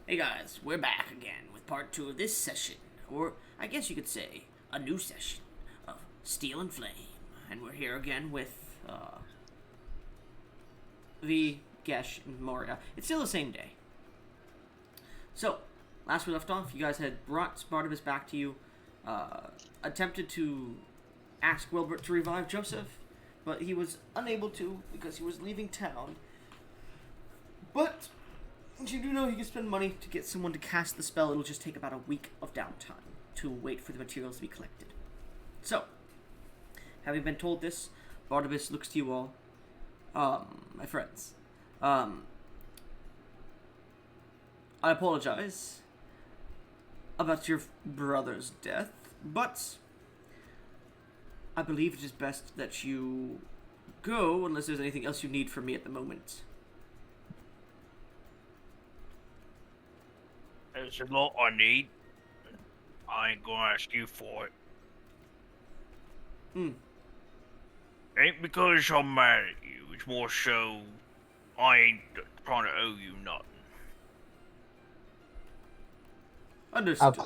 Hey guys, we're back again with part 2 of this session, or I guess you could say a new session of Steel and Flame. And we're here again with V, Gesh, and Moria. It's still the same day. So, last we left off, you guys had brought Barnabas back to you, attempted to ask Wilbert to revive Joseph, but he was unable to because he was leaving town. But you do know you can spend money to get someone to cast the spell. It'll just take about a week of downtime to wait for the materials to be collected. So, having been told this, Barnabas looks to you all. My friends. I apologize about your brother's death, but I believe it is best that you go unless there's anything else you need from me at the moment. There's a lot I need. I ain't gonna ask you for it. Ain't because I'm mad at you. It's more so I ain't trying to owe you nothing. Understood.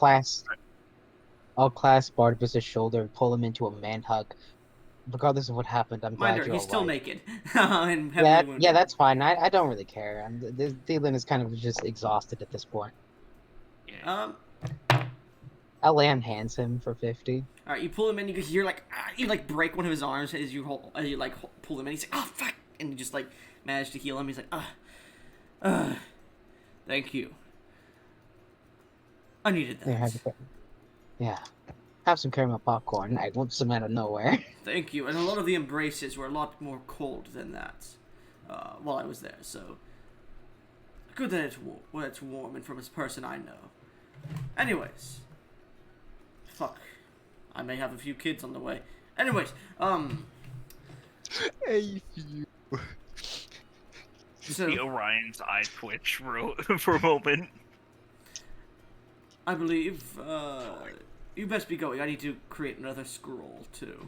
I'll clasp Barnabas' shoulder and pull him into a man hug. Regardless of what happened, I'm glad Mind you're he's still alright. naked. And heavily wounded. Yeah, that's fine. I don't really care. Thielen is kind of just exhausted at this point. Yeah. I'll land hands him for 50. All right, you pull him in. You break one of his arms as you pull him in. He's like, oh fuck, and you just manage to heal him. He's like, thank you. I needed that. Yeah. Have some caramel popcorn. I want some out of nowhere. Thank you. And a lot of the embraces were a lot more cold than that while I was there. So good that it's warm and from a person I know. Anyways, fuck. I may have a few kids on the way. Anyways, Hey, you. so See Orion's eyes twitch for a moment. I believe you best be going. I need to create another scroll too.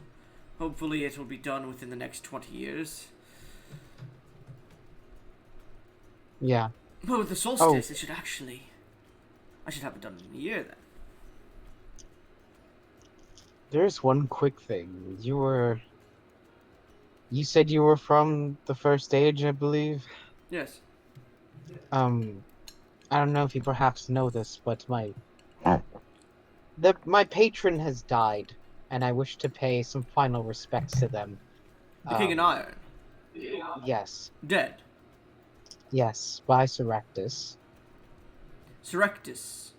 Hopefully, it will be done within the next 20 years. Yeah. But with the solstice, I should have it done in a year then. There's one quick thing. You said you were from the first age, I believe? Yes. I don't know if you perhaps know this, but my patron has died, and I wish to pay some final respects to them. The King in Iron. Yes. Dead. Yes, by Surrectus. Surrectus.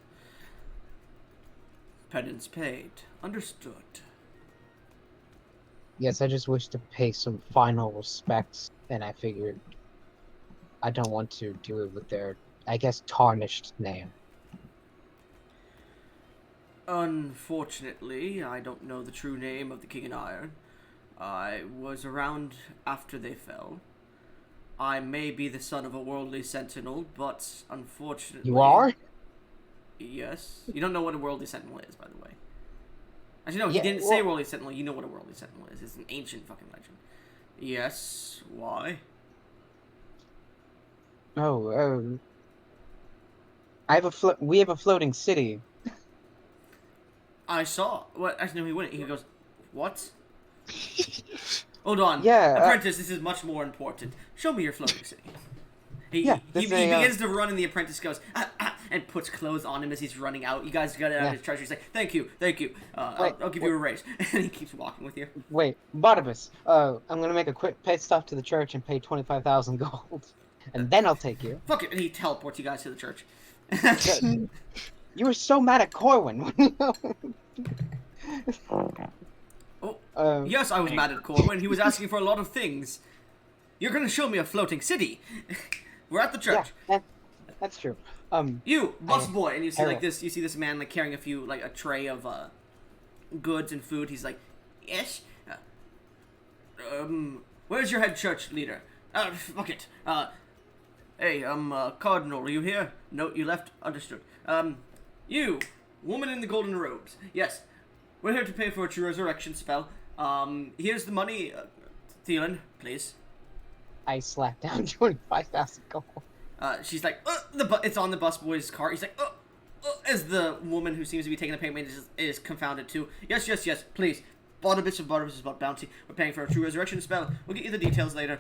Penance paid. Understood. Yes, I just wish to pay some final respects, and I figured I don't want to do it with their, I guess, tarnished name. Unfortunately, I don't know the true name of the King in Iron. I was around after they fell. I may be the son of a worldly sentinel, but unfortunately... You are? Yes. You don't know what a worldly sentinel is, by the way. Actually, no, he Yeah, didn't say worldly sentinel. You know what a worldly sentinel is. It's an ancient fucking legend. Yes. Why? Oh, we have a floating city. I saw. What? Actually, no, he wouldn't. He goes, what? Hold on. Yeah, Apprentice, this is much more important. Show me your floating city. He begins to run, and the apprentice goes, and puts clothes on him as he's running out. You guys got it out of his treasure. He's like, thank you. I'll give you a raise. And he keeps walking with you. Wait, Barnabas, I'm gonna make a quick pay stuff to the church and pay 25,000 gold. And then I'll take you. Fuck it. And he teleports you guys to the church. You were so mad at Corwin. Yes, I was mad at Corwin. He was asking for a lot of things. You're gonna show me a floating city. We're at the church. Yeah, that's true. You, bus boy, and you see Harold. you see this man carrying a tray of goods and food. He's like, yes. Where's your head church leader? Fuck it. Hey, Cardinal, are you here? No, you left. Understood. You, woman in the golden robes. Yes, we're here to pay for a true resurrection spell. Here's the money. Thielen, please. I slapped down 25,000 gold. She's like, it's on the busboy's car. He's like, as the woman who seems to be taking the payment is confounded too. Yes, please. Barnabas of Barnabas is about bounty. We're paying for a true resurrection spell. We'll get you the details later.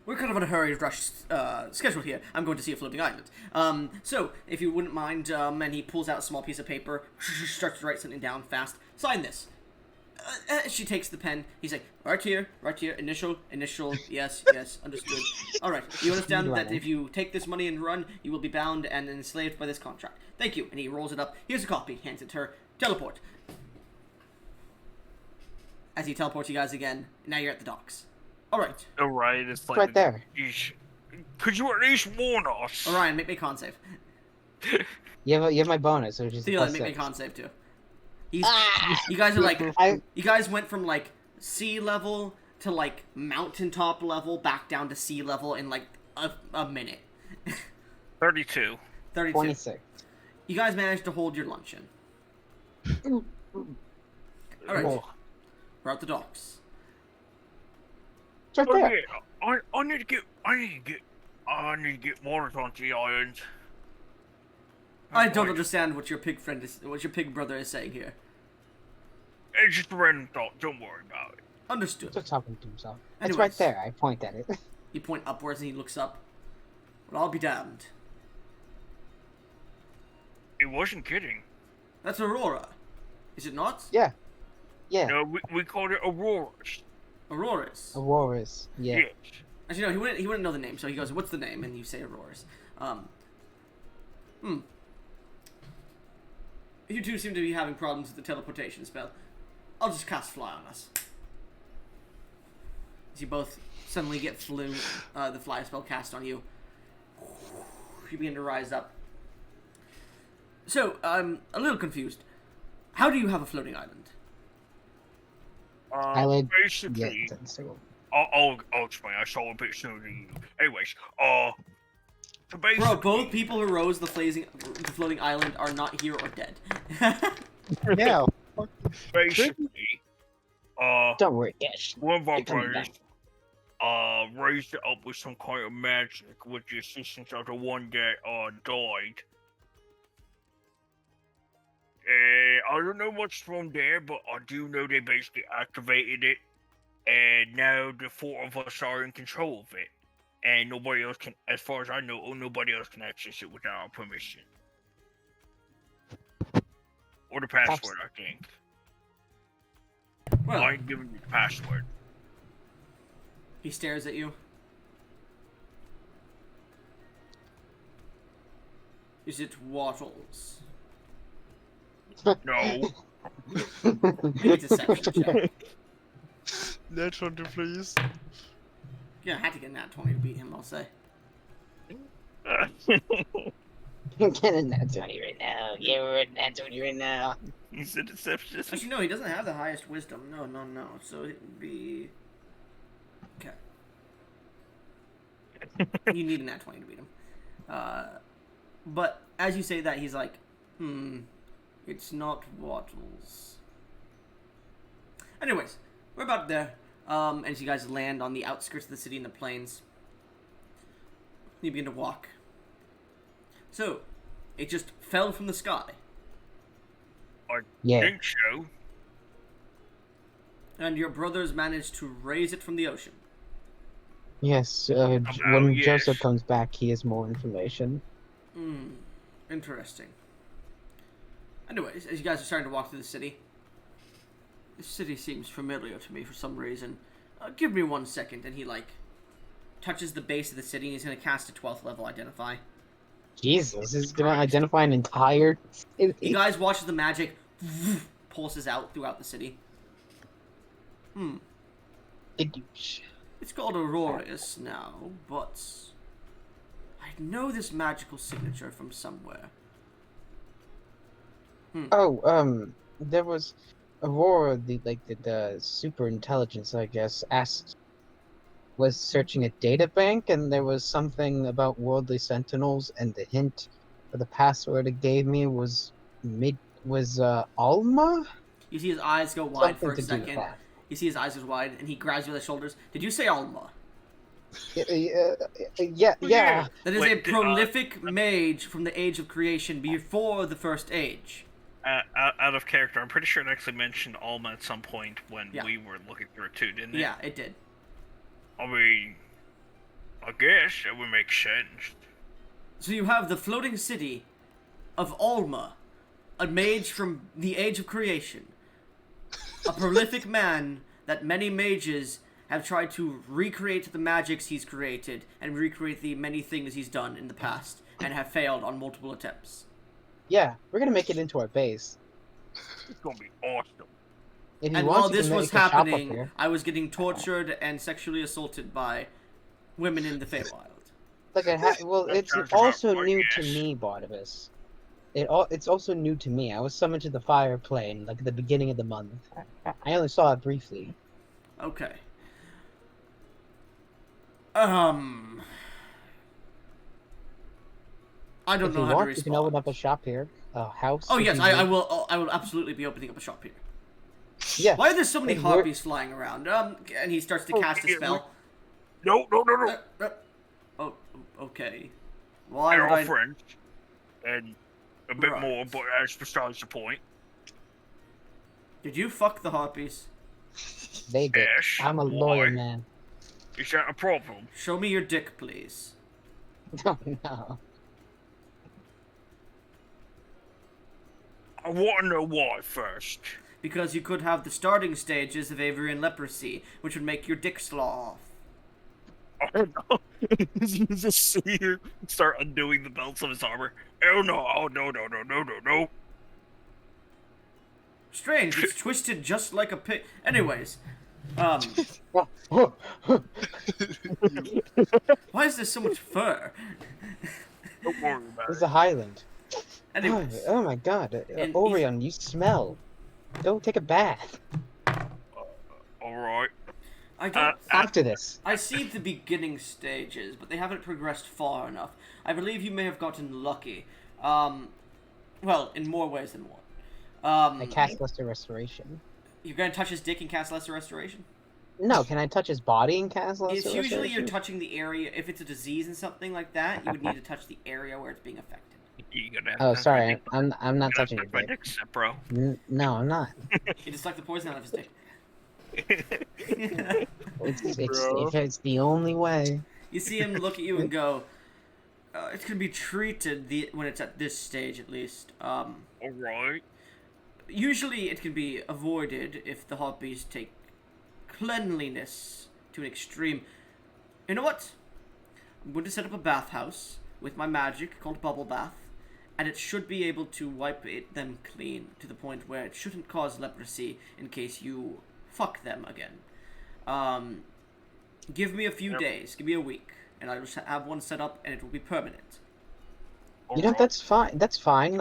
We're kind of on a hurried rush schedule here. I'm going to see a floating island. So, if you wouldn't mind, and he pulls out a small piece of paper, starts to write something down fast. Sign this. She takes the pen. He's like, right here, initial, yes, understood. Alright, you understand that if you take this money and run, you will be bound and enslaved by this contract. Thank you. And he rolls it up. Here's a copy. Hands it to her. Teleport. As he teleports you guys again, now you're at the docks. Alright. Alright, it's like... Right there. Could you at least warn us? Orion, make me a con save. You have my bonus, which is Theo, plus make me a 6. con save too. You guys are like... You guys went from, like, sea level to, like, mountaintop level back down to sea level in, like, a minute. 32. 32. 26. You guys managed to hold your luncheon. Alright. Oh. We're at the docks. It's right Oh, there. yeah. I need to get water onto the island. I don't understand what your pig brother is saying here. It's just a random thought. Don't worry about it. Understood. Just talking to himself. It's Anyways. right there. I point at it. You point upwards and he looks up. Well, I'll be damned. It wasn't kidding. That's Aurora. Is it not? Yeah. Yeah. No, we called it Auroras. Auroras. Auroras. Yeah. Yes. Actually, no, he wouldn't know the name, so he goes, what's the name? And you say Auroras. You two seem to be having problems with the teleportation spell. I'll just cast Fly on us. As you both suddenly get the Fly spell cast on you. You begin to rise up. So, I'm a little confused. How do you have a floating island? Island. Basically, Yeah, that's the one. I'll explain. I saw a bit sooner than you. Anyways, so basically, Bro, both people who rose the floating island are not here or dead. Yeah. basically, Don't worry, yes. one of our You're coming brothers, raised it up with some kind of magic with the assistance of the one that, died. I don't know what's from there, but I do know they basically activated it, and now the four of us are in control of it. And nobody else can, as far as I know, nobody else can access it without our permission. Or the password, I think. Well, I ain't giving you the password. he stares at you. Is it Wattles? No. Make a deception check. Net 20, please. Yeah, I had to get that 20 to beat him, I'll say. Get a nat 20 right now. Get a nat 20 right now. He's a deception. Actually, no, he doesn't have the highest wisdom. No. So it would be... Okay. You need a nat 20 to beat him. But as you say that, he's like, it's not Wattles. Anyways, we're about there. As you guys land on the outskirts of the city in the plains, you begin to walk. So, it just fell from the sky. I Yeah. think so. And your brothers managed to raise it from the ocean. Yes, Somehow, when yes. Joseph comes back, he has more information. Interesting. Anyways, as you guys are starting to walk through the city, this city seems familiar to me for some reason. Give me 1 second, and he, touches the base of the city, and he's going to cast a 12th level Identify. Jesus, this is gonna identify an entire You city. guys watch as the magic pulses out throughout the city. It's called Auroras now, but I know this magical signature from somewhere. Oh, there was Aurora, the super intelligence, I guess, was searching a data bank, and there was something about worldly sentinels, and the hint for the password it gave me was Alma. You see his eyes go wide Something for a to do with second. that. You see his eyes go wide, and he grabs you by the shoulders. Did you say Alma? Yeah. That is Wait, a prolific mage from the Age of Creation before the First Age. out of character, I'm pretty sure it actually mentioned Alma at some point when Yeah. we were looking through it too, didn't it? Yeah, it did. I mean, I guess that would make sense. So you have the floating city of Alma, a mage from the Age of Creation, a prolific man that many mages have tried to recreate the magics he's created and recreate the many things he's done in the past and have failed on multiple attempts. Yeah, we're gonna make it into our base. It's gonna be awesome. If he And wants, while he this can was make a shop up happening, here. I was getting tortured and sexually assaulted by women in the Feywild. Look, well, That it's sounds about also right, new to yes. me, Barnabas. It's also new to me. I was summoned to the fire plane like at the beginning of the month. I only saw it briefly. Okay. I don't If know you how want, to you can respond. open up a shop here, a house. Oh if yes, you I want. will. I will absolutely be opening up a shop here. Yeah. Why are there so many And we're- harpies flying around? And he starts to Oh, cast a yeah, spell. No. Oh, okay. Why They're would all I? friends, and a bit Right. more, but that's besides the point. Did you fuck the harpies? They did. Yes. I'm a Why? lawyer, man. Is that a problem? Show me your dick, please. Oh no. I want to know why first. Because you could have the starting stages of Avarian leprosy, which would make your dick slaw off. Oh no! You just see you start undoing the belts of his armor. Oh no! Oh no! Strange, it's twisted just like a pig. Anyways, why is there so much fur? Don't worry about It's it. a Highland. Anyways, Oh my God, And Orion, you smell. Go take a bath All right. I don't. after this. I see the beginning stages, but they haven't progressed far enough. I believe you may have gotten lucky. Well, in more ways than one. I cast Lesser Restoration. You're gonna touch his dick and cast Lesser Restoration? No, can I touch his body and cast Lesser It's Restoration? usually you're touching the area. If it's a disease and something like that, you would need to touch the area where it's being affected. You gonna have Oh, to sorry, dick- I'm not you gotta touching touch your my dick. dick, bro. No, I'm not. He just sucked the poison out of his dick. It's the only way. You see him look at you and go, "It can be treated when it's at this stage, at least. All right. Usually, it can be avoided if the harpies take cleanliness to an extreme. You know what? I'm going to set up a bathhouse with my magic called Bubble Bath, and it should be able to wipe them clean to the point where it shouldn't cause leprosy in case you fuck them again. Give me a few days, give me a week, and I'll just have one set up, and it will be permanent. You know, that's fine. That's fine.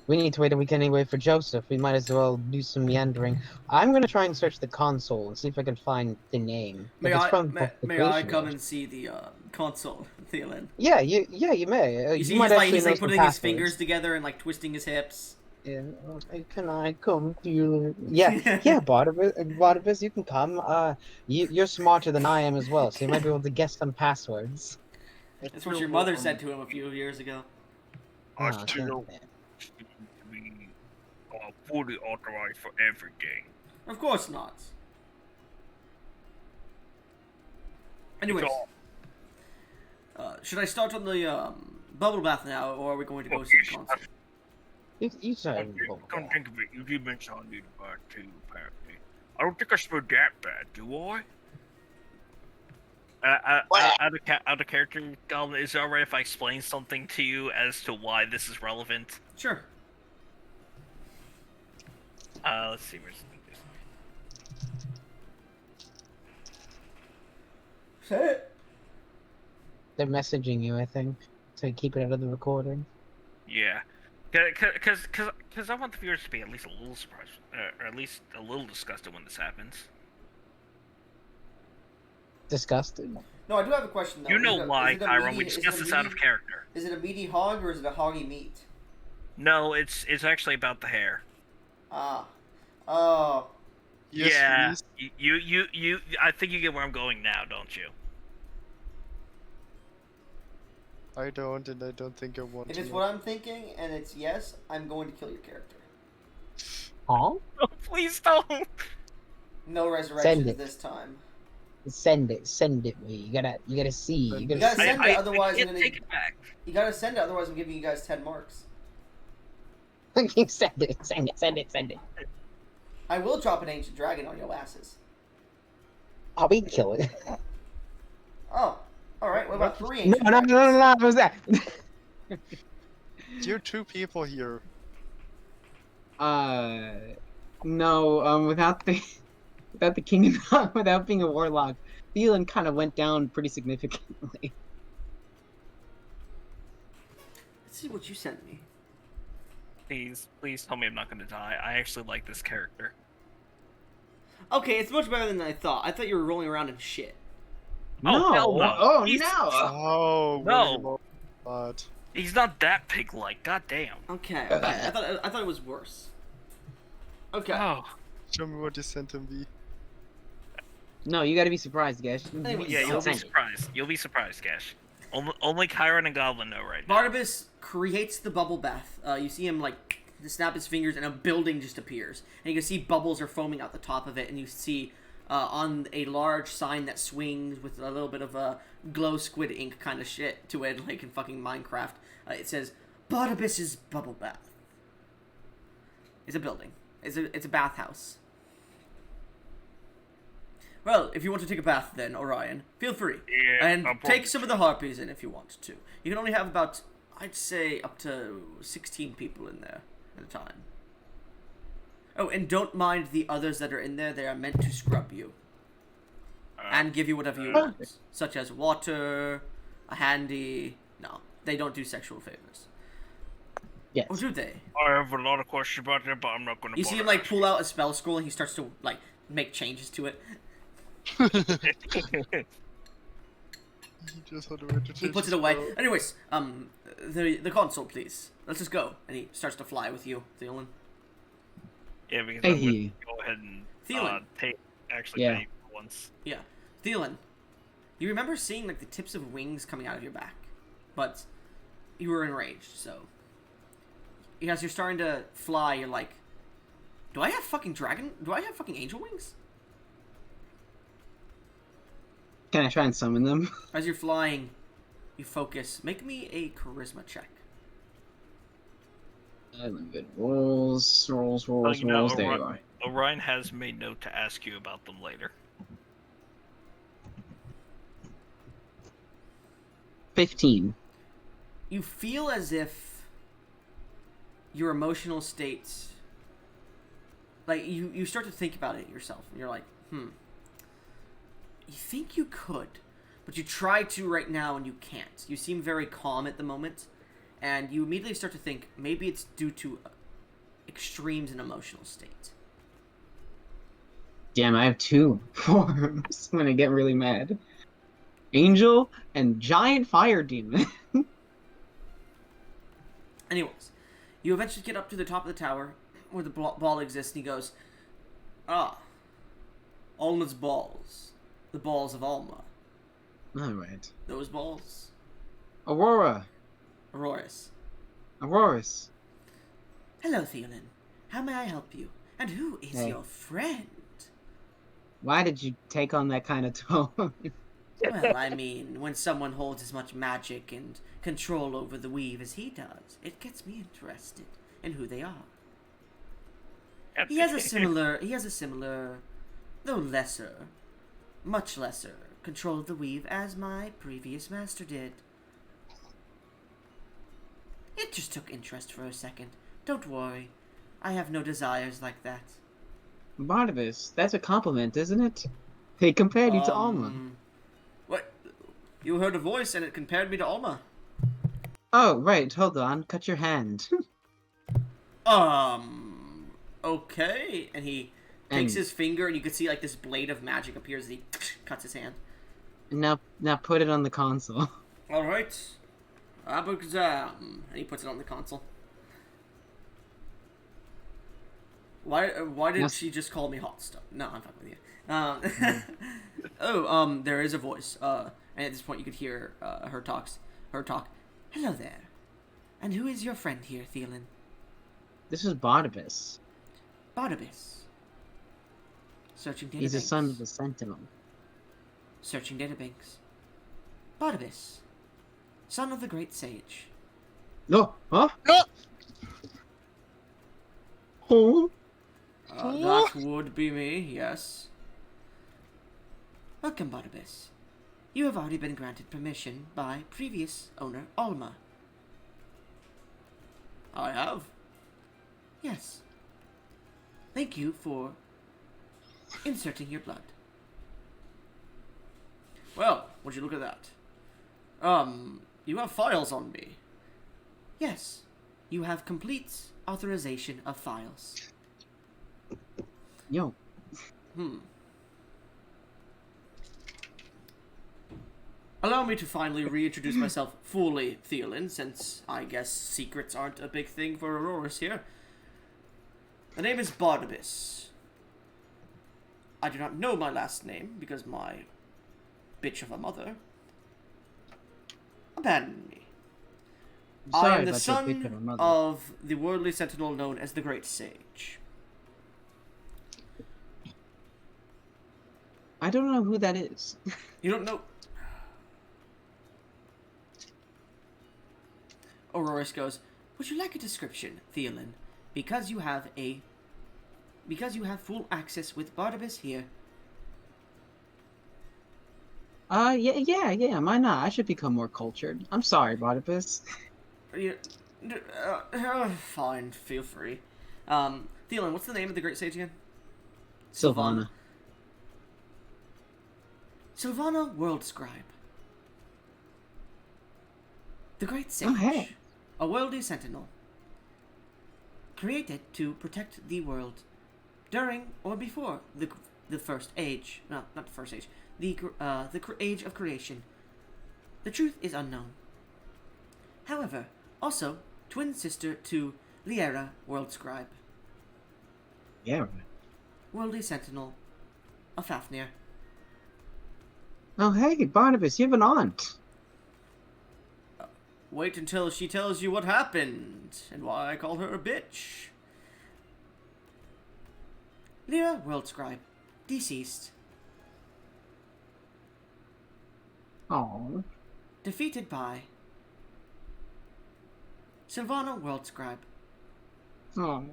We need to wait a week anyway for Joseph. We might as well do some meandering. I'm gonna try and search the console and see if I can find the name. May If it's I, from the may I Creation come Age. and see the console, Theolin? Yeah, you may. You see, might he's like, actually he's know like some putting his passwords. fingers together and like twisting his hips. Yeah, can I come to you? Yeah, Barnabas, you can come. You're smarter than I am as well, so you might be able to guess some passwords. That's what your mother said to him a few years ago. I Oh, still damn it. to be fully authorized for everything. Of course not. Anyways, So, should I start on the bubble bath now, or are we going to go see the console? You sorry. Come think of it, you did mention I need a bath too, apparently. I don't think I smell that bad, do I? Out of character, Goblin, is it alright if I explain something to you as to why this is relevant? Sure. Let's see, where's Say it. They're messaging you, I think, to keep it out of the recording. Yeah. Because I want the viewers to be at least a little surprised, or at least a little disgusted when this happens. Disgusted. No, I do have a question though. You know why, is it a Tyrone, we meaty- is it a discussed this out of meaty- character. Is it a meaty hog or is it a hoggy meat? No, it's actually about the hair. Ah. Oh. Yes, yeah, please. you, I think you get where I'm going now, don't you? I don't, and I don't think I want If to. it's what I'm thinking, and it's yes, I'm going to kill your character. Huh? Oh, please don't. No Send resurrections it. this time. Send it, me. You gotta see. You Send gotta You gotta see. send it, otherwise I'm can't gonna. take it back. You gotta send it, otherwise I'm giving you guys 10 marks. Send it. I will drop an ancient dragon on your asses. Oh, we can kill it. Oh, alright, what about 3 No, ancient no, dragons? What was that? You're 2 people here. No. Without the king, without being a warlock, Thielen kind of went down pretty significantly. Let's see what you sent me. Please tell me I'm not gonna die. I actually like this character. Okay, it's much better than I thought. I thought you were rolling around in shit. Oh, hell no. Oh He's- no! Oh, No. God. He's not that pig-like. Goddamn. Okay. I thought it was worse. Okay. Oh. Show me what you sent him, V. No, you gotta be surprised, Gash. Anyways, Yeah, you'll be Send it. surprised. You'll be surprised, Gash. Only Chiron and Goblin know right now. Barnabas creates the bubble bath. You see him like snap his fingers, and a building just appears, and you can see bubbles are foaming out the top of it, and you see on a large sign that swings with a little bit of a glow squid ink kind of shit to it, like in fucking Minecraft. It says Barnabas's bubble bath. It's a building. It's a bathhouse. Well, if you want to take a bath, then Orion, feel free, Yeah, and I'll take some of the harpies in if you want to. You can only have about, I'd say, up to 16 people in there at a time. Oh, and don't mind the others that are in there. They are meant to scrub you and give you whatever you want, such as water, a handy. No, they don't do sexual favors. Yes. Or do they? I have a lot of questions about that, but I'm not gonna. You see him like pull out a spell scroll, and he starts to like make changes to it. He just had a way to He change puts it his away. spell. Anyways, the console, please. Let's just go. And he starts to fly with you, Thielen. Yeah, because Hey. I'm gonna go ahead and Thielen. actually Yeah. pay for once. Yeah, Thielen. You remember seeing like the tips of wings coming out of your back, but you were enraged. So, as you're starting to fly, you're like, "Do I have fucking dragon? Do I have fucking angel wings?" Can I try and summon them? As you're flying, you focus. Make me a charisma check. Good. Rolls. Oh, you know, There you are. Orion has made note to ask you about them later. 15. You feel as if your emotional state, like you start to think about it yourself, and you're like, you think you could, but you try to right now and you can't. You seem very calm at the moment, and you immediately start to think maybe it's due to extremes in emotional state. Damn, I have 2 forms when I get really mad. Angel and giant fire demon. Anyways, you eventually get up to the top of the tower where the ball exists, and he goes, Alma's balls. The balls of Alma. Alright. Those balls. Auroras. Hello, Thielen. How may I help you? And who is Hey. your friend? Why did you take on that kind of tone? Well, I mean, when someone holds as much magic and control over the weave as he does, it gets me interested in who they are. He has a similar, though lesser, much lesser, control of the weave as my previous master did. It just took interest for a second. Don't worry. I have no desires like that. Barnabas, that's a compliment, isn't it? He compared you to Alma. What? You heard a voice and it compared me to Alma. Oh, right, hold on. Cut your hand. Okay. And he takes And- his finger, and you can see like this blade of magic appears as he cuts his hand. now put it on the console. Alright. Abugzam. And he puts it on the console. Why did Yes. she just call me hot stuff? No, I'm fucking with you. There is a voice. And at this point you could hear her talk. Hello there. And who is your friend here, Thielen? This is Barnabas. Barnabas. Searching databanks. He's the son of the Sentinel. Searching databanks. Barnabas. Son of the Great Sage. No, huh? No! Oh, That would be me, yes. Welcome, Barnabas. You have already been granted permission by previous owner Alma. I have? Yes. Thank you for inserting your blood. Well, would you look at that? You have files on me. Yes. You have complete authorization of files. yo. Allow me to finally reintroduce myself fully, Thielen, since I guess secrets aren't a big thing for Auroras here. The name is Barnabas. I do not know my last name because my bitch of a mother abandoned me. I Sorry am the about your son picture, mother. of the worldly sentinel known as the Great Sage. I don't know who that is. You don't know... Auroras goes, would you like a description, Thielen? Because you have full access with Barnabas here. Yeah, why not? I should become more cultured. I'm sorry, Barnabas. Fine, feel free. Thielen, what's the name of the Great Sage again? Sylvana. Sylvana World Scribe. The Great Sage. Oh, hey. A worldly sentinel. Created to protect the world during or before the first age. No, not the first age. The age of creation. The truth is unknown. However, also twin sister to Liera, World Scribe. Yeah. Worldly sentinel of Fafnir. Oh, hey, Barnabas, you have an aunt. Wait until she tells you what happened and why I call her a bitch. Lyra, World Scribe. Deceased. Oh. Defeated by Sylvana, World Scribe. Oh.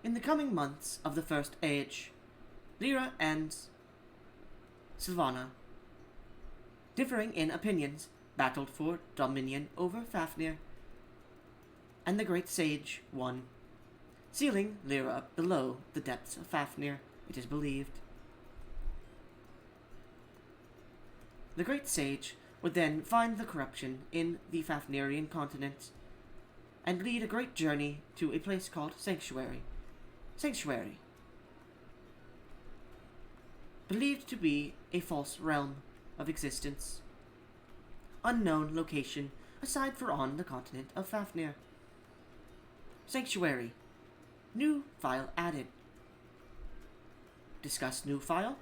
In the coming months of the First Age, Lyra and Sylvana, differing in opinions, battled for dominion over Fafnir, and the Great Sage won, sealing Lyra below the depths of Fafnir, it is believed. The Great Sage would then find the corruption in the Fafnirian continent and lead a great journey to a place called Sanctuary. Sanctuary. Believed to be a false realm of existence. Unknown location aside for on the continent of Fafnir. Sanctuary. New file added. Discuss new file.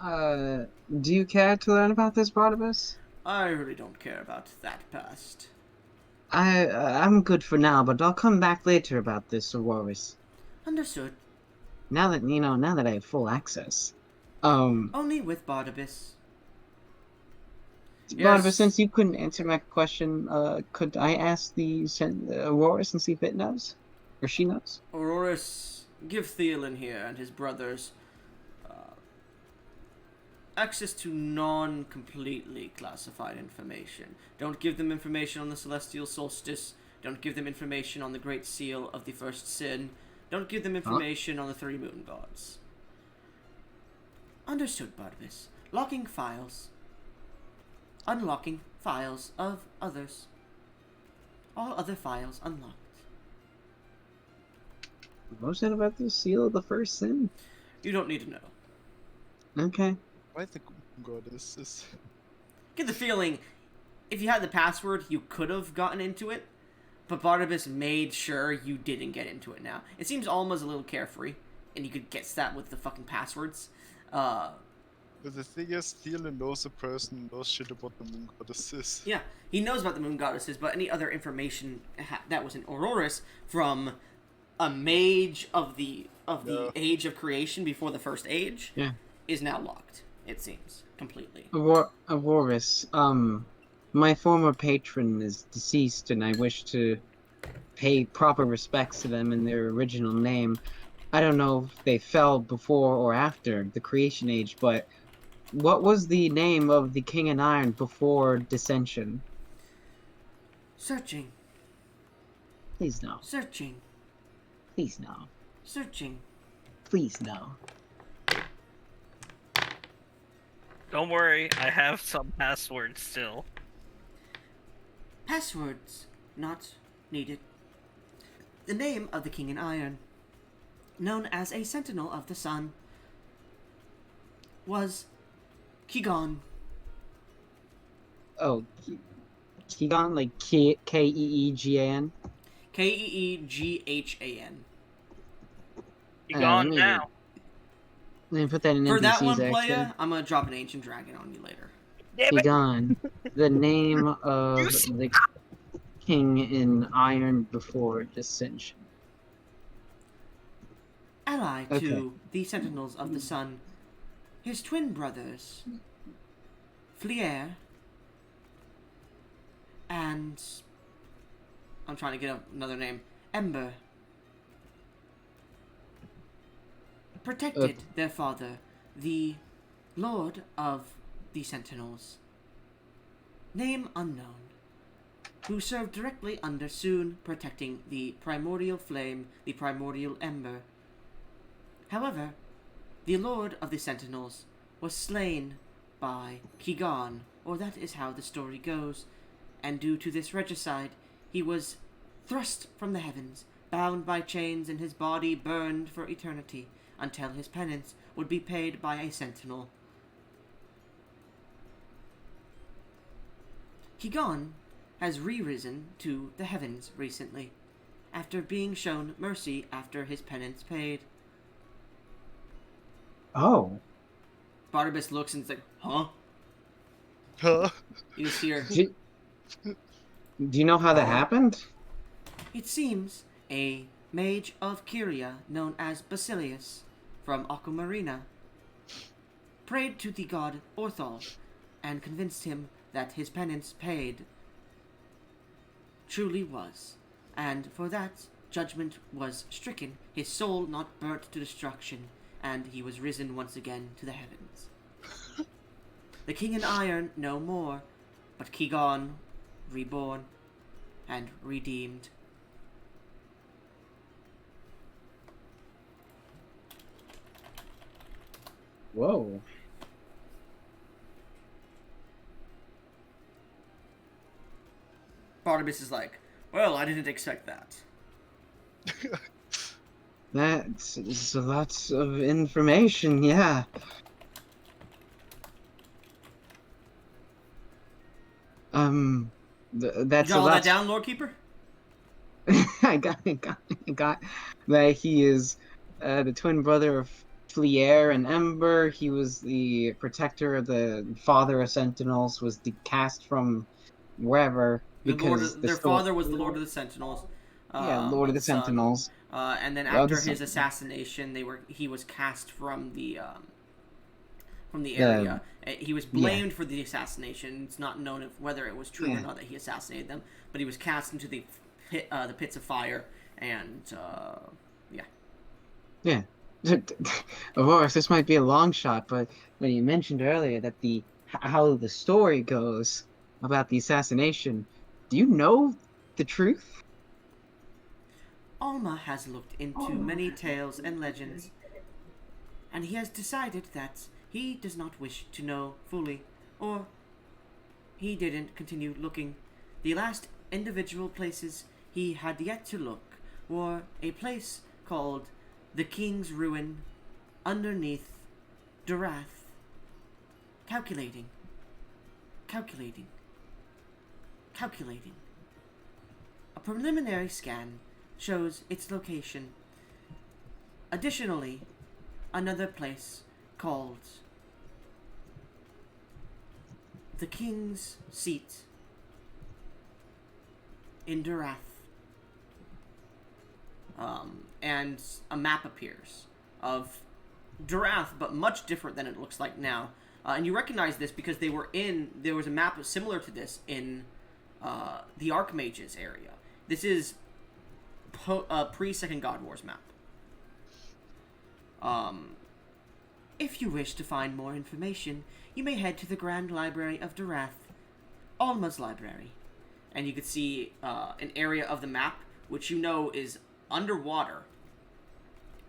Do you care to learn about this, Barnabas? I really don't care about that past. I'm good for now, but I'll come back later about this, Auroras. Understood. Now that I have full access. Only with Barnabas. Barnabas, Yes. since you couldn't answer my question, could I ask the Auroras and see if it knows? Or she knows? Auroras, give Thielen here and his brothers access to non-completely classified information. Don't give them information on the Celestial Solstice. Don't give them information on the Great Seal of the First Sin. Don't give them information on the Three Moon Gods. Understood, Barnabas. Locking files. Unlocking files of others. All other files unlocked. What was that about the seal of the first sin? You don't need to know. Okay. Why the goddess is... Get the feeling, if you had the password, you could have gotten into it, but Barnabas made sure you didn't get into it now. It seems Alma's a little carefree. and you could guess that with the fucking passwords. But the thing is, Thielen knows a person who knows shit about the moon goddesses. Yeah, he knows about the moon goddesses, but any other information that was in Auroras from a mage of the age of creation before the first age is now locked. It seems completely. Auroras, my former patron is deceased, and I wish to pay proper respects to them in their original name. I don't know if they fell before or after the creation age, but what was the name of the King in Iron before dissension? Searching. Please no. Searching. Please no. Searching. Please no. Don't worry, I have some passwords still. Passwords not needed. The name of the King in Iron, known as a Sentinel of the Sun, was Kigon. Oh, Keegan, like Keegan? Keeghan. You gone now. Let me put that in For NPCs, that one, actually. playa, I'm gonna drop an ancient dragon on you later. Damn it. Keegan, the name of the King in Iron before dissension. Ally Okay. to the Sentinels of the Sun, his twin brothers, Flier and I'm trying to get another name, Ember, protected their father, the Lord of the Sentinels, name unknown, who served directly under Soon, protecting the primordial flame, the primordial ember. However, the Lord of the Sentinels was slain by Kigon, or that is how the story goes, and due to this regicide, he was thrust from the heavens, bound by chains, and his body burned for eternity, until his penance would be paid by a sentinel. Kigon has re-risen to the heavens recently, after being shown mercy after his penance paid. Oh. Barnabas looks and is like, huh? Huh? You just hear, Do you know how that happened? it seems a mage of Kyria known as Basilius from Aquamarina prayed to the god Orthol and convinced him that his penance paid truly was, and for that judgment was stricken, his soul not burnt to destruction, and he was risen once again to the heavens. The King in Iron no more, but Kigon reborn and redeemed. Whoa. Barnabas is like, well, I didn't expect that. That's a lot of information, yeah. You That's got a all that lot. down, Lord Keeper? I got that he is the twin brother of Flier and Ember. He was the protector of the father of Sentinels, was cast from wherever because Their father was the Lord of the Sentinels. Lord of the Sun. Sentinels. And then Well, after his assassination, he was cast from the area. He was blamed for the assassination. It's not known whether it was true or not that he assassinated them, but he was cast into the pits of fire, and Yeah. Of course, this might be a long shot, but when you mentioned earlier that how the story goes about the assassination, do you know the truth? Alma has looked into many tales and legends, and he has decided that he does not wish to know fully, or he didn't continue looking. The last individual places he had yet to look were a place called the King's Ruin, underneath Durath. Calculating. A preliminary scan shows its location. Additionally, another place called the King's Seat in Durath. And a map appears of Durath, but much different than it looks like now. And you recognize this because there was a map similar to this in the Archmage's area. This is pre-Second God Wars map. If you wish to find more information, you may head to the Grand Library of Durath, Alma's library. And you can see an area of the map, which you know is underwater.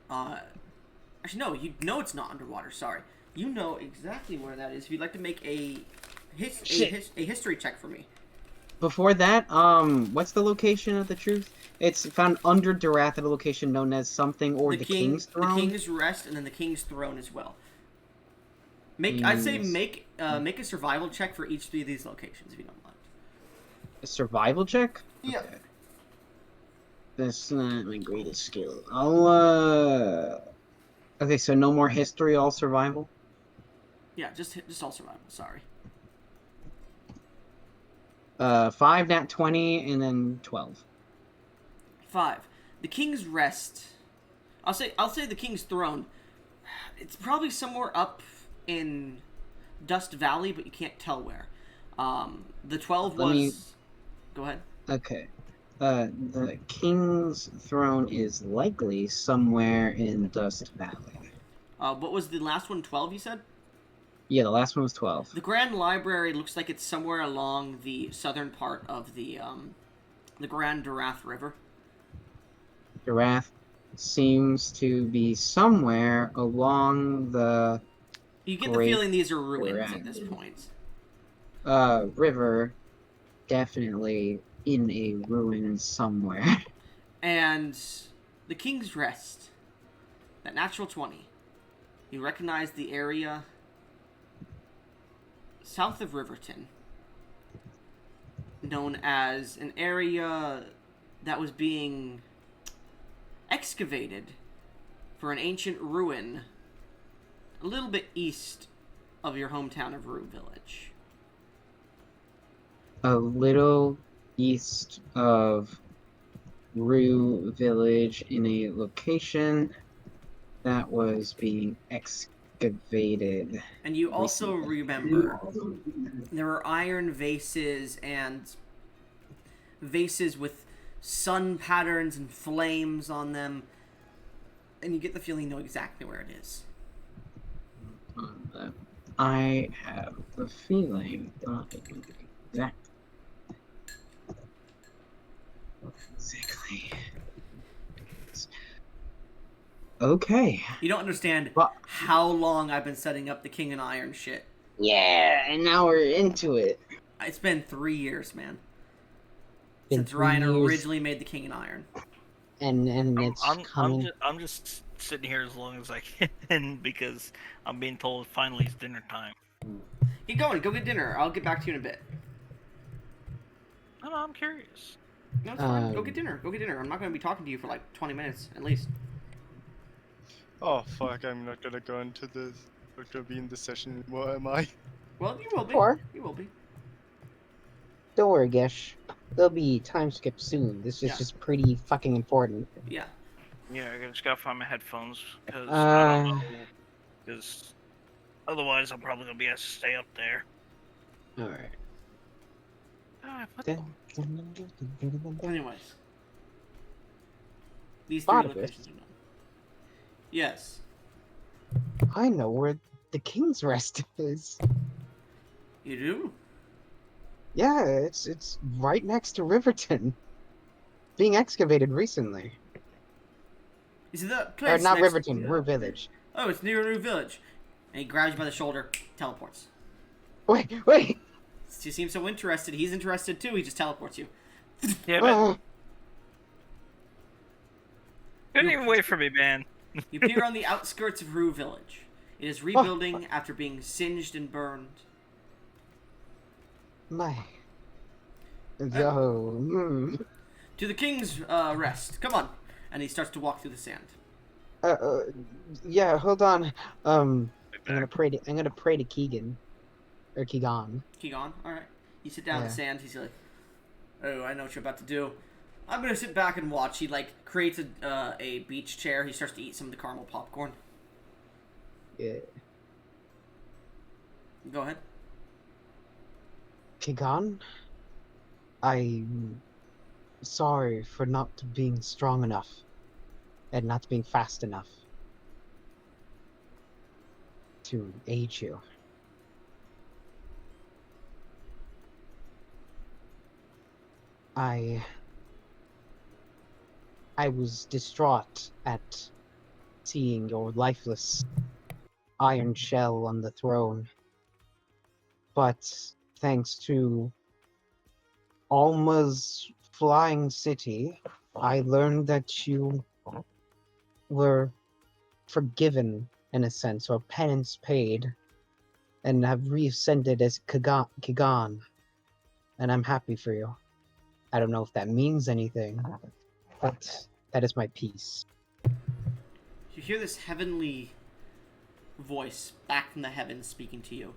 Actually, no, you know it's not underwater, sorry. You know exactly where that is. If you'd like to make a history check for me. Before that, what's the location of the truth? It's found under Durath at a location known as something or the King's Throne. The King's Rest and then the King's Throne as well. I'd say make a survival check for each of these locations if you don't mind. A survival check? Yeah. Okay. That's not my greatest skill. Okay, so no more history, all survival? Yeah, just all survival, sorry. 5 nat 20 and then 12. 5. The King's Rest. I'll say the King's Throne. It's probably somewhere up in Dust Valley, but you can't tell where. The 12 was... Go ahead. Okay. The King's Throne is likely somewhere in Dust Valley. What was the last one? 12, you said? Yeah, the last one was 12. The Grand Library looks like it's somewhere along the southern part of the Grand Durath River. Durath seems to be somewhere along the... You get the feeling these are ruins at this point. River, definitely in a ruin somewhere. And the King's Rest, that natural 20. You recognize the area south of Riverton, known as an area that was being excavated for an ancient ruin a little bit east of your hometown of Rue Village. A little east of Rue Village in a location that was being excavated. And you also remember there were iron vases and vases with sun patterns and flames on them, and you get the feeling you know exactly where it is. I have the feeling that exactly. Okay. You don't understand how long I've been setting up the King and Iron shit. Yeah, and now we're into it. It's been 3 years, man. Been Since 3 Ryan years. originally made the King and Iron. And it's coming. I'm just sitting here as long as I can because I'm being told finally it's dinner time. Get going, go get dinner. I'll get back to you in a bit. No, I'm curious. No, it's fine. Go get dinner. Go get dinner. I'm not going to be talking to you for like 20 minutes, at least. Oh fuck, I'm not gonna go into this. Not gonna be in this session anymore, am I? Well, you will be. Or- You will be. Don't worry, Gesh. There'll be time skip soon. This is Yeah. just pretty fucking important. Yeah. Yeah, I just gotta find my headphones because I don't know. Because otherwise, I'm probably gonna be able to stay up there. Alright. What the- Anyways. These three Barnabas. locations are done. Yes. I know where the King's Rest is. You do? Yeah, it's right next to Riverton. Being excavated recently. Is it the Or place not next- Riverton, Rue Village. Oh, it's near a new village. And he grabs you by the shoulder, teleports. Wait! You seem so interested. He's interested too. He just teleports you. Yeah, but Oh, couldn't even wait for me, man. You appear on the outskirts of Rue Village. It is rebuilding after being singed and burned. my. So, To the King's Rest. Come on. And he starts to walk through the sand. Uh, uh, yeah, hold on. Right I'm gonna back. pray to Keegan or Keegan. Keegan, all right. You sit down in the Yeah. sand. He's like, "Oh, I know what you're about to do. I'm gonna sit back and watch." He like creates a beach chair. He starts to eat some of the caramel popcorn. Yeah. Go ahead. Keegan, I'm sorry for not being strong enough and not being fast enough to aid you. I I was distraught at seeing your lifeless iron shell on the throne, but thanks to Alma's flying city, I learned that you were forgiven in a sense, or penance paid, and have reascended as Kigan, and I'm happy for you. I don't know if that means anything, but that is my piece. You hear this heavenly voice back from the heavens speaking to you.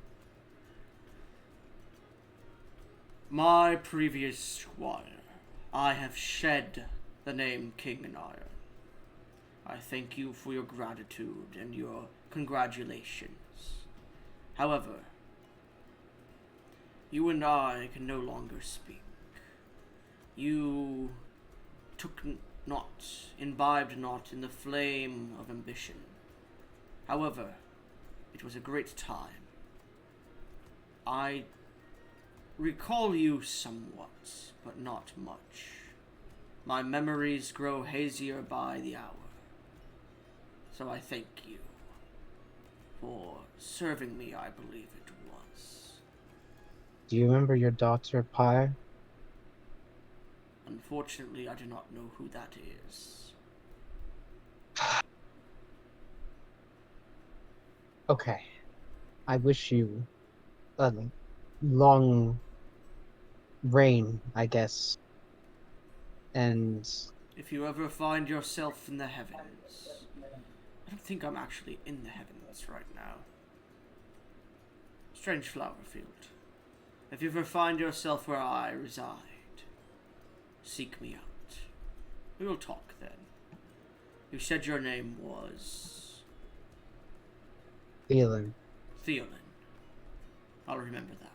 My previous squire, I have shed the name King and Iron. I thank you for your gratitude and your congratulations. However, you and I can no longer speak. You took not, imbibed not in the flame of ambition. However, it was a great time. I recall you somewhat, but not much. My memories grow hazier by the hour. So I thank you for serving me, I believe it was. Do you remember your daughter, Pyre? Unfortunately, I do not know who that is. Okay. I wish you a long reign, I guess. And If you ever find yourself in the heavens, I don't think I'm actually in the heavens right now. Strange flower field. If you ever find yourself where I reside, seek me out. We will talk then. You said your name was Thielen. Theolin. I'll remember that.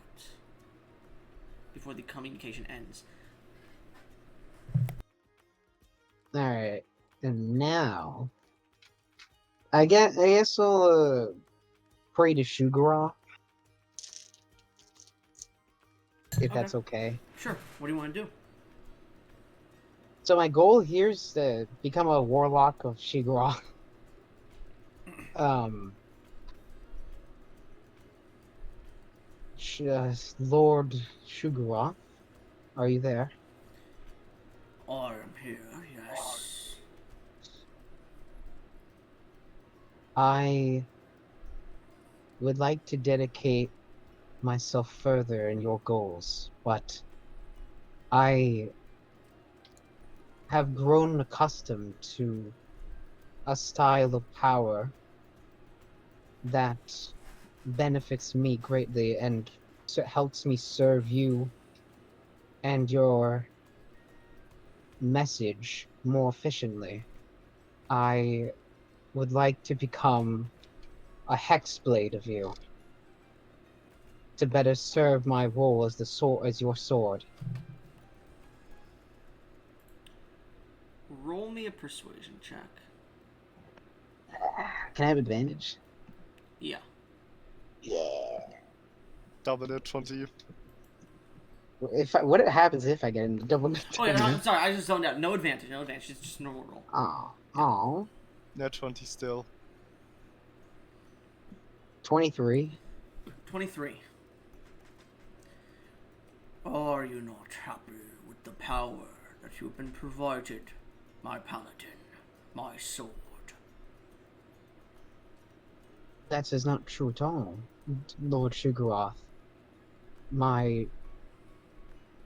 Before the communication ends. Alright. And now I guess we'll pray to Shugara, if Okay. that's okay. Sure. What do you want to do? So my goal here is to become a warlock of Shigara. um Lord Shugara, are you there? I am here, yes. I would like to dedicate myself further in your goals, but I have grown accustomed to a style of power that benefits me greatly and helps me serve you and your message more efficiently. I would like to become a hexblade of you to better serve my role as the sword, as your sword. Roll me a persuasion check. Can I have advantage? Yeah. Yeah. Double net 20. What happens if I get in double? Oh yeah, I'm sorry, I just zoned out. No advantage, no advantage. It's just a normal roll. Oh, Net 20 still. 23. 23. Are you not happy with the power that you've been provided, my paladin, my sword? That is not true at all, Lord Shugaroth.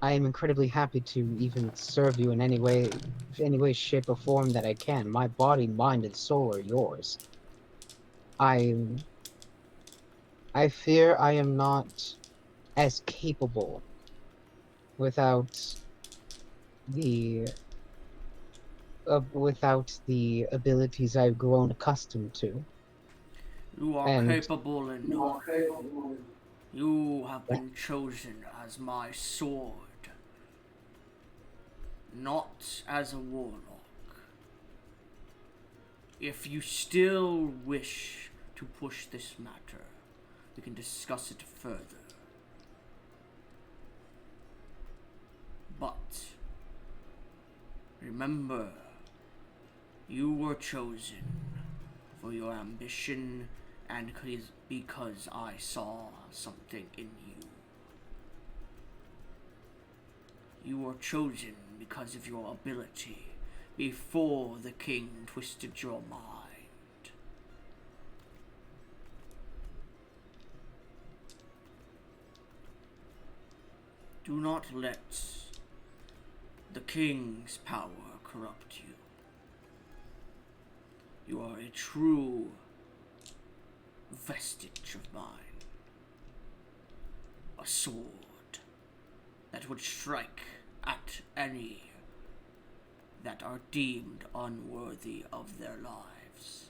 I am incredibly happy to even serve you in any way, shape, or form that I can. My body, mind, and soul are yours. I I fear I am not as capable without the without the abilities I've grown accustomed to. You are And capable enough. You have been chosen as my sword, not as a warlock. If you still wish to push this matter, we can discuss it further. But remember, you were chosen for your ambition and because I saw something in you. You were chosen because of your ability before the king twisted your mind. Do not let the king's power corrupt you. You are a true vestige of mine. A sword that would strike at any that are deemed unworthy of their lives.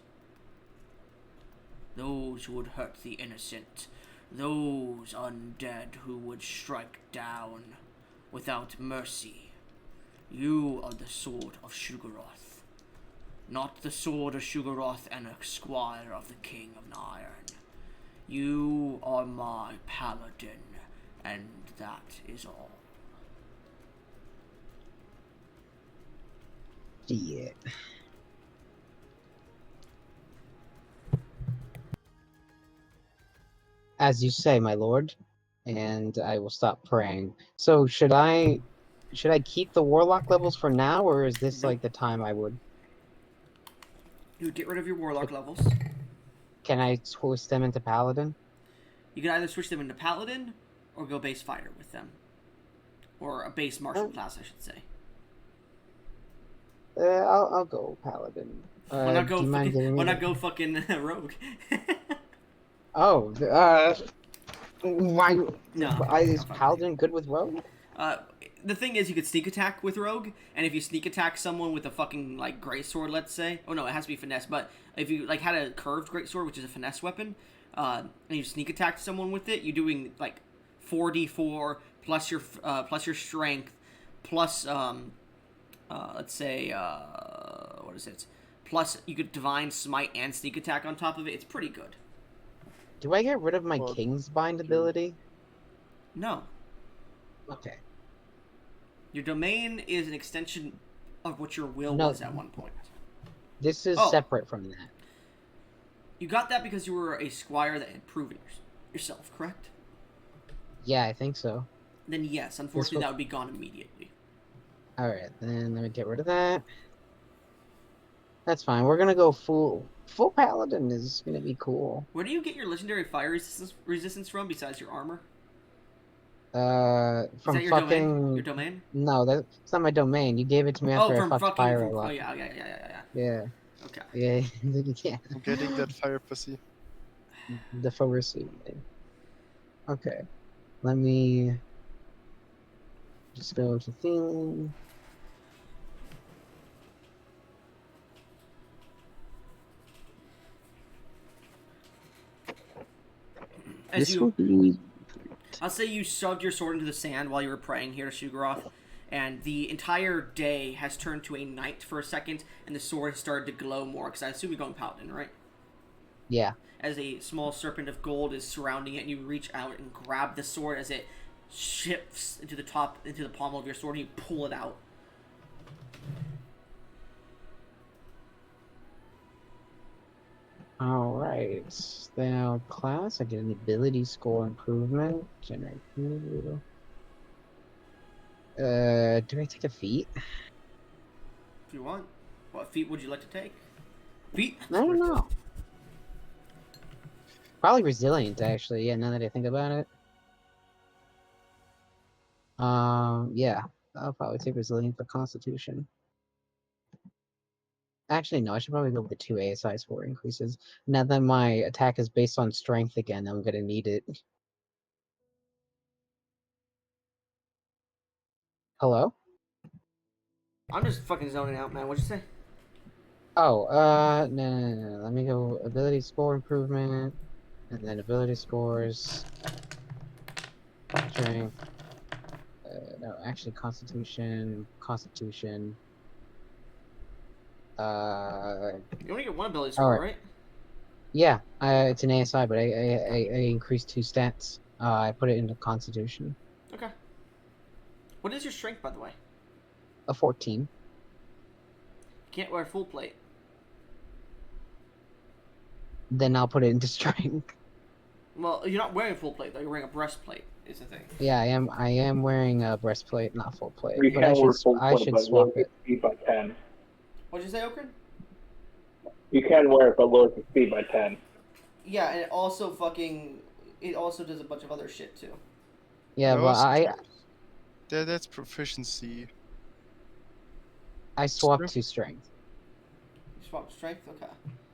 Those who would hurt the innocent, those undead who would strike down without mercy. You are the sword of Sugaroth, not the sword of Sugaroth and a squire of the King of Iron. You are my paladin, and that is all. yeah. As you say, my lord, and I will stop praying. So should I keep the warlock levels for now, or is this Nope. like the time I would? You get rid of your warlock levels. Can I twist them into paladin? You can either switch them into paladin or go base fighter with them. Or a base martial class, I should say. I'll go paladin. Why not Do go you mind fucking? giving me? Why not go fucking rogue? Oh, why? No, Is I'm fucking paladin good with rogue? the thing is, you could sneak attack with rogue, and if you sneak attack someone with a fucking like greatsword, let's say, oh no, it has to be finesse. But if you like had a curved greatsword, which is a finesse weapon, and you sneak attack someone with it, you're doing like 4d4 plus your strength plus let's say what is it? Plus you could divine smite and sneak attack on top of it. It's pretty good. Do I get rid of my Well, king's bind ability? No, Okay. your domain is an extension of what your will No. was at one point. This is Oh. separate from that. You got that because you were a squire that had proven yourself, correct? Yeah, I think so. Then yes, unfortunately will- that would be gone immediately. Alright, then let me get rid of that. That's fine. We're gonna go full paladin is gonna be cool. Where do you get your legendary fire resistance from besides your armor? From Is that your fucking domain? Your domain? No, that's not my domain. You gave it to me Oh, after I from fucked fucking. fire a Oh lot. yeah. Yeah. Okay. Yeah. Yeah. I'm getting that fire pussy. The Pharisee. Okay. Let me just go to theme. As This will you, be I'll say you shoved your sword into the sand while you were praying here to Shugaroth, and the entire day has turned to a night for a second, and the sword has started to glow more. Because I assume you're going paladin, right? yeah. As a small serpent of gold is surrounding it, and you reach out and grab the sword as it shifts into the palm of your sword, and you pull it out. Alright. Now class, I get an ability score improvement. Generate. Do I take a feat? If you want. What feat would you like to take? Feat? I don't know. Probably resilient, actually. Yeah, now that I think about it. Yeah, I'll probably take Resilient for Constitution. Actually, no, I should probably go with the 2 ASI score increases. Now that my attack is based on strength again, I'm gonna need it. Hello? I'm just fucking zoning out, man. What'd you say? Oh, no. Let me go ability score improvement, and then ability scores, strength. No, actually, Constitution. You only get one ability All score, right. right? Yeah, it's an ASI, but I increased 2 stats. I put it into Constitution. Okay. What is your strength, by the way? A 14. You can't wear full plate. Then I'll put it into Strength. Well, you're not wearing full plate though. You're wearing a breastplate. Is the thing. Yeah, I am wearing a breastplate, not full plate. You But I can wear should full plate, but swap lower the it. speed by 10. What'd you say, Okrin? You can wear it, but lower the speed by 10. Yeah, and it also does a bunch of other shit too. Yeah, No, but that's proficiency. I swapped Strength? to Strength. You swap strength? Okay.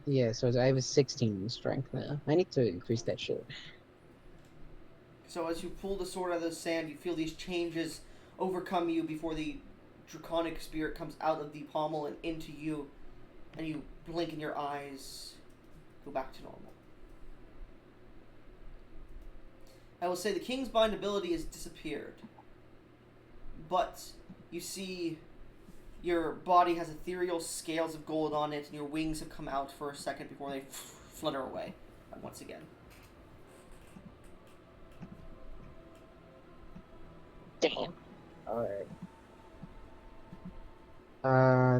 Yeah, so I have a 16 in Strength now. I need to increase that shit. So as you pull the sword out of the sand, you feel these changes overcome you before the draconic spirit comes out of the pommel and into you, and you blink and your eyes go back to normal. I will say the King's Bind ability has disappeared, but you see your body has ethereal scales of gold on it, and your wings have come out for a second before they flutter away once again. Damn. Alright.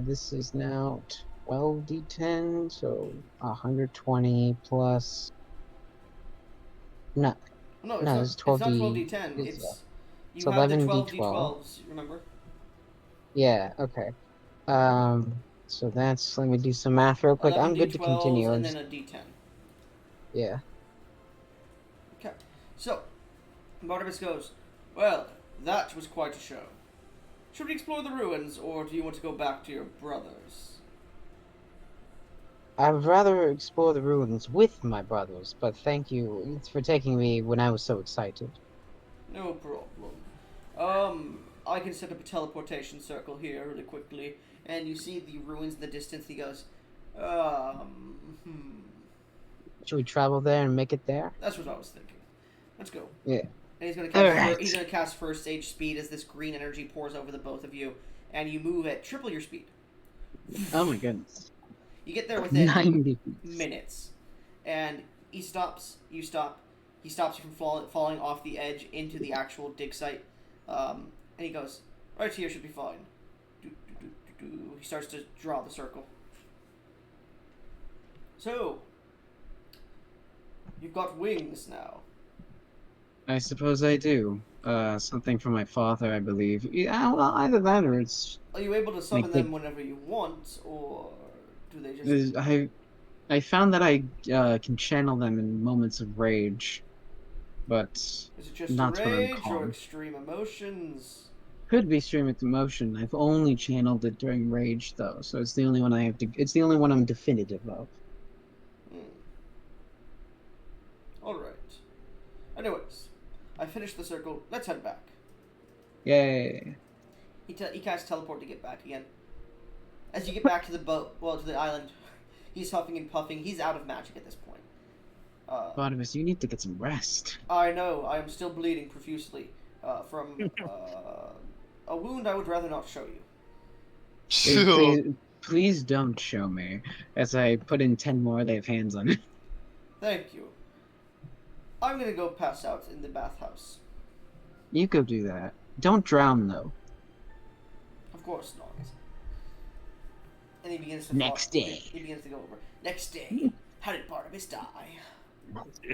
This is now 12d10, so 120 plus. No, No, it's no, not. it's It's not 12d. 12d10. It's You have the 11d12. 12d12s. Remember? Yeah, okay. So that's, let me do some math real quick. 11 I'm good to d12s continue. and then a d10. Yeah. Okay. So, Barnabas goes, well, that was quite a show. Should we explore the ruins, or do you want to go back to your brothers? I would rather explore the ruins with my brothers, but thank you for taking me when I was so excited. No problem. I can set up a teleportation circle here really quickly, and you see the ruins in the distance. He goes, Should we travel there and make it there? That's what I was thinking. Let's go. Yeah. And he's gonna Alright. he's gonna cast first stage speed as this green energy pours over the both of you, and you move at triple your speed. Oh my goodness. You get there within 90. minutes, and he stops. You stop. He stops you from falling off the edge into the actual dig site, and he goes, "Right here should be fine." He starts to draw the circle. So, you've got wings now. I suppose I do. Something from my father, I believe. Yeah, well, either that or it's. Are you able to summon Make them it- whenever you want, or do they just? I found that I can channel them in moments of rage, but Is it just not when I'm rage or calm. extreme emotions? Could be stream of emotion. I've only channeled it during rage, though, so it's the only one I have to. It's the only one I'm definitive of. Alright. Anyways, I finished the circle. Let's head back. Yay! He casts teleport to get back again. As you get back to the boat, to the island, he's huffing and puffing. He's out of magic at this point. Barnabas, you need to get some rest. I know. I am still bleeding profusely from a wound I would rather not show you. Please don't show me. As I put in 10 more, they have hands on it. Thank you. I'm gonna go pass out in the bathhouse. You go do that. Don't drown, though. Of course not. And he begins to Next day. He begins to go over. Next day. How did Barnabas die?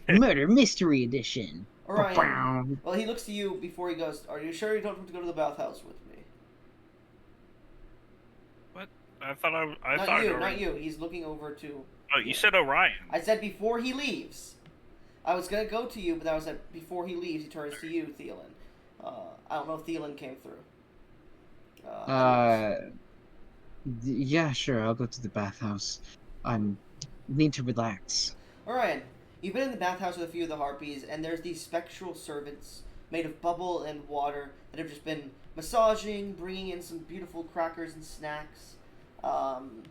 Murder Mystery Edition. Orion. Well, he looks to you before he goes, are you sure you don't want to go to the bathhouse with me? What? I thought I Not thought you, Orion- not you. He's looking over to... Oh, you said Orion. I said before he leaves. I was going to go to you, but I was like, before he leaves, he turns to you, Thielen. I don't know if Thielen came through. Yeah, sure. I'll go to the bathhouse. I need to relax. Alright, you've been in the bathhouse with a few of the harpies, and there's these spectral servants made of bubble and water that have just been massaging, bringing in some beautiful crackers and snacks. And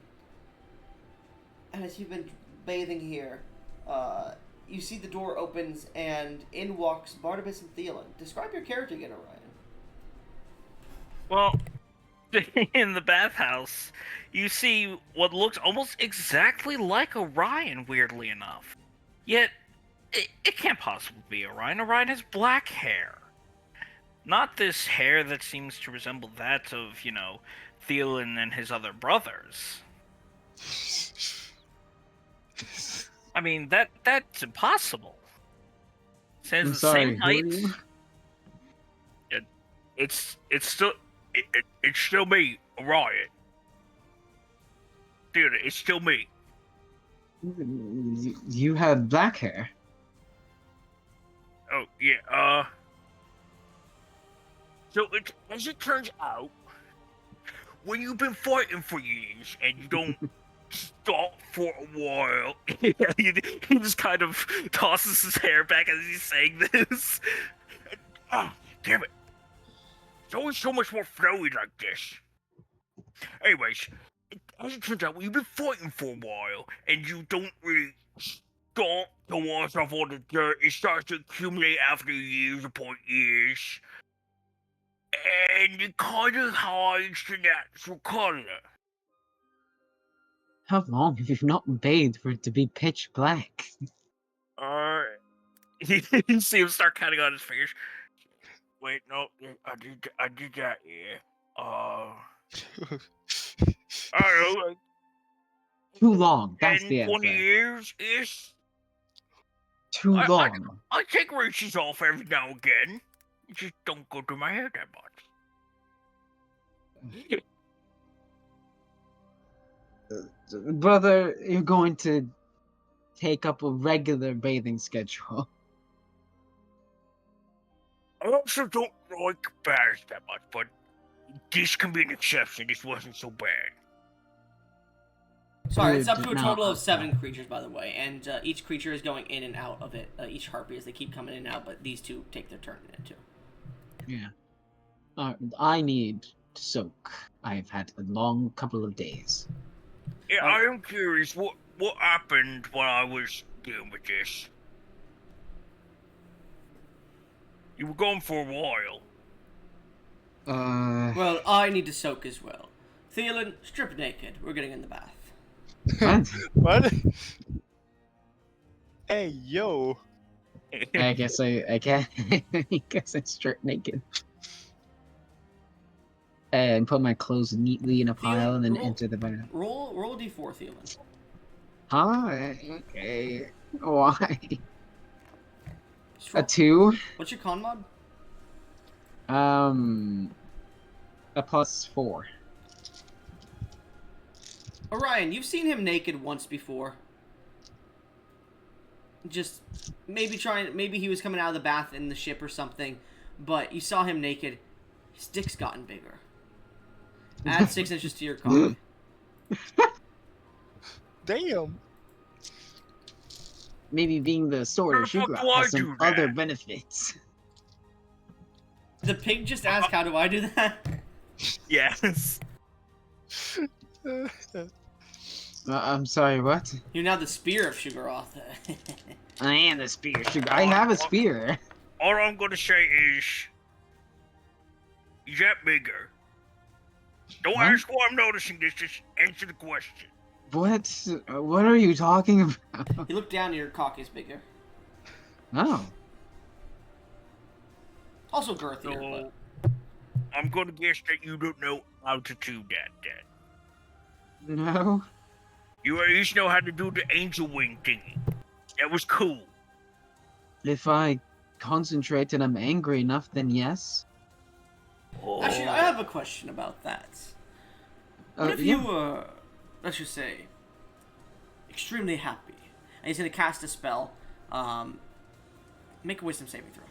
as you've been bathing here, you see the door opens, and in walks Barnabas and Thielen. Describe your character again, Orion. Well, in the bathhouse, you see what looks almost exactly like Orion, weirdly enough. Yet, it can't possibly be Orion. Orion has black hair. Not this hair that seems to resemble that of, Thielen and his other brothers. I mean, that's impossible. Says I'm the sorry, same who are height. you? It's still me, Orion. Dude, it's still me. You had black hair. Oh yeah. So as it turns out, when you've been fighting for years and you don't stop for a while, he just kind of tosses his hair back as he's saying this. Damn it! It's always so much more flowy like this. Anyways, as it turns out, when you've been fighting for a while and you don't really stop to wash off all the dirt, it starts to accumulate after years upon years. And it kind of hides the natural color. How long have you not bathed for it to be pitch black? You see him start counting on his fingers. Wait, no, I did that, yeah. I don't know, like Too long. That's 10, the 20 answer. years-ish. Too long. I take races off every now and again. It just don't go through my hair that much. Brother, you're going to take up a regular bathing schedule. I also don't like bears that much, but this can be an exception. This wasn't so bad. Sorry, it's Good, up to a no, total of okay. 7 creatures, by the way, and each creature is going in and out of it. Each harpy as they keep coming in and out, but these two take their turn in it too. Yeah. I need to soak. I've had a long couple of days. Yeah, I am curious. What happened while I was dealing with this? You were gone for a while. Well, I need to soak as well. Thielen, strip naked. We're getting in the bath. What? What? Hey, yo. I guess I guess I strip naked. And put my clothes neatly in a pile and then roll- enter the bath. Roll a d4, Thielen. Huh? Okay. Why? Just A roll- 2? What's your con mod? A +4. Orion, you've seen him naked once before. Just maybe he was coming out of the bath in the ship or something, but you saw him naked. His dick's gotten bigger. Add 6 inches to your cock. Damn. Maybe being the sword of How the fuck sugar do I has some do other that? benefits. The pig just asked, how do I do that? Yes. I'm sorry, what? You're now the spear of Sugaroth. I am the spear sugar. I have a spear. All I'm gonna say is, he's that bigger. Don't What? ask why I'm noticing this. Just answer the question. What are you talking about? You look down and your cock is bigger. Oh. Also girthier, So, but... I'm gonna guess that you don't know how to do that. Then No. you at least know how to do the angel wing thingy. That was cool. If I concentrate and I'm angry enough, then yes. Actually, I have a question about that. What if Yeah. you were, let's just say, extremely happy, and he's going to cast a spell, make a wisdom saving throw.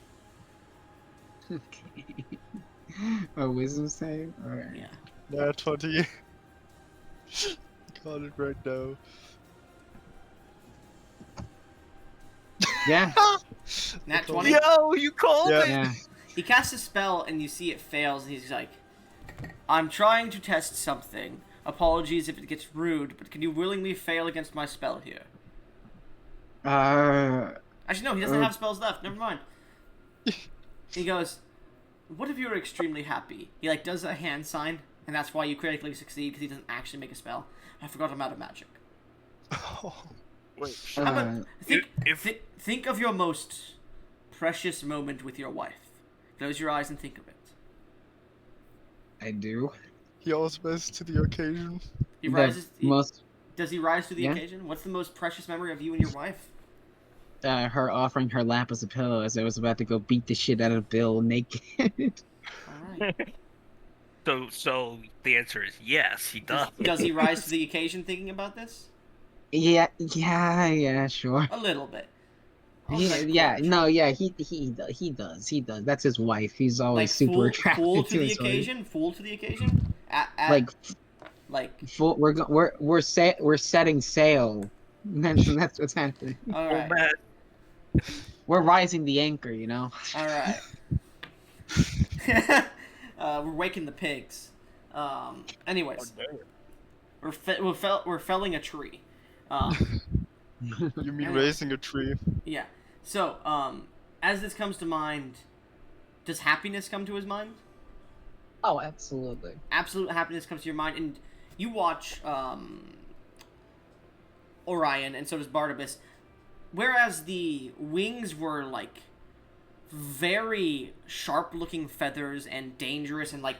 Okay. A wisdom save? Alright. Yeah. Nah, 20. Got it right now. Yeah, Nat called 20? it. Yo, you called Yeah. it. yeah. He casts a spell and you see it fails, and he's like, I'm trying to test something. Apologies if it gets rude, but can you willingly fail against my spell here? Actually, no, he doesn't have spells left. Never mind. He goes, what if you were extremely happy? He, like, does a hand sign, and that's why you critically succeed, because he doesn't actually make a spell. I forgot I'm out of magic. Wait, How about, if think of your most precious moment with your wife. Close your eyes and think of it. I do. He always rises to the occasion. He The rises. most, Does he rise to the Yeah. occasion? What's the most precious memory of you and your wife? her offering her lap as a pillow as I was about to go beat the shit out of Bill naked. All right. so the answer is yes, he does. Does he rise to the occasion thinking about this? Yeah, sure. A little bit. I'll He, grant yeah, quarter. no, yeah, he does. That's his wife. He's always Like super fool attracted to the his wife. occasion. Fool to the occasion. Like, like. full, we're setting sail. That's what's happening. All Oh right. man, We're rising the anchor, you know. All right. We're waking the pigs. Anyways, we're felling a tree. You mean Anyway. raising a tree? Yeah. So, as this comes to mind, does happiness come to his mind? Oh, absolutely. Absolute happiness comes to your mind, and you watch Orion, and so does Barnabas. Whereas the wings were like very sharp-looking feathers and dangerous, and like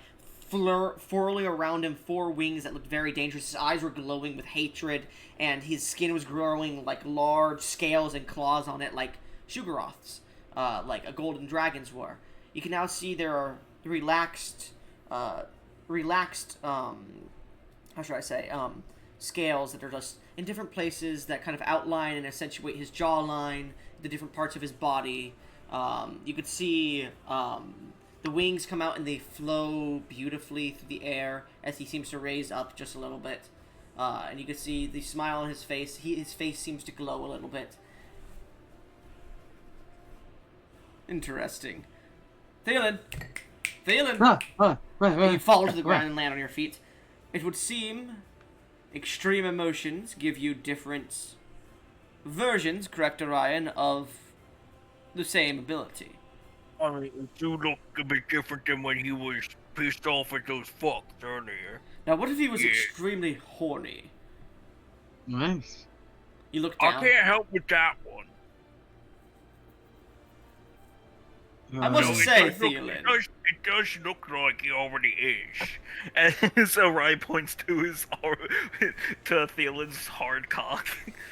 furling around him four wings that looked very dangerous. His eyes were glowing with hatred, and his skin was growing like large scales and claws on it, like Sugaroth's, like a golden dragon's were. You can now see there are relaxed, how should I say, scales that are just in different places that kind of outline and accentuate his jawline, the different parts of his body. You could see the wings come out and they flow beautifully through the air as he seems to raise up just a little bit. And you can see the smile on his face. His face seems to glow a little bit. Interesting. Thielen! You fall to the ground and land on your feet. It would seem extreme emotions give you different versions, correct, Orion, of the same ability. I mean, it do look a bit different than when he was pissed off at those fucks earlier. Now, what if he was Yeah. extremely horny? Nice. You look I down. can't help with that one. I must No, say, it does, Thielen. it does look like he already is. And so Ryan points to to Thielen's hard cock.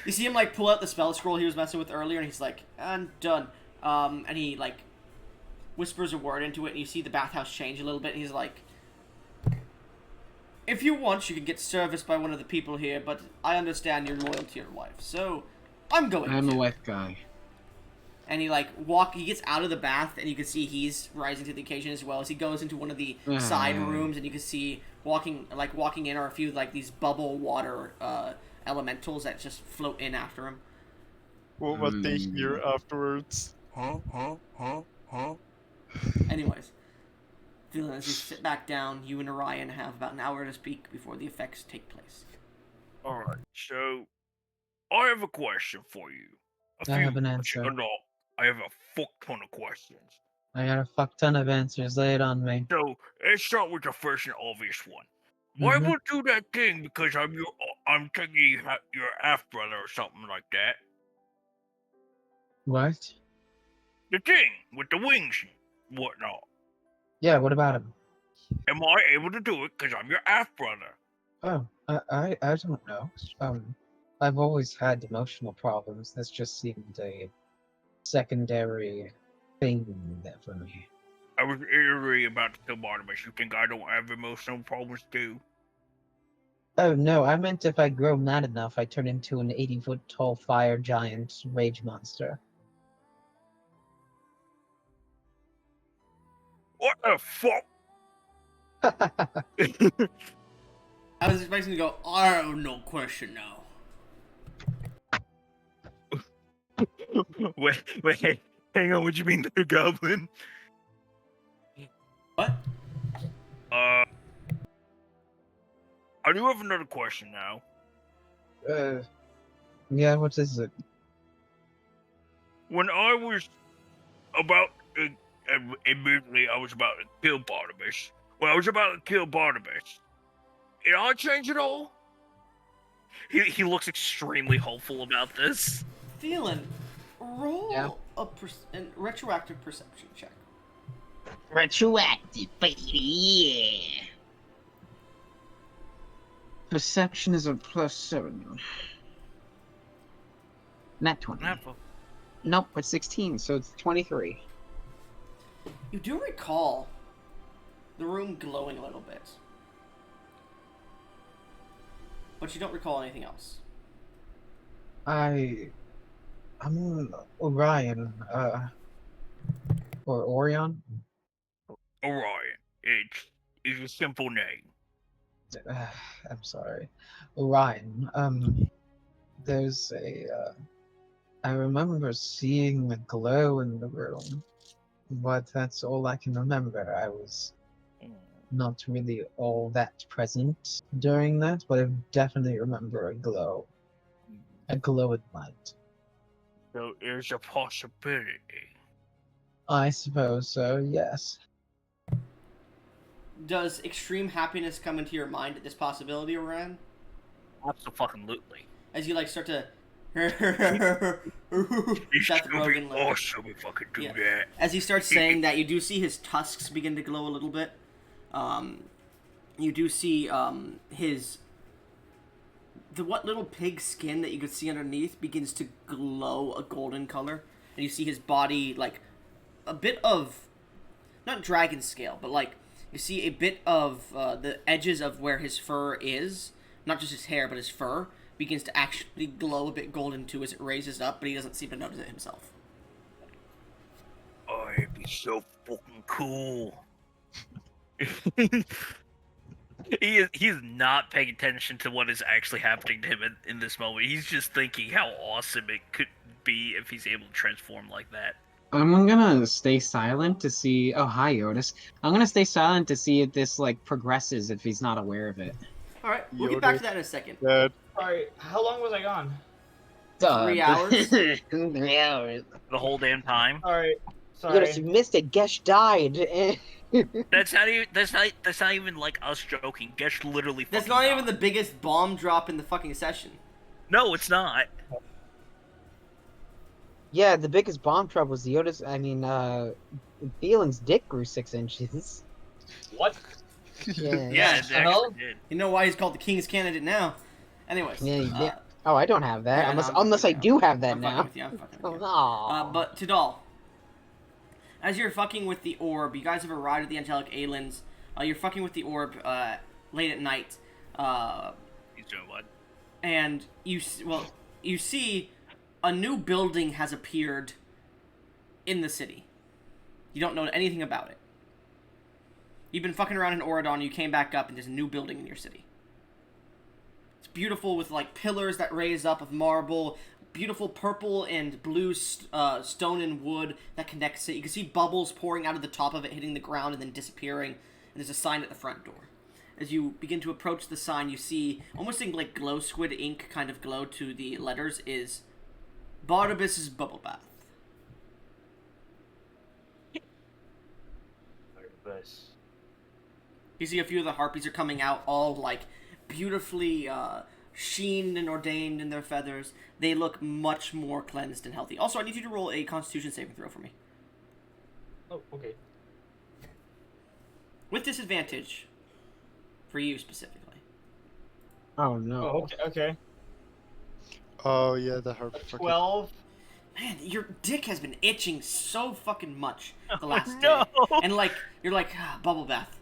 You see him like pull out the spell scroll he was messing with earlier, and he's like, "I'm done." And he like whispers a word into it, and you see the bathhouse change a little bit. And he's like, "If you want, you can get serviced by one of the people here, but I understand you're loyal to your wife, so I'm going." I'm to. a wife guy. And he like he gets out of the bath, and you can see he's rising to the occasion as well as he goes into one of the side rooms, and you can see walking in are a few like these bubble water elementals that just float in after him. What they hear afterwards? Anyways, feeling as you sit back down, you and Orion have about an hour to speak before the effects take place. Alright, so I have a question for you. I have an answer. No, I have a fuck ton of questions. I got a fuck ton of answers. Lay it on me. So let's start with the first and obvious one. Why Mhm. would do that thing? Because I'm thinking your half brother or something like that. What? The thing with the wings and whatnot. Yeah, what about him? Am I able to do it because I'm your half brother? Oh, I don't know. I've always had emotional problems. This just seemed a secondary thing there for me. I was literally about to tell Barnabas, you think I don't have emotional problems too? Oh no, I meant if I grow mad enough, I turn into an 80-foot tall fire giant rage monster. What the fuck? I was expecting to go, I have no question now. wait, hang on, what do you mean they're goblin? What? I do have another question now. Yeah, what is it? When I was about admittedly, I was about to kill Barnabas. When I was about to kill Barnabas, did I change at all? He looks extremely hopeful about this. Thielen, roll Yeah. a retroactive perception check. Retroactive, baby, yeah. Perception is a +7. Not 20. Nope, it's 16, so it's 23. You do recall the room glowing a little bit. But you don't recall anything else. I'm Orion, or Orion. Orion. It's a simple name. I'm sorry, Orion. There's I remember seeing the glow in the room, but that's all I can remember. I was not really all that present during that, but I definitely remember a glow at night. So there's a possibility. I suppose so, yes. Does extreme happiness come into your mind at this possibility, Orion? Absolutely. As you start to It's Seth gonna be Rogen awesome if I could do Yeah. that. As he starts saying that, you do see his tusks begin to glow a little bit. You do see what little pig skin that you could see underneath begins to glow a golden color, and you see his body a bit of not dragon scale, but you see a bit of the edges of where his fur is, not just his hair, but his fur begins to actually glow a bit golden too as it raises up, but he doesn't seem to notice it himself. Oh, it'd be so fucking cool. He's not paying attention to what is actually happening to him in this moment. He's just thinking how awesome it could be if he's able to transform like that. I'm gonna stay silent to see. Oh, hi, Otis. I'm gonna stay silent to see if this progresses if he's not aware of it. All right, we'll get back to that in a second. Sorry, how long was I gone? 3 hours. 3 hours. The whole damn time. Alright, sorry. Otis, you missed it. Gesh died. That's not even like us joking. Gesh literally. That's fucking not even the died. biggest bomb drop in the fucking session. No, it's not. Yeah, the biggest bomb drop was the Otis. Thielen's dick grew 6 inches. What? Yeah. Yeah, it hell? actually did. You know why he's called the King's Candidate now. Anyways. Yeah. Oh, I don't have that. yeah, no, unless I do have that I'm now. fucking with you, I'm fucking with you. Oh, But Tidal, as you're fucking with the orb, you guys have arrived at the Angelic Aliens. You're fucking with the orb late at night. He's doing what? And you see a new building has appeared in the city. You don't know anything about it. You've been fucking around in Oradon, you came back up, and there's a new building in your city. It's beautiful with pillars that raise up of marble, beautiful purple and blue stone and wood that connects it. You can see bubbles pouring out of the top of it, hitting the ground and then disappearing. And there's a sign at the front door. As you begin to approach the sign, you see, almost in glow squid ink kind of glow to the letters, is Barnabas's Bubble Bath. You see a few of the harpies are coming out, all beautifully sheened and ordained in their feathers. They look much more cleansed and healthy. Also, I need you to roll a Constitution saving throw for me. Oh, okay. With disadvantage. For you specifically. oh no. Oh, okay. Oh yeah, the harp. 12. Man, your dick has been itching so fucking much the last no! day. And you're bubble bath.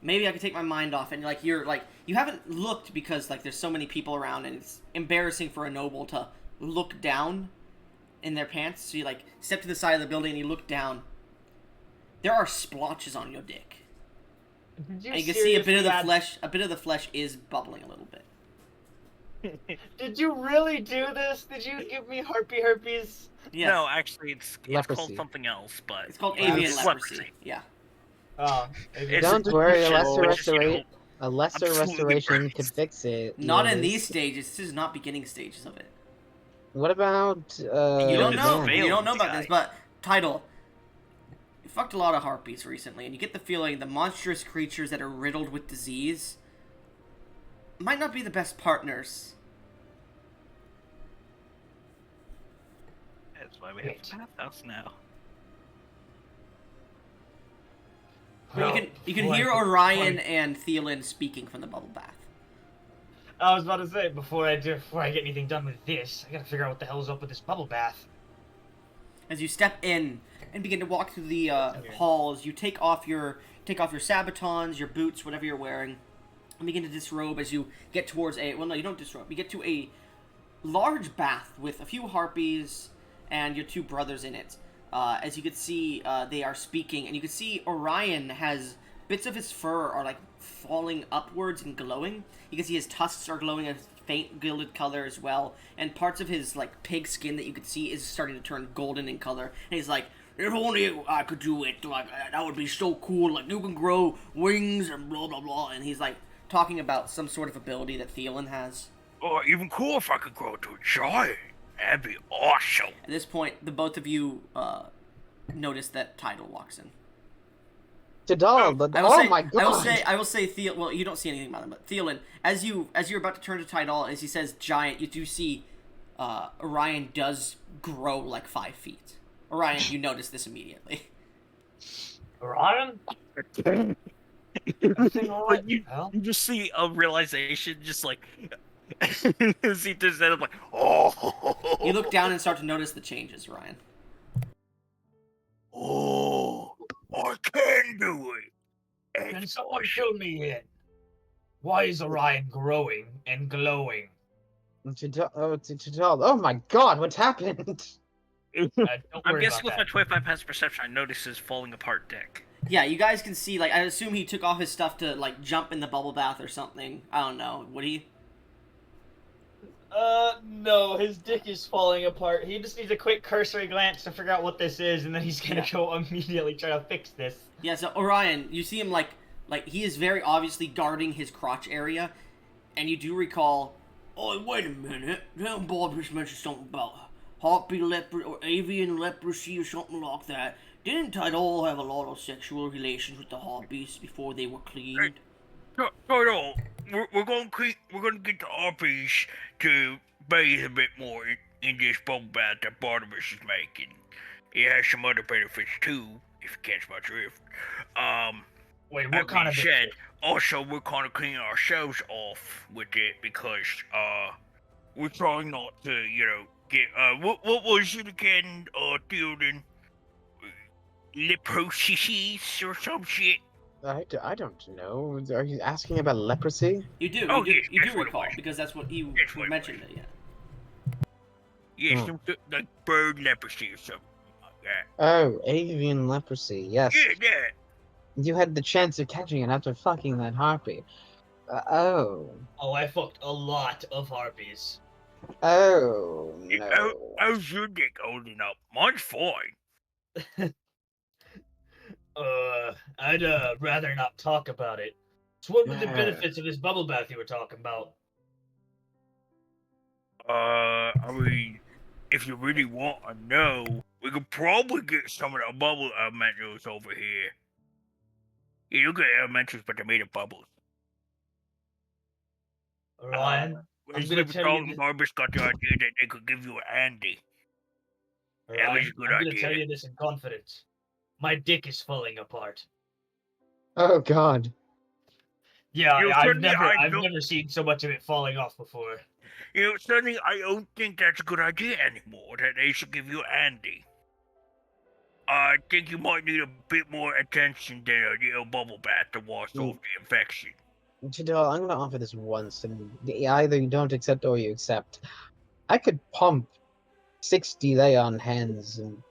Maybe I could take my mind off, and you haven't looked because there's so many people around, and it's embarrassing for a noble to look down in their pants. So you step to the side of the building and you look down. there are splotches on your dick. Did And you can see a bit of the seriously flesh. A bit of the flesh is bubbling a little bit. Did you really do this? Did you give me herpes? Yes. No, actually, it's called Leprosy. something else, but It's called Yeah, avian it's leprosy. Yeah. Oh, It's Don't worry, a lesser which is, you know, a lesser absolutely restoration right. could fix it. Not in Eunice. these stages. This is not beginning stages of it. What about You don't know. man? You don't know about guy. this, but title. You fucked a lot of harpies recently, and you get the feeling the monstrous creatures that are riddled with disease might not be the best partners. That's why we have the bathhouse now. But you can hear Orion and Thielen speaking from the bubble bath. I was about to say before I get anything done with this, I gotta figure out what the hell's up with this bubble bath. As you step in and begin to walk through the halls, you take off your sabatons, your boots, whatever you're wearing, and begin to disrobe as you get towards a... Well, no, you don't disrobe. You get to a large bath with a few harpies and your two brothers in it. As you can see, they are speaking, and you can see Orion has... Bits of his fur are, like, falling upwards and glowing. You can see his tusks are glowing a faint gilded color as well, and parts of his, like, pig skin that you could see is starting to turn golden in color. And he's like, if only I could do it, like, that would be so cool, like, you can grow wings and blah, blah, blah. And he's, like, talking about some sort of ability that Thielen has. Or even cool if I could grow to a giant. That'd be awesome. At this point, the both of you, notice that Tidal walks in. Tidal, but oh my god! I will say, Thiel. Well, you don't see anything about him, but Thielen, as you're about to turn to Tidal, as he says giant, you do see Orion does grow like 5 feet. Orion, you notice this immediately. Orion? Like you just see a realization, just like see this end of like, oh. You look down and start to notice the changes, Orion. Oh, I can do it. Can someone fill me in? Why is Orion growing and glowing? Tidal, oh my god, what's happened? Don't I'm worry guessing about with my 25 past perception, I notice his falling apart dick. Yeah, you guys can see, like, I assume he took off his stuff to, like, jump in the bubble bath or something. I don't know. Would he? No, his dick is falling apart. He just needs a quick cursory glance to figure out what this is, and then he's gonna go immediately try to fix this. Yeah, so Orion, you see him, like he is very obviously guarding his crotch area, and you do recall, oh, wait a minute, that Bob just mentioned something about harpy leprosy, or avian leprosy, or something like that. Didn't Tidal have a lot of sexual relations with the harpies before they were cleaned? Tidal, we're gonna get the harpies to bathe a bit more in this bubble bath that Barnabas is making. It has some other benefits too, if you catch my drift. Wait, That what kind of being said, also we're kind of cleaning ourselves off with it because we're trying not to, get what was it again, Theoden? Leprosy or some shit. I don't know. Are you asking about leprosy? You do, Oh, you yes, do that's what it recall, was. because that's what he That's what it mentioned was. it, yeah. Yeah, Hmm. some like bird leprosy or something like that. Oh, avian leprosy. Yes, Yeah, that. you had the chance of catching it after fucking that harpy. Oh, Oh, I fucked a lot of harpies. oh Yeah, no. how's your dick holding up? Mine's fine. I'd rather not talk about it. So what were the Yeah. benefits of this bubble bath you were talking about? I mean, if you really want to know, we could probably get some of the bubble elementals over here. You look at elementals, but they're made of bubbles. Orion, I'm His gonna tell you. Barber's got the idea that they could give you an Andy. That was Orion, a good I'm gonna idea. tell you this in confidence. My dick is falling apart. Oh god. Yeah, You I've certainly- never, I I've don't- never seen so much of it falling off before. Suddenly I don't think that's a good idea anymore, that they should give you Andy. I think you might need a bit more attention than a little bubble bath to wash off the infection. Tidal, I'm gonna offer this once, and either you don't accept or you accept. I could pump 60 lay on hands and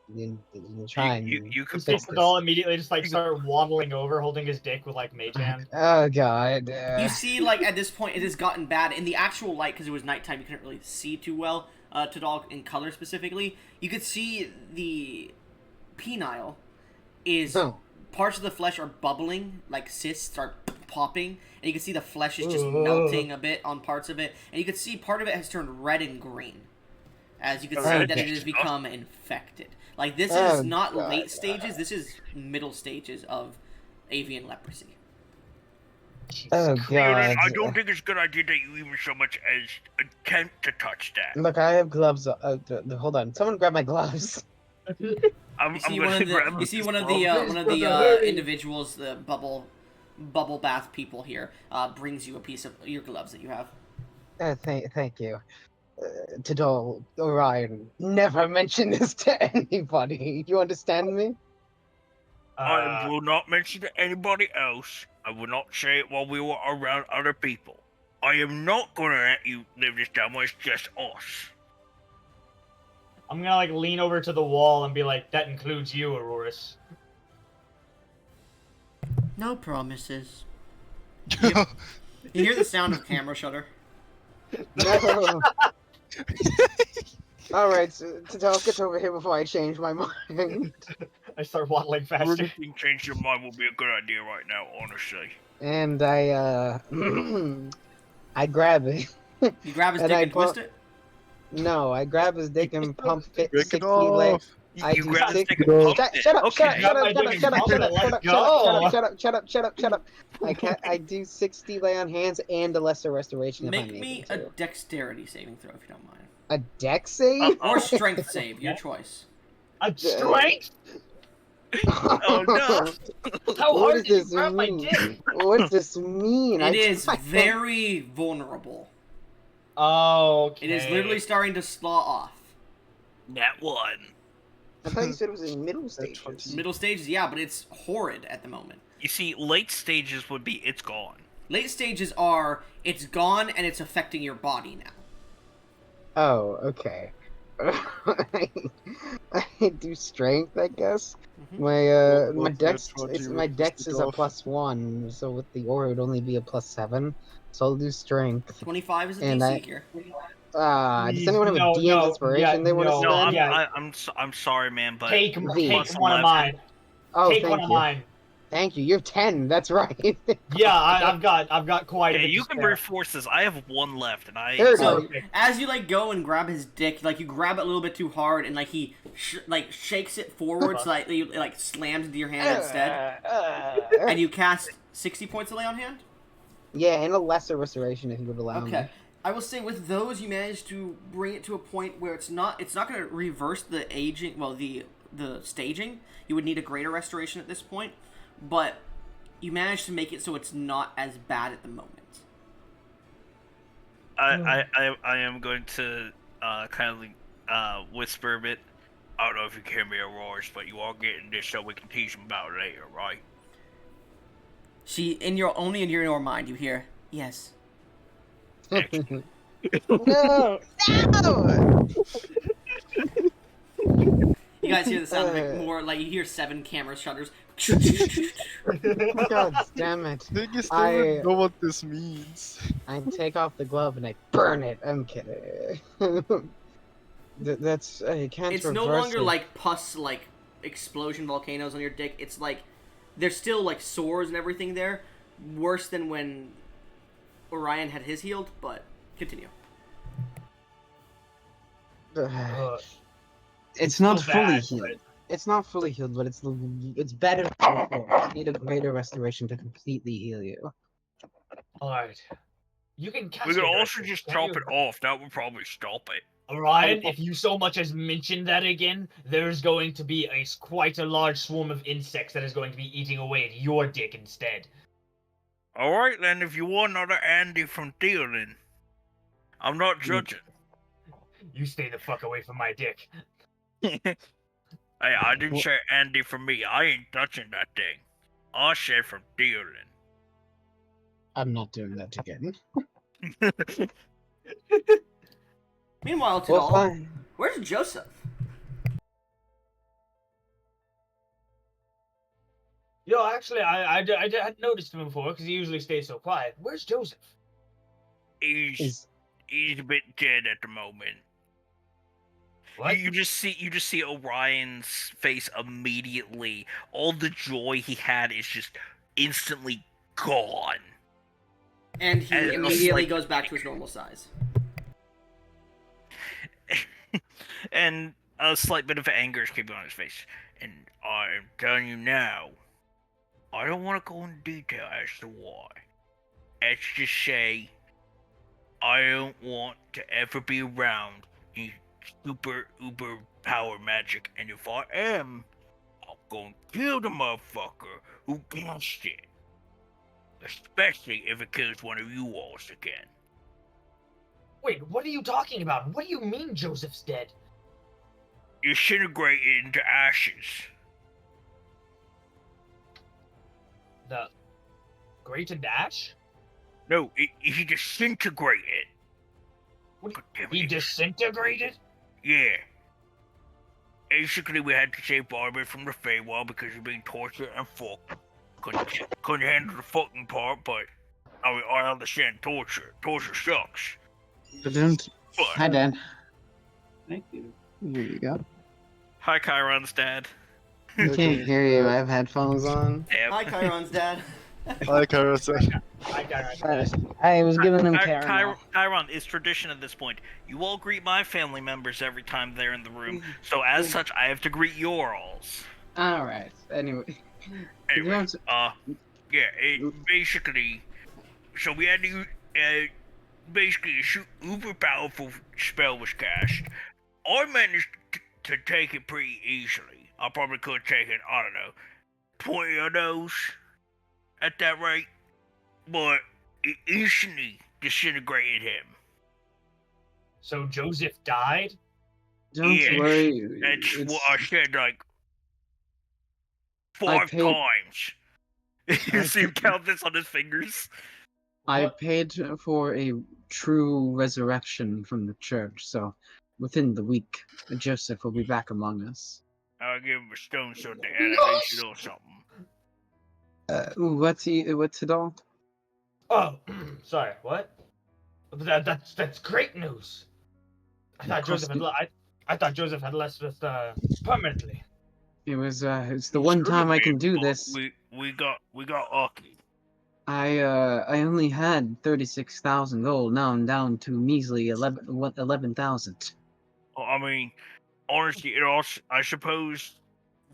try and You could fix The this. doll immediately just like start waddling over, holding his dick with like mage hand. Oh god. You see, like, at this point, it has gotten bad. In the actual light, because it was nighttime, you couldn't really see too well, Tadal in color specifically. You could see the penile is... Oh. Parts of the flesh are bubbling, like cysts are popping, and you can see the flesh is just Ugh. melting a bit on parts of it, and you can see part of it has turned red and green. As you can see that it has become infected. Like, this Oh, is not God. late stages, this is middle stages of avian leprosy. Oh To be honest, god. I don't think it's a good idea that you even so much as attempt to touch that. Look, I have gloves. Hold on. Someone grab my gloves. I'm You see gonna one of the grab you see this one of bro. the Hurry. individuals, the bubble bath people here, brings you a piece of your gloves that you have. Thank you. Tadol, Orion, never mention this to anybody. You understand me? I will not mention to anybody else. I will not say it while we were around other people. I am not gonna let you live this down when it's just us. I'm gonna like lean over to the wall and be like, "That includes you, Auroras." No promises. You hear the sound of camera shutter. No. Alright, so Tadol, get over here before I change my mind. I start waddling faster. Anything change your mind will be a good idea right now, honestly. And I, I grab it. You grab his And dick I and twist pump- it. No, I grab his dick and pump Break 60 it off. leg. You, I you do grab the six- stick and pump it. Shut up, Okay. shut up, My shut up, dick shut up, is shut up, pumping, shut let up, shut up, go. shut up, shut up, shut up, shut up. I do 60 lay on hands and a lesser restoration if I'm Make able me a to. dexterity saving throw if you don't mind, A dex save? or strength save, your choice. A strength? Oh no! How What hard does did you this grab my mean? dick? What does this mean? It is tried- very vulnerable. Oh, okay. It is literally starting to slaw off. That one. I thought you said it was in middle That's stages. 20. Middle stages, yeah, but it's horrid at the moment. You see, late stages would be it's gone. Late stages are it's gone and it's affecting your body now. Oh, okay. I do strength, I guess. Mhm. My What dex natural do you my dex twist it is a off? +1, so with the aura it would only be a +7. So I'll do strength. 25 is a And DC I- here. Does anyone have a No, DM no, inspiration yeah, they want to no. No, spend? Yeah. I'm sorry, man, but Take V. one of 11. mine. Oh, Take thank one you. of mine. Thank you. You're 10. That's right. Yeah, I've got quite a Okay, bit you to can spare. brute force this. I have one left, and I. Thirty. So Perfect. as you like go and grab his dick, like you grab it a little bit too hard, and like he shakes it forward, so that it like slams into your hand instead, and you cast 60 points of lay on hand. Yeah, and a lesser restoration if you would allow Okay. me. I will say with those you manage to bring it to a point where it's not going to reverse the aging, well the staging. You would need a greater restoration at this point, but you manage to make it so it's not as bad at the moment. I am going to kind of whisper a bit. I don't know if you can hear me, Auroras, but you are getting this so we can teach them about it later, right? In your mind you hear, yes. No! No! You guys hear the sound of it more like you hear 7 camera shutters. God damn it. Thing is, I- they don't know what this means. I take off the glove and I burn it. I'm kidding. That's you can't It's reverse no longer it. like pus, like explosion volcanoes on your dick. It's like there's still like sores and everything there. Worse than when Orion had his healed, but continue. It's not still fully bad, healed. but- It's not fully healed, but it's better than before. I need a greater restoration to completely heal you. Alright. You can cast We could greater also restoration, just can't chop you? it off. That would probably stop it. Orion, if you so much as mention that again, there's going to be quite a large swarm of insects that is going to be eating away at your dick instead. Alright then, if you want another Andy from dealing, I'm not judging. You stay the fuck away from my dick. Hey, I didn't say Andy from me. I ain't touching that thing. I said from dealing. I'm not doing that again. Meanwhile, Well, Tidal, fine. Where's Joseph? Yo, actually, I hadn't noticed him before because he usually stays so quiet. Where's Joseph? He's a bit dead at the moment. What? You just see Orion's face immediately. All the joy he had is just instantly gone. And he And it's immediately like- goes back to his normal size. And a slight bit of anger is keeping on his face. And I'm telling you now, I don't want to go into detail as to why. Let's just say, I don't want to ever be around any super uber power magic, and if I am, I'm gonna kill the motherfucker who cast it. Especially if it kills one of you alls again. Wait, what are you talking about? What do you mean Joseph's dead? Disintegrated into ashes. The Great and Ash? No, he disintegrated. What, God damn he it. disintegrated? Yeah. Basically, we had to save Barbara from the Feywild because she's being tortured and fucked. Couldn't handle the fucking part, but I understand torture. Torture sucks. But Hi, But Dad. Thank you. Here you go. hi, Chiron's dad. I can't hear you. I have headphones on. Hi, Yep. Chiron's dad. Hi, Kara-san. I got I was giving him caramel. Chiron, it's tradition at this point. You all greet my family members every time they're in the room, so as such, I have to greet your alls. All right. Anyway. Anyway, basically, so we had to, basically a uber powerful spell was cast. I managed to take it pretty easily. I probably could have taken, I don't know, 20 of those at that rate, but it instantly disintegrated him. So Joseph died? Don't Yes, worry. That's it's- what I said, like, I 5 paid- times. You see him count this on his fingers? I What? paid for a true resurrection from the church, so within the week, Joseph will be back among us. I'll give him a stone so the animation or something. What's it all? Oh, sorry, what? That's great news. I thought Joseph had I thought Joseph had left us permanently. It was it's the one time I can do this. We got lucky. I only had 36,000 gold. Now I'm down to measly 11,000. Well, I mean, honestly, it also, I suppose,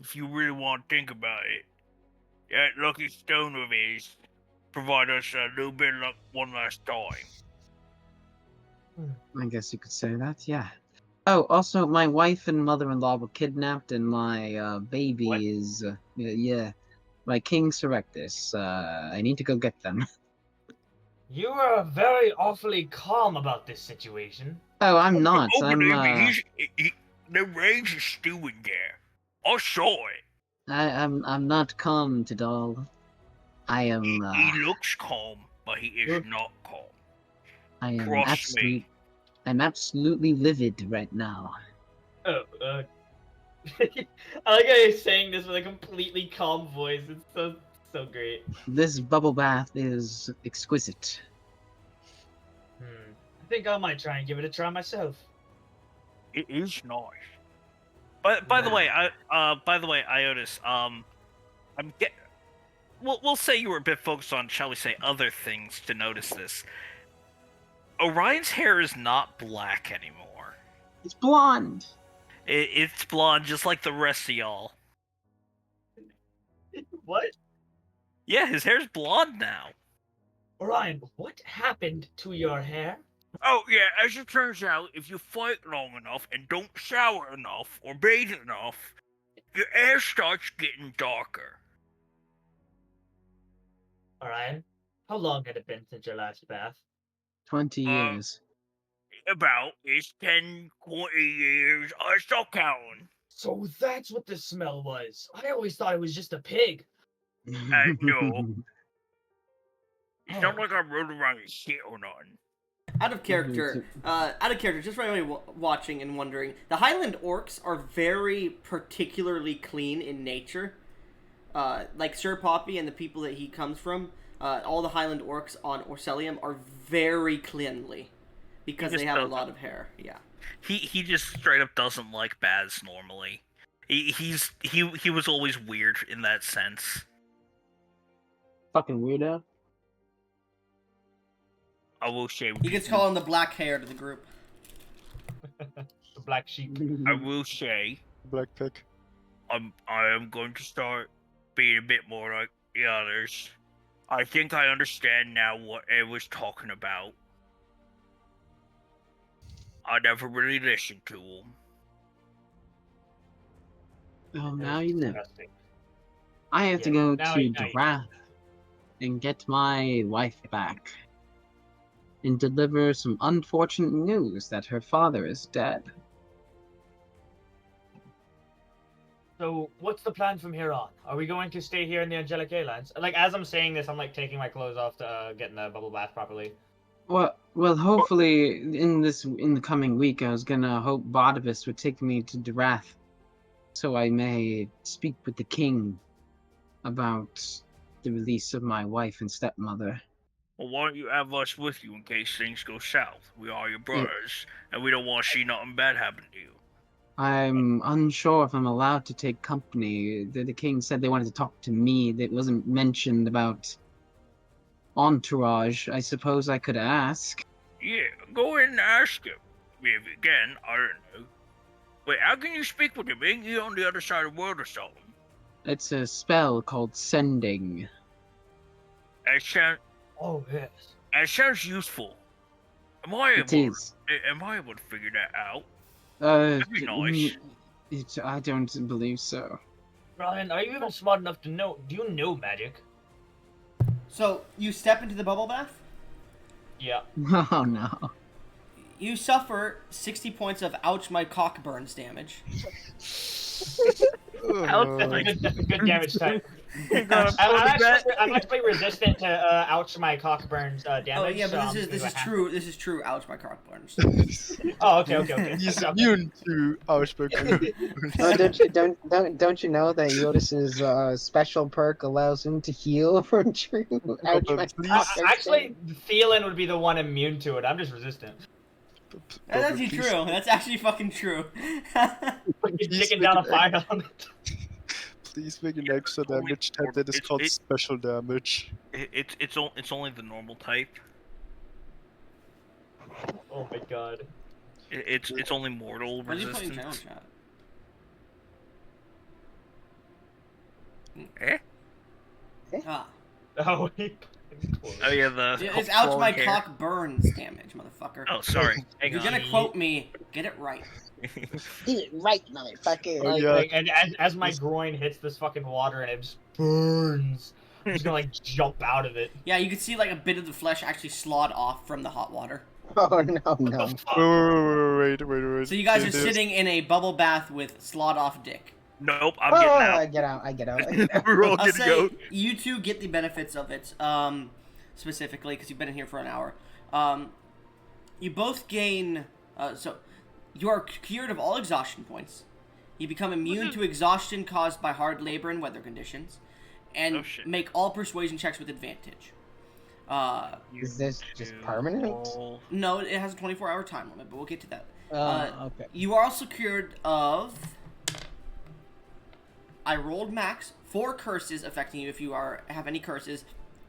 if you really want to think about it, that lucky stone of his provide us a little bit of luck one last time. I guess you could say that, yeah. Oh, also, my wife and mother-in-law were kidnapped, and my baby What? is yeah, my King Serectus. I need to go get them. You are very awfully calm about this situation. Oh, I'm not. Oh, I'm believe me, the rage is still in there. I saw it. I'm not calm, Tidal. I am He looks calm, but he is not calm. I am trust me. I'm absolutely livid right now. Oh, I like how he's saying this with a completely calm voice. It's so great. This bubble bath is exquisite. I think I might try and give it a try myself. It is nice. But by the way, Iotis, we'll say you were a bit focused on, shall we say, other things to notice this. Orion's hair is not black anymore. It's blonde. It's blonde, just like the rest of y'all. What? Yeah, his hair's blonde now. Orion, what happened to your hair? Oh, yeah, as it turns out, if you fight long enough and don't shower enough or bathe enough, your hair starts getting darker. Orion, how long had it been since your last bath? 20 years. It's 10, 20 years. I stopped counting. So that's what the smell was. I always thought it was just a pig. No. It's not Oh. like I rode around in shit or nothing. Out of character, just for anybody watching and wondering, the Highland Orcs are very particularly clean in nature. Like Sir Poppy and the people that he comes from, all the Highland Orcs on Orcelium are very cleanly because they have a lot of hair. Yeah. He just straight up doesn't like baths normally. He was always weird in that sense. Fucking weirdo. I will say. You can call him the black hair to the group. The black sheep. I will say. Black pick. I am going to start being a bit more like the others. I think I understand now what Ed was talking about. I never really listened to him. Oh, now you know. Interesting. I have to Yeah, go now to you- Darath and get my wife back. And deliver some unfortunate news that her father is dead. So, what's the plan from here on? Are we going to stay here in the Angelic Islands? Like, as I'm saying this, I'm like taking my clothes off to get in the bubble bath properly. Well, hopefully in the coming week, I was gonna hope Barnabas would take me to Darath, so I may speak with the king about the release of my wife and stepmother. Well, why don't you have us with you in case things go south? We are your brothers, and we don't want to see nothing bad happen to you. I'm unsure if I'm allowed to take company. The king said they wanted to talk to me. That wasn't mentioned about entourage. I suppose I could ask. Yeah, go ahead and ask him. If again, I don't know. Wait, how can you speak with him? Ain't you on the other side of the world or something? It's a spell called sending. Oh, yes. It sounds useful. Am I able to figure that out? That'd be nice. I don't believe so. Ryan, are you even smart enough to know? Do you know magic? So, you step into the bubble bath. Yeah. Oh no. You suffer 60 points of ouch my cock burns damage. Good damage type. I'm actually resistant to ouch my cock burns damage. Oh yeah, so but this is true. This is true. Ouch my cock burns. Oh, okay. He's Okay. immune to Auersberg. Oh, don't you know that Yotis's special perk allows him to heal from true ouch my cock burns? Actually, Thielen would be the one immune to it. I'm just resistant. That's actually true. That's actually fucking true. Kicking down a fire on it. Please make an extra damage type that is called special damage. It's only the normal type. Oh my god. It's only mortal Why did you put in channel resistance. chat? Eh? Ah. Oh, Oh yeah, the. It's ouch my hair. cock burns damage, motherfucker. Oh, sorry. If you're gonna quote me, get it right. Get it right, motherfucker. Oh, yeah. and as my groin hits this fucking water and it just burns, I'm just gonna like jump out of it. Yeah, you can see like a bit of the flesh actually slide off from the hot water. Oh no. Wait. So you guys are sitting in a bubble bath with slot off dick. Nope, I'm getting out. I get out. We're all I'll gonna say go. you two get the benefits of it, specifically because you've been in here for an hour. You both gain, so you are cured of all exhaustion points. You become immune to exhaustion caused by hard labor and weather conditions, and Oh, shit. make all persuasion checks with advantage. Is this just permanent? No, it has a 24-hour time limit, but we'll get to that. Okay. You are also cured of... I rolled max 4 curses affecting you if you have any curses,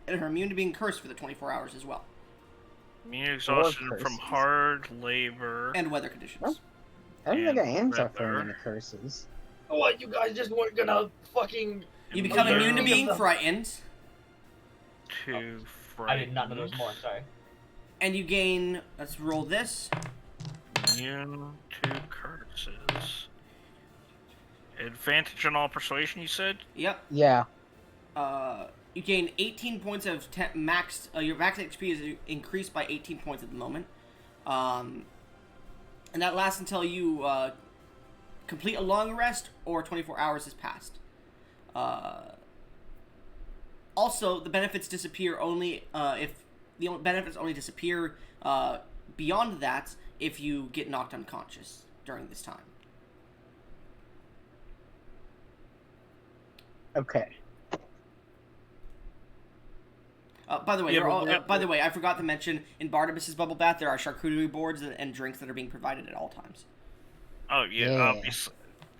and are immune to being cursed for the 24 hours as well. Immune exhaustion curses. from hard labor. And weather conditions. Huh? I don't think I am Weather. suffering any curses. What, you guys just weren't gonna fucking... You become Yeah. immune to being frightened, To I did not know there was more, sorry. and you gain... Let's roll this. Immune to curses. Advantage on all persuasion, you said? Yep. Yeah. You gain 18 points of max... your max HP is increased by 18 points at the moment. And that lasts until you complete a long rest or 24 hours has passed. Also, the benefits disappear only if the benefits only disappear beyond that if you get knocked unconscious during this time. Okay. By the way, Yeah, by the way, I forgot to mention in Barnabas's bubble bath there are charcuterie boards and drinks that are being provided at all times. Oh yeah, Yeah. obviously.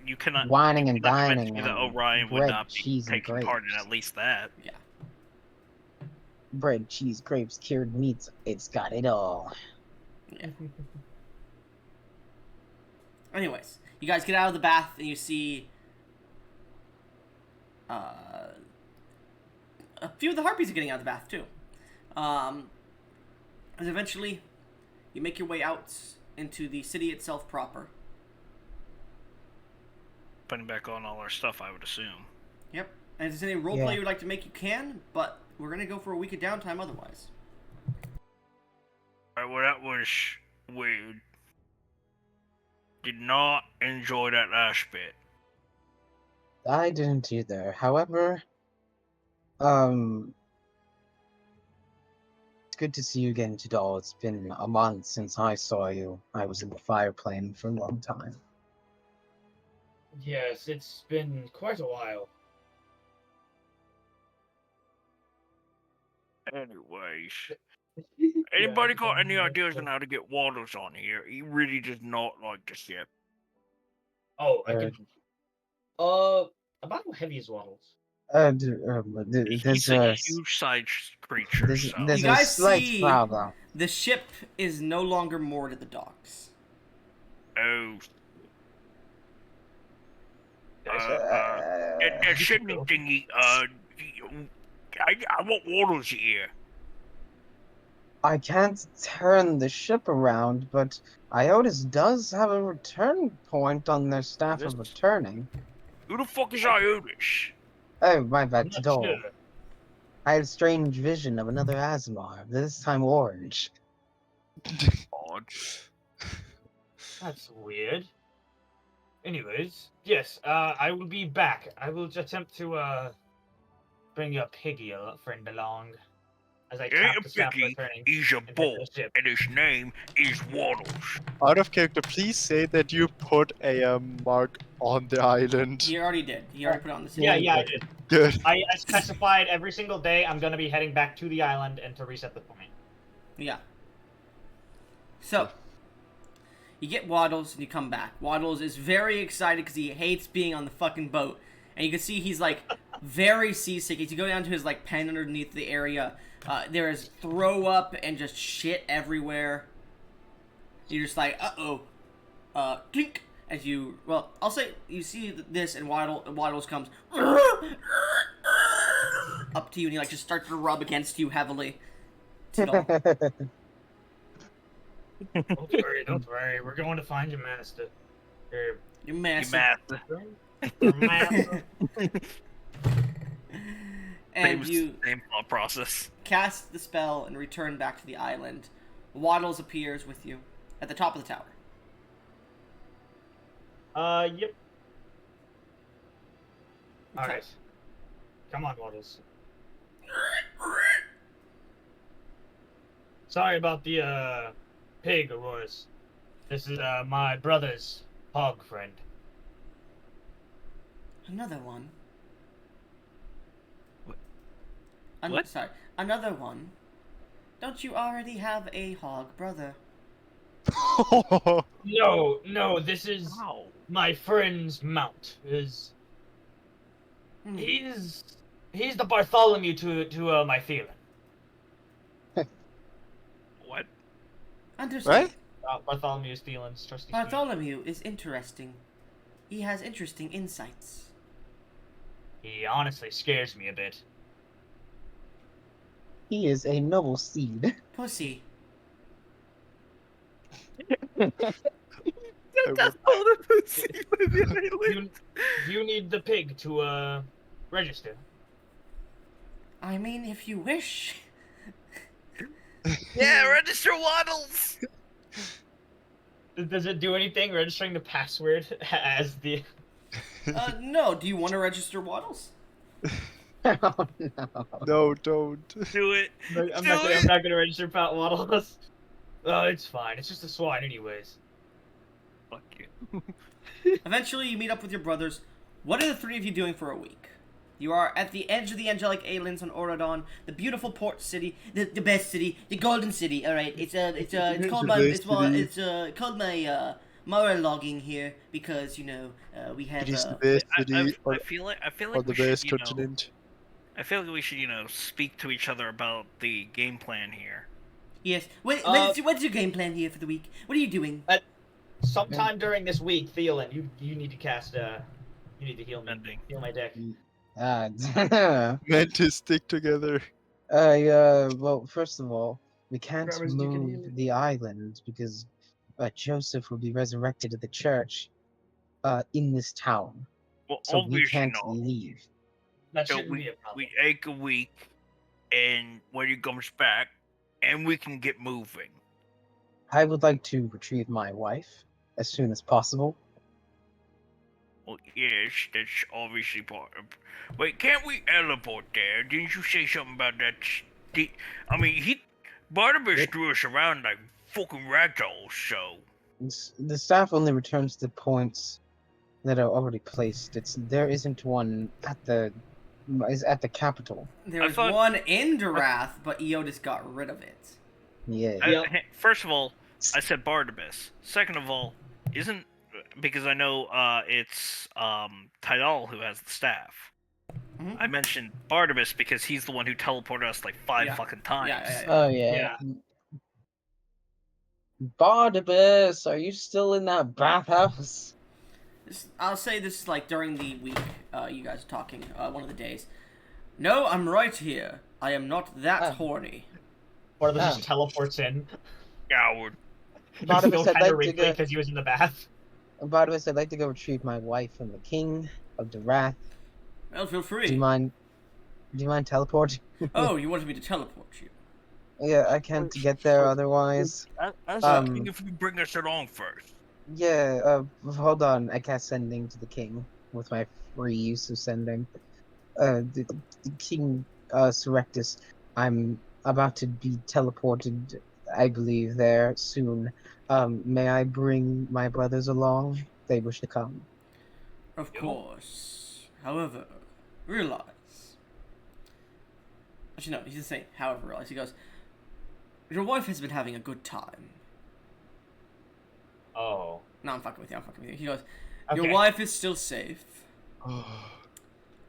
You cannot. Whining and you cannot dining mention that on Orion would bread, not be cheese, and taking part in grapes. at least that. Yeah. Bread, cheese, grapes, cured meats. It's got it all. Yeah. Anyways, you guys get out of the bath and you see a few of the harpies are getting out of the bath too. And eventually, you make your way out into the city itself proper. Putting back on all our stuff, I would assume. Yep. And if there's any roleplay Yeah. you would like to make, you can, but we're gonna go for a week of downtime otherwise. Alright, well that was weird. Did not enjoy that last bit. I didn't either. However, it's good to see you again, Tidal. It's been a month since I saw you. I was in the fire plane for a long time. Yes, it's been quite a while. Anyways. Anybody got any ideas on how to get Waddles on here? He really does not like the ship. Oh, I could. About how heavy is Waddles? He's There's a a huge-sized creature, there's, so... there's You a guys slight see- problem. The ship is no longer moored at the docks. Oh, Uh, that shipping thingy, I want Waddles here. I can't turn the ship around, but Iotis does have a return point on their staff of returning. Who the fuck is Iotis? Oh, my I'm bad, not Tidal. sure. I had a strange vision of another Asmar, this time orange. Odd. That's weird. Anyways, yes, I will be back. I will attempt to bring your piggy friend along as I It ain't tap a the staff piggy, returning. he's a and head to bull, the ship. and his name is Waddles. Out of character, please say that you put a mark on the island. He already did. He already put it on the city. Yeah, I did. Good. I specified every single day I'm gonna be heading back to the island and to reset the point. Yeah. So, you get Waddles and you come back. Waddles is very excited because he hates being on the fucking boat. And you can see he's like very seasick. As you go down to his like pen underneath the area, there is throw up and just shit everywhere. You're just like, clink. As you, well, I'll say you see this and Waddles comes up to you and he like just starts to rub against you heavily. Tidal. Don't worry. We're going to find your master. You're You massive. master. Your master. And you Same thought process. cast the spell and return back to the island. Waddles appears with you at the top of the tower. Yep. Alright. Come on, Waddles. Sorry about the, pig, Auroras. This is, my brother's hog friend. Another one. What? Sorry, another one. Don't you already have a hog brother? No, this is Wow. my friend's mount. Hmm. He's the Bartholomew to my Thielen. What? Understand. Bartholomew is Thielen's trusty steed. Bartholomew is interesting. He has interesting insights. He honestly scares me a bit. He is a noble steed. Pussy. That's all the pussy. You need the pig to register. I mean, if you wish. Yeah, register Waddles. Does it do anything registering the password as the? No. Do you want to register Waddles? Oh, no. No, don't. Do it. I'm not gonna register Pat Waddles. Oh, it's fine. It's just a swine, anyways. Fuck you. Eventually, you meet up with your brothers. What are the three of you doing for a week? You are at the edge of the angelic aliens on Aurodon, the beautiful port city, the best city, the golden city. All right, it's called The my best city. called my monologuing here because we have It is the best city I feel like or we the should, best continent. I feel like we should, speak to each other about the game plan here. yes. What's your game plan here for the week? What are you doing? Sometime during this week, Thielen, you need to cast. You need to heal me. Ending. Heal my deck. Meant to stick together. Well, first of all, we can't Travis, you can heal move me. the island because Joseph will be resurrected at the church in this town. Well, So we obviously can't not. leave. That So shouldn't be a problem. we take a week, and when he comes back, and we can get moving. I would like to retrieve my wife as soon as possible. Well, yes, that's obviously part of. Wait, can't we teleport there? Didn't you say something about that? I mean, Barnabas threw us around like fucking ragdolls, so. The staff only returns to points that are already placed. There isn't one at the capital. There I was thought- one in Darath, but Eodis got rid of it. Yeah. Yep. First of all, I said Barnabas. Second of all, isn't because I know it's Tidal who has the staff. Mhm. I mentioned Barnabas because he's the one who teleported us like 5 Yeah. fucking times. Yeah. Oh yeah. Barnabas, are you still in that bathhouse? I'll say this is like during the week you guys are talking, one of the days. No, I'm right here. I am not that horny. Or this just teleports in. Coward. Barnabas, Still I'd kind of like to wrinkly go. because he was in the bath. Barnabas, I'd like to go retrieve my wife and the king of the Wrath. Well, feel Do free. you mind? Do you mind teleporting? Oh, you wanted me to teleport you. Yeah, I can't get there otherwise. As Um, if you bring us along first. Yeah, hold on. I cast sending to the king with my free use of sending. The king, Surrectus, I'm about to be teleported, I believe, there soon. May I bring my brothers along? They wish to come. Of course. However, realize. Actually, no, he doesn't say, however, realize. He goes, your wife has been having a good time. Oh. No, I'm fucking with you. He goes, your Okay. wife is still safe.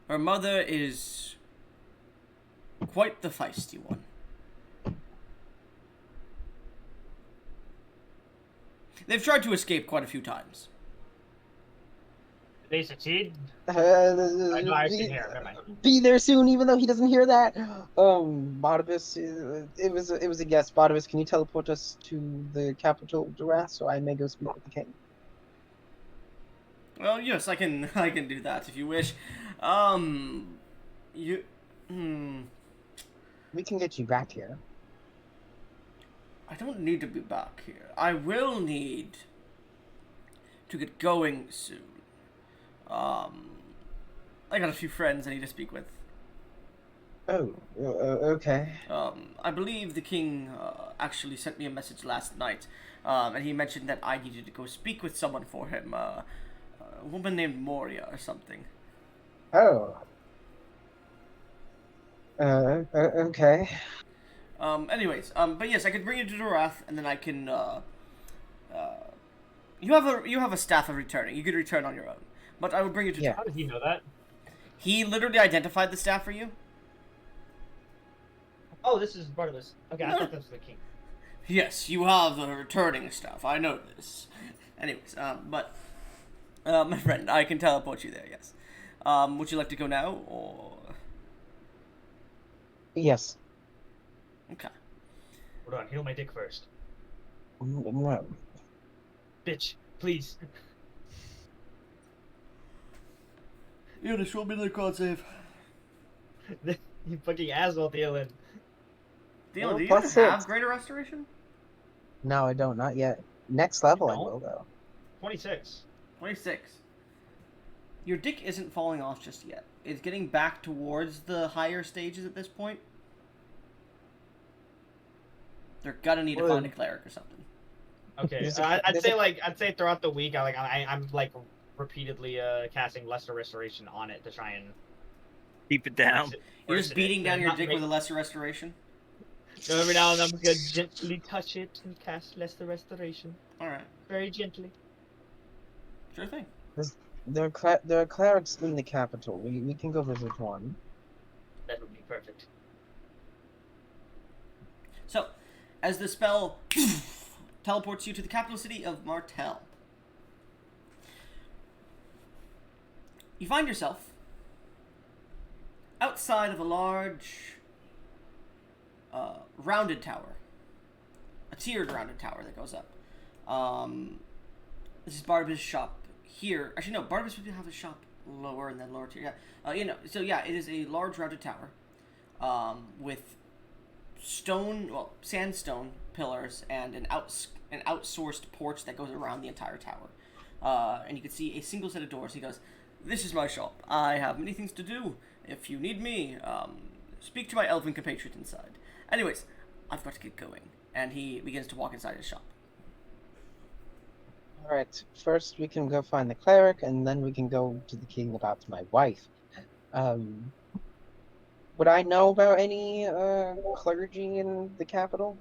Her mother is quite the feisty one. They've tried to escape quite a few times. Did they succeed? I know I Be, can hear. Never mind. be there soon, even though he doesn't hear that. Barnabas, it was a guess. Barnabas, can you teleport us to the capital, Durath, so I may go speak with the king? Well, yes, I can do that if you wish. You, We can get you back here. I don't need to be back here. I will need to get going soon. I got a few friends I need to speak with. Oh, okay. I believe the king actually sent me a message last night, and he mentioned that I needed to go speak with someone for him. A woman named Moria or something. Oh. Okay. But yes, I could bring you to Dorath, and then I can. You have a staff of returning. You could return on your own, but I would bring you to. Yeah. How did he know that? He literally identified the staff for you. Oh, this is Barnabas. Okay, I thought that was the king. Yes, you have the returning staff. I know this. Anyways, my friend, I can teleport you there. Yes. Would you like to go now, or? Yes. Okay. Hold on, heal my dick first. Well, Bitch, please. Yeah, just roll me the con save. You fucking asshole, Thielen. Dion, Well, do you plus even have six. greater restoration? no, I don't. Not yet. Next level, I don't? will though. 26. 26. Your dick isn't falling off just yet. It's getting back towards the higher stages at this point. They're gonna need to Well, find a cleric or something. Okay, There's a- I'd there's say a- I'd say throughout the week, I'm like repeatedly casting lesser restoration on it to try and Keep it down. You're just beating down your not dick make- with a lesser restoration. So every now and then I'm gonna gently touch it and cast lesser restoration, All right, very gently. sure thing. There are clerics in the capital. We can go visit one. That would be perfect. So, as the spell teleports you to the capital city of Martel, you find yourself outside of a large rounded tower. A tiered rounded tower that goes up. This is Barnabas' shop here. Actually, no, Barnabas would have a shop lower in that lower tier. Yeah. So yeah, it is a large rounded tower with sandstone pillars and an outsourced porch that goes around the entire tower. And you can see a single set of doors. He goes, "This is my shop. I have many things to do. If you need me, speak to my elven compatriot inside. Anyways, I've got to get going." And he begins to walk inside his shop. Alright, first we can go find the cleric, and then we can go to the king about my wife. Would I know about any clergy in the capital?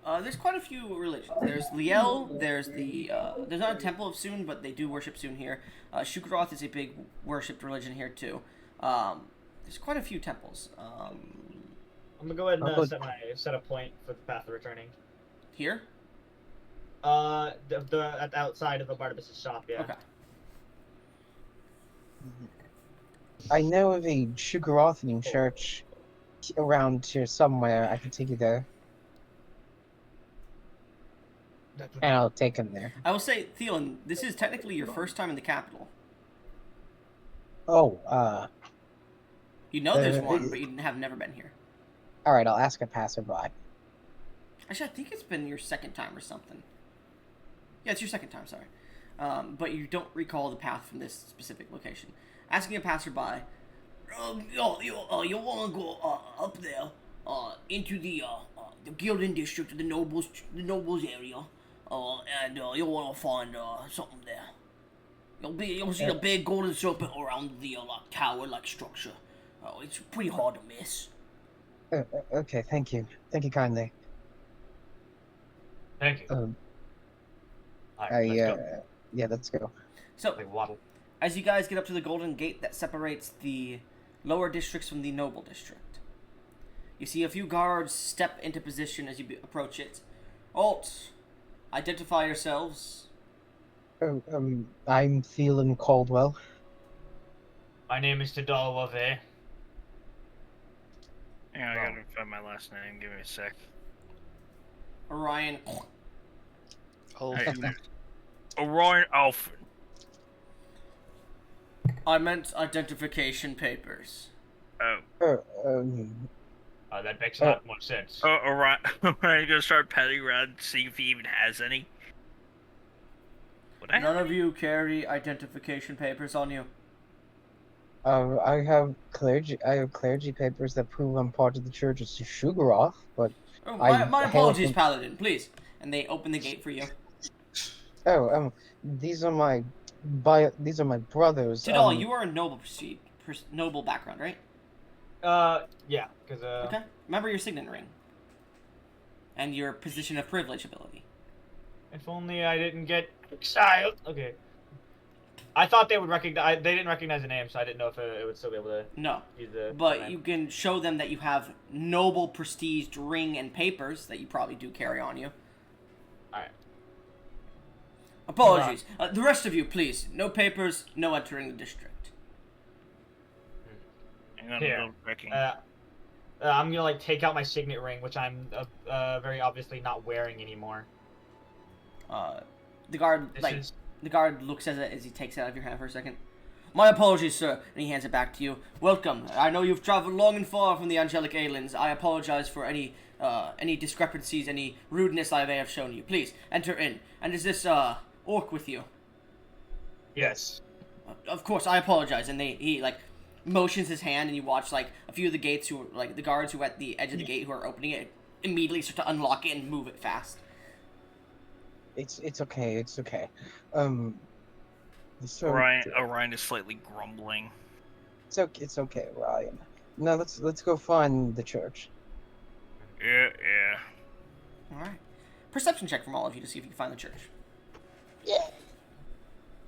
There's quite a few religions. There's Liel. There's there's not a temple of Soon, but they do worship Soon here. Shukaroth is a big worshipped religion here too. There's quite a few temples. I'm gonna go ahead and I'll set a point for the path of returning. Here. At the outside of the Barnabas' shop. Yeah. Okay. I know of a Shugarothian church around here somewhere. I can take you there, and I'll take him there. I will say, Theon, this is technically your first time in the capital. Oh, You know there's Uh, one, but you have never been here. alright, I'll ask a passerby. Actually, I think it's been your second time or something. Yeah, it's your second time, sorry. But you don't recall the path from this specific location. Asking a passerby, you want to go up there, into the Gildan district, the nobles area, and you want to find something there. You'll see a big golden serpent around the tower-like structure. It's pretty hard to miss. Okay, thank you. Thank you kindly. Thank you. I, Let's go. yeah, let's go. So, Like waddle. as you guys get up to the golden gate that separates the lower districts from the noble district, you see a few guards step into position as you approach it. Alt, identify yourselves. I'm Thielen Caldwell. My name is Tidal Wave. Yeah, I gotta find my last name. Give me a sec. Orion. Alvin. Orion Alphen. I meant identification papers. Oh. That makes a lot more sense. Orion. Orion gonna start petting around, seeing if he even has any. Would I None have of you carry identification papers on you. I have clergy papers that prove I'm part of the Church of Shugaroth, but Oh, I my hail apologies, from- Paladin, please. And they open the gate for you. these are my brothers. Tidal, you are a noble background, right? Yeah, because Okay. Remember your signet ring. And your position of privilege ability. if only I didn't get exiled. Okay. I thought they would recognize. They didn't recognize the name, so I didn't know if it would still be able to No. use the. But name. you can show them that you have noble prestiged ring and papers that you probably do carry on you. Alright. Apologies. The rest of you, please. No papers, no entering the district. Hang on, Here. I'm checking. I'm gonna take out my signet ring, which I'm very obviously not wearing anymore. The guard This is the guard looks at it as he takes it out of your hand for a second. My apologies, sir, and he hands it back to you. Welcome. I know you've traveled long and far from the angelic aliens. I apologize for any discrepancies, any rudeness I may have shown you. Please enter in. And is this orc with you? yes. Of course, I apologize. And he motions his hand, and you watch a few of the gates the guards who are at the edge of the gate who are opening it immediately start to unlock it and move it fast. It's okay. It's okay. So Orion is slightly grumbling. it's okay, Ryan. Now let's go find the church. Yeah. All right. Perception check from all of you to see if you can find the church. Yeah.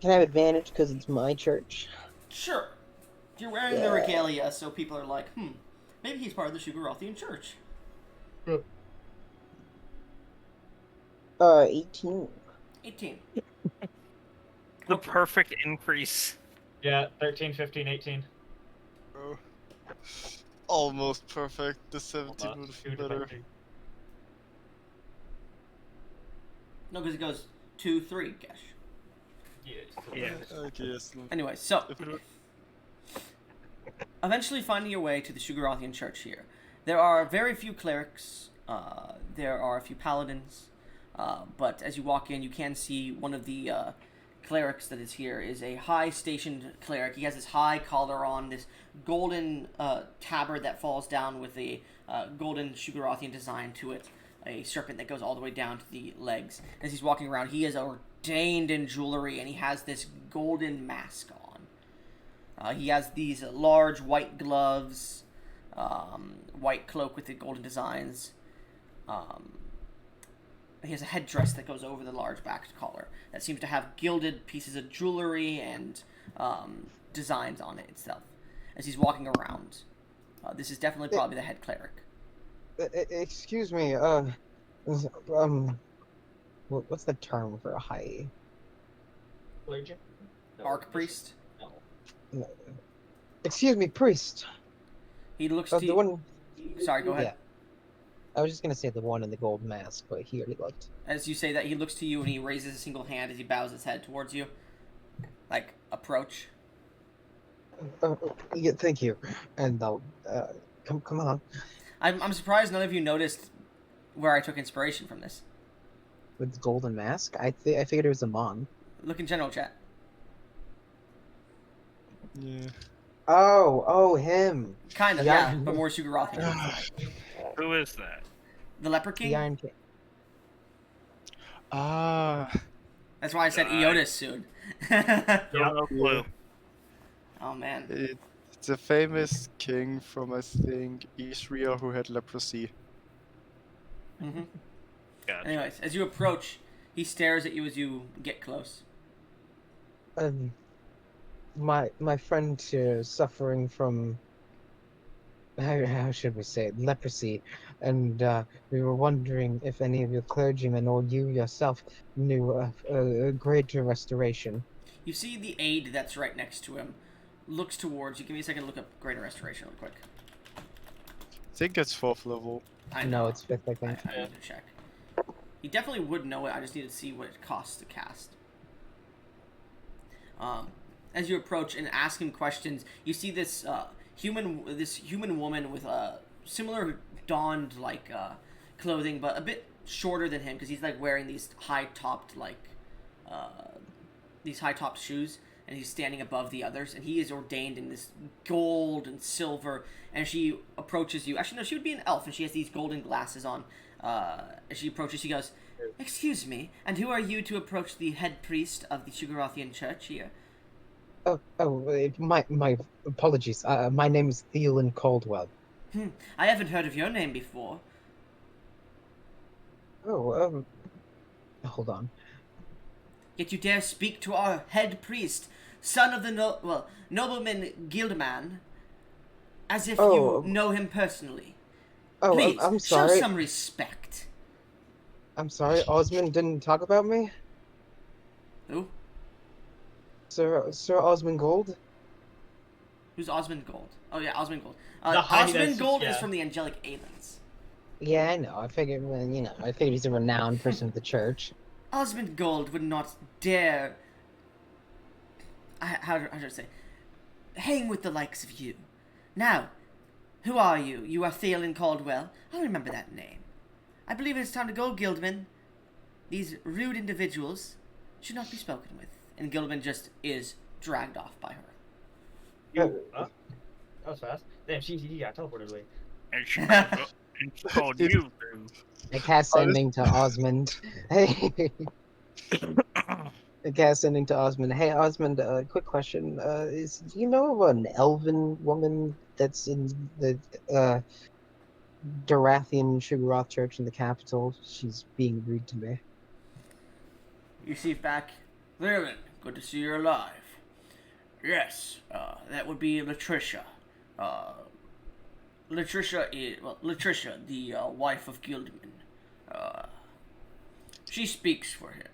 Can I have advantage because it's my church? Sure. You're wearing the regalia, so people are like, maybe he's part of the Sugarothian church. 18. 18. The perfect increase. Yeah, 13, 15, 18. Oh. Almost perfect. The 17 Almost. would have been Two better. depending. No, because it goes 2, 3, Gesh. Yes. Yeah. Okay, yes. Anyway, so If it were- eventually finding your way to the Sugarothian church here. There are very few clerics, there are a few paladins, but as you walk in, you can see one of the clerics that is here is a high-stationed cleric. He has this high collar on, this golden tabard that falls down with a golden Sugarothian design to it, a serpent that goes all the way down to the legs. As he's walking around, he is ordained in jewelry, and he has this golden mask on. He has these large white gloves, white cloak with the golden designs. He has a headdress that goes over the large backed collar that seems to have gilded pieces of jewelry and designs on it itself. As he's walking around, this is definitely probably the head cleric. Excuse me. What's the term for a high? Clergy? No, Archpriest. No. Excuse me, priest. He looks to The you. one. Sorry, go ahead. Yeah. I was just gonna say the one in the gold mask, but he already looked. As you say that, he looks to you and he raises a single hand as he bows his head towards you. Like, approach. Yeah, thank you. And I'll come on. I'm surprised none of you noticed where I took inspiration from this. With the golden mask, I figured it was a Mon. Look in general chat. Yeah. Oh, him. Kind of, Yeah. yeah, but more Sugarothian. Who is that? The Leper King? The Iron King. Ah. That's why I said Eotis soon. No clue. Oh, man. It's a famous king from, I think, Israel who had leprosy. Mm-hmm. Gotcha. Anyways, as you approach, he stares at you as you get close. My friend is suffering from how should we say it? Leprosy, and we were wondering if any of your clergymen or you yourself knew a greater restoration. You see the aide that's right next to him looks towards you. Give me a second to look up Greater Restoration real quick. I think it's 4th level. I No, know. it's 5th, I I think. need to check. He definitely would know it. I just need to see what it costs to cast. As you approach and ask him questions, you see this human woman with a similar donned like clothing, but a bit shorter than him because he's like wearing these high topped shoes, and he's standing above the others, and he is ordained in this gold and silver. And she approaches you. Actually, no, she would be an elf, and she has these golden glasses on. As she approaches, she goes, "Excuse me, and who are you to approach the head priest of the Sugarothian church here?" My apologies. My name is Theolan Caldwell. I haven't heard of your name before. Hold on. Yet you dare speak to our head priest, son of the nobleman Guildman, as if you know him personally. Oh, Please, I'm show sorry. some respect. I'm sorry. Osmond didn't talk about me. Who? Sir Osmond Gold. Who's Osmond Gold? Oh yeah, Osmond Gold. The high Osmond that's- Gold is yeah. from the Angelic Aliens. Yeah, I know. I figured, I figured he's a renowned person of the church. Osmond Gold would not dare. How should I say? Hang with the likes of you. Now, who are you? You are Theolan Caldwell. I remember that name. I believe it's time to go, Guildman. These rude individuals should not be spoken with. And Guildman just is dragged off by her. That was fast. Damn, she got teleported away. And It's called It- you. I cast sending to Osmond. Hey, I cast sending to Osmond. Hey, Osmond, quick question. Do you know of an elven woman that's in the Dorathian Sugaroth Church in the capital? She's being rude to me. You see back. Learman, good to see you're alive. Yes, that would be Latricia. Uh, Latricia, the wife of Gildman. Uh, she speaks for him.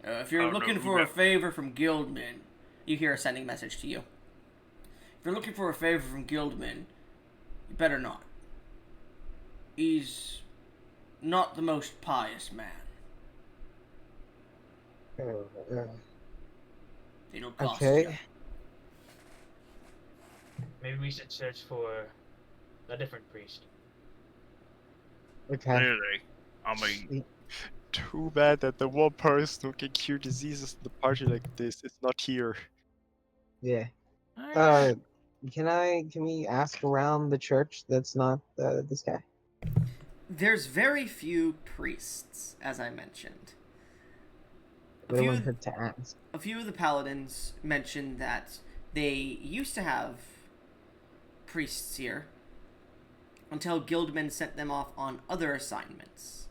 If I you're don't know looking who for a that- favor from Gildman, you hear a sending message to you. If you're looking for a favor from Gildman, you better not. He's not the most pious man. Uh, It'll cost okay. you. Maybe we should search for a different priest. Okay. Really? I mean, Too bad that the one person who can cure diseases in the party like this is not here. Yeah. eh, Can we ask around the church that's not this guy? There's very few priests, as I mentioned. What do I hurt to ask? A few of the paladins mentioned that they used to have priests here until Guildman sent them off on other assignments.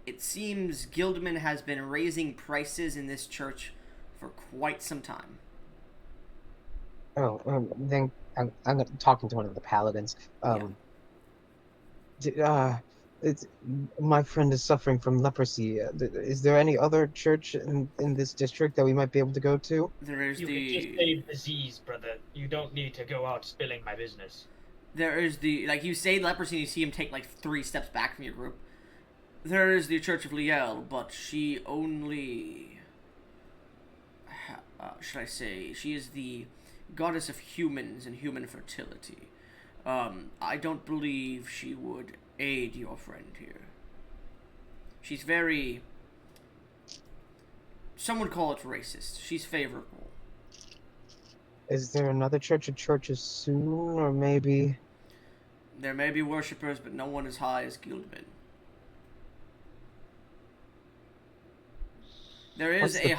It seems Guildman has been raising prices in this church for quite some time. Oh, then I'm talking to one of the paladins. It's my friend is suffering from leprosy. Is there any other church in this district that we might be able to go to? There is You can just the say disease, brother. You don't need to go out spilling my business. there is the like you say leprosy and you see him take like 3 steps back from your group. There is the Church of Liel, but she only should I say she is the goddess of humans and human fertility. I don't believe she would aid your friend here. She's very... Some would call it racist. She's favorable. Is there another church or churches soon, or maybe? There may be worshippers, but no one as high as Guildman. There's a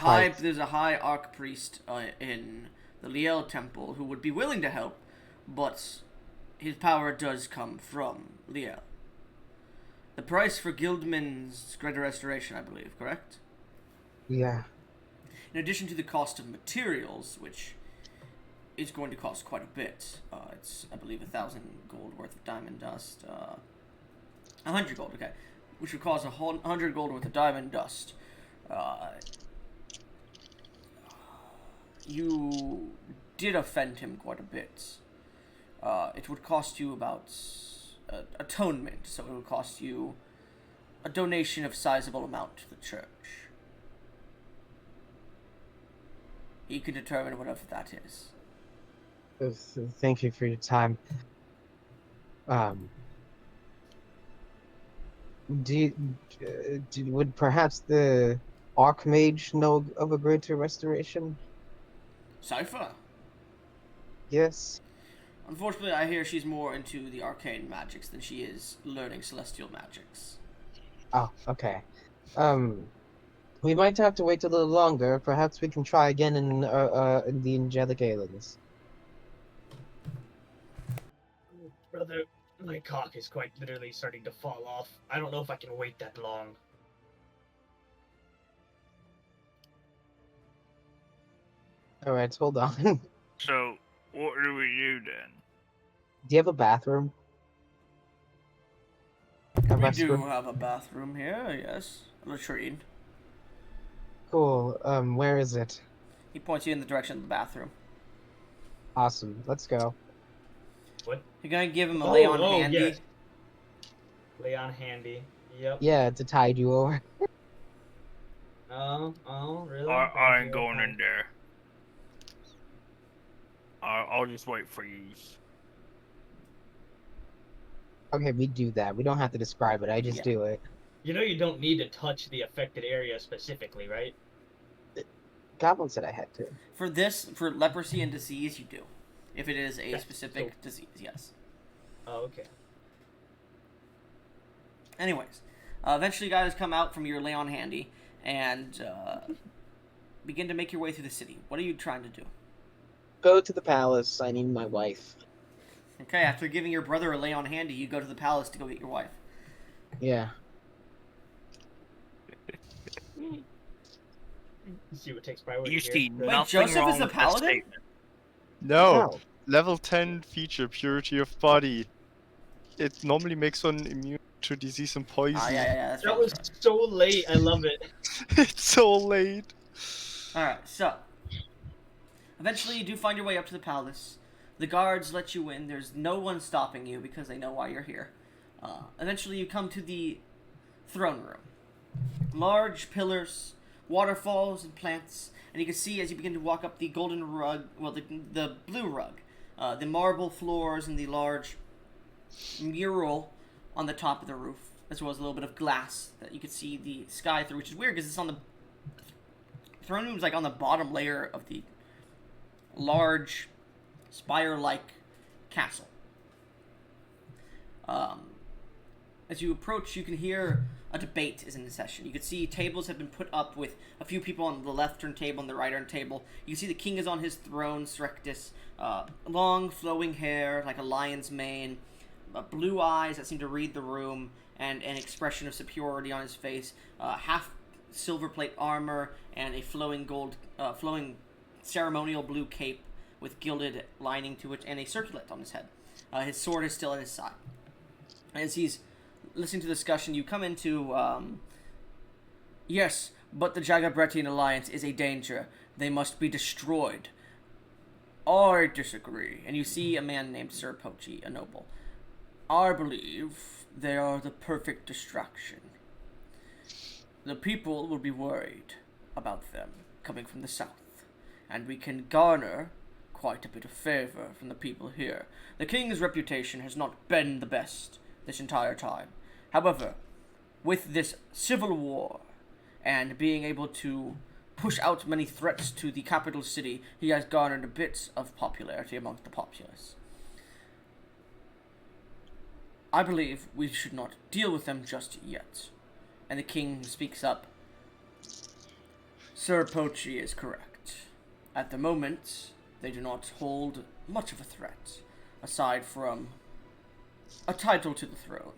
high archpriest in the Liel temple who would be willing to help, but his power does come from Liel. The price for Guildman's greater restoration, I believe, correct? Yeah. In addition to the cost of materials, which is going to cost quite a bit. It's, I believe, 1,000 gold worth of diamond dust. 100 gold, okay. Which would cost 100 gold worth of diamond dust. You did offend him quite a bit. It would cost you about atonement, so it would cost you a donation of sizable amount to the church. He can determine whatever that is. Thank you for your time. Would perhaps the Archmage know of a greater restoration? Cypher? Yes. Unfortunately, I hear she's more into the arcane magics than she is learning celestial magics. Oh, okay. We might have to wait a little longer. Perhaps we can try again in the Angelic Islands. Brother, my cock is quite literally starting to fall off. I don't know if I can wait that long. All right, hold on. Do so what do we do then? you have a bathroom? A We do restroom? have a bathroom here, yes. A latrine. Cool. Where is it? He points you in the direction of the bathroom. Awesome. Let's go. What? You're gonna give him a lay on handy? Yes. Lay on handy. Yep. Yeah, to tide you over. Oh, really? I ain't going in there. I'll just wait for you. Okay, we do that. We don't have to describe it. I just Yeah. do it. You know you don't need to touch the affected area specifically, right? goblin said I had to. For leprosy and disease, you do. If it is a That's specific disease, yes. Oh, okay. Anyways, eventually you guys come out from your lay on handy and begin to make your way through the city. What are you trying to do? Go to the palace. I need my wife. Okay, after giving your brother a lay on handy, you go to the palace to go get your wife. Yeah. See what takes priority You here. see Good. nothing Joseph is wrong the with that paladin? statement. No, No. level 10 feature, purity of body. It normally makes one immune to disease and poison. Yeah, that's That right. was so late. I love it. It's so late. Alright, so. Eventually you do find your way up to the palace. The guards let you in. There's no one stopping you because they know why you're here. Eventually you come to the throne room. Large pillars, waterfalls, and plants. And you can see as you begin to walk up the golden rug, well, the blue rug, the marble floors, and the large mural on the top of the roof, as well as a little bit of glass that you can see the sky through, which is weird because it's on the throne room's like on the bottom layer of the large spire-like castle. As you approach, you can hear a debate is in session. You can see tables have been put up with a few people on the left turn table and the right turn table. You can see the king is on his throne, Srectus. Long, flowing hair, like a lion's mane. Blue eyes that seem to read the room, and an expression of superiority on his face. Half silver plate armor, and a flowing ceremonial blue cape with gilded lining to it, and a circlet on his head. His sword is still at his side. As he's listening to the discussion, you come into, yes, but the Jagabrettian alliance is a danger. They must be destroyed. I disagree. And you see a man named Sir Pochi, a noble. I believe they are the perfect distraction. The people will be worried about them coming from the south, and we can garner quite a bit of favor from the people here. The king's reputation has not been the best this entire time. However, with this civil war and being able to push out many threats to the capital city, he has garnered a bit of popularity amongst the populace. I believe we should not deal with them just yet. And the king speaks up. Sir Pochi is correct. At the moment, they do not hold much of a threat, aside from a title to the throne.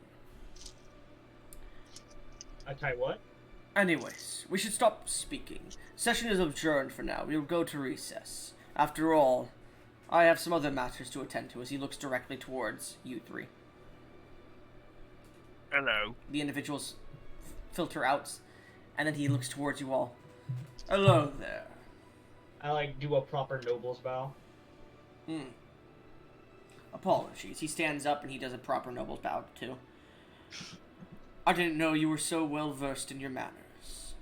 I tell you what. Anyways, we should stop speaking. Session is adjourned for now. We will go to recess. After all, I have some other matters to attend to, as he looks directly towards you three. Hello. The individuals filter out, and then he looks towards you all. Hello there. I do a proper noble's bow. Apologies. He stands up and he does a proper noble's bow too. I didn't know you were so well versed in your manners.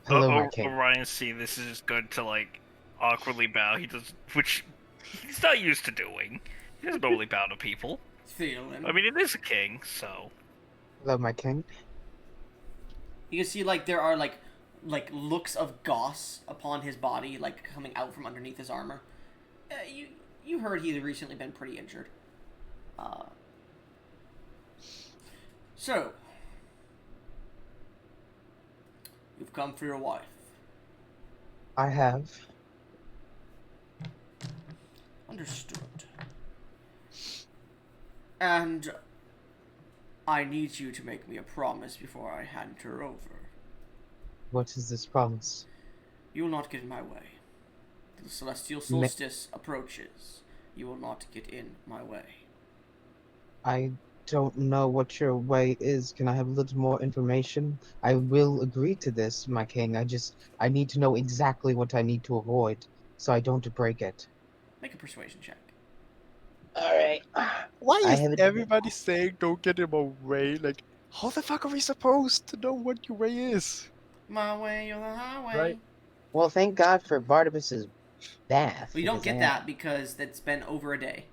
Hello, my king. Orion see this is good to awkwardly bow. He does, which he's not used to doing. He doesn't normally bow to people. Feeling. I mean, it is a king, so. Hello, my king. You can see there are like looks of goss upon his body, coming out from underneath his armor. You heard he had recently been pretty injured. So you've come for your wife. I have. Understood. And I need you to make me a promise before I hand her over. What is this promise? You will not get in my way. The celestial solstice approaches. You will not get in my way. I don't know what your way is. Can I have a little more information? I will agree to this, my king. I need to know exactly what I need to avoid, so I don't break it. Make a persuasion check. Alright. Why I is haven't- everybody saying don't get in my way? How the fuck are we supposed to know what your way is? My way or the highway. Right. Well, thank God for Barnabas's bath. Well, you don't because get that because it's been over a day.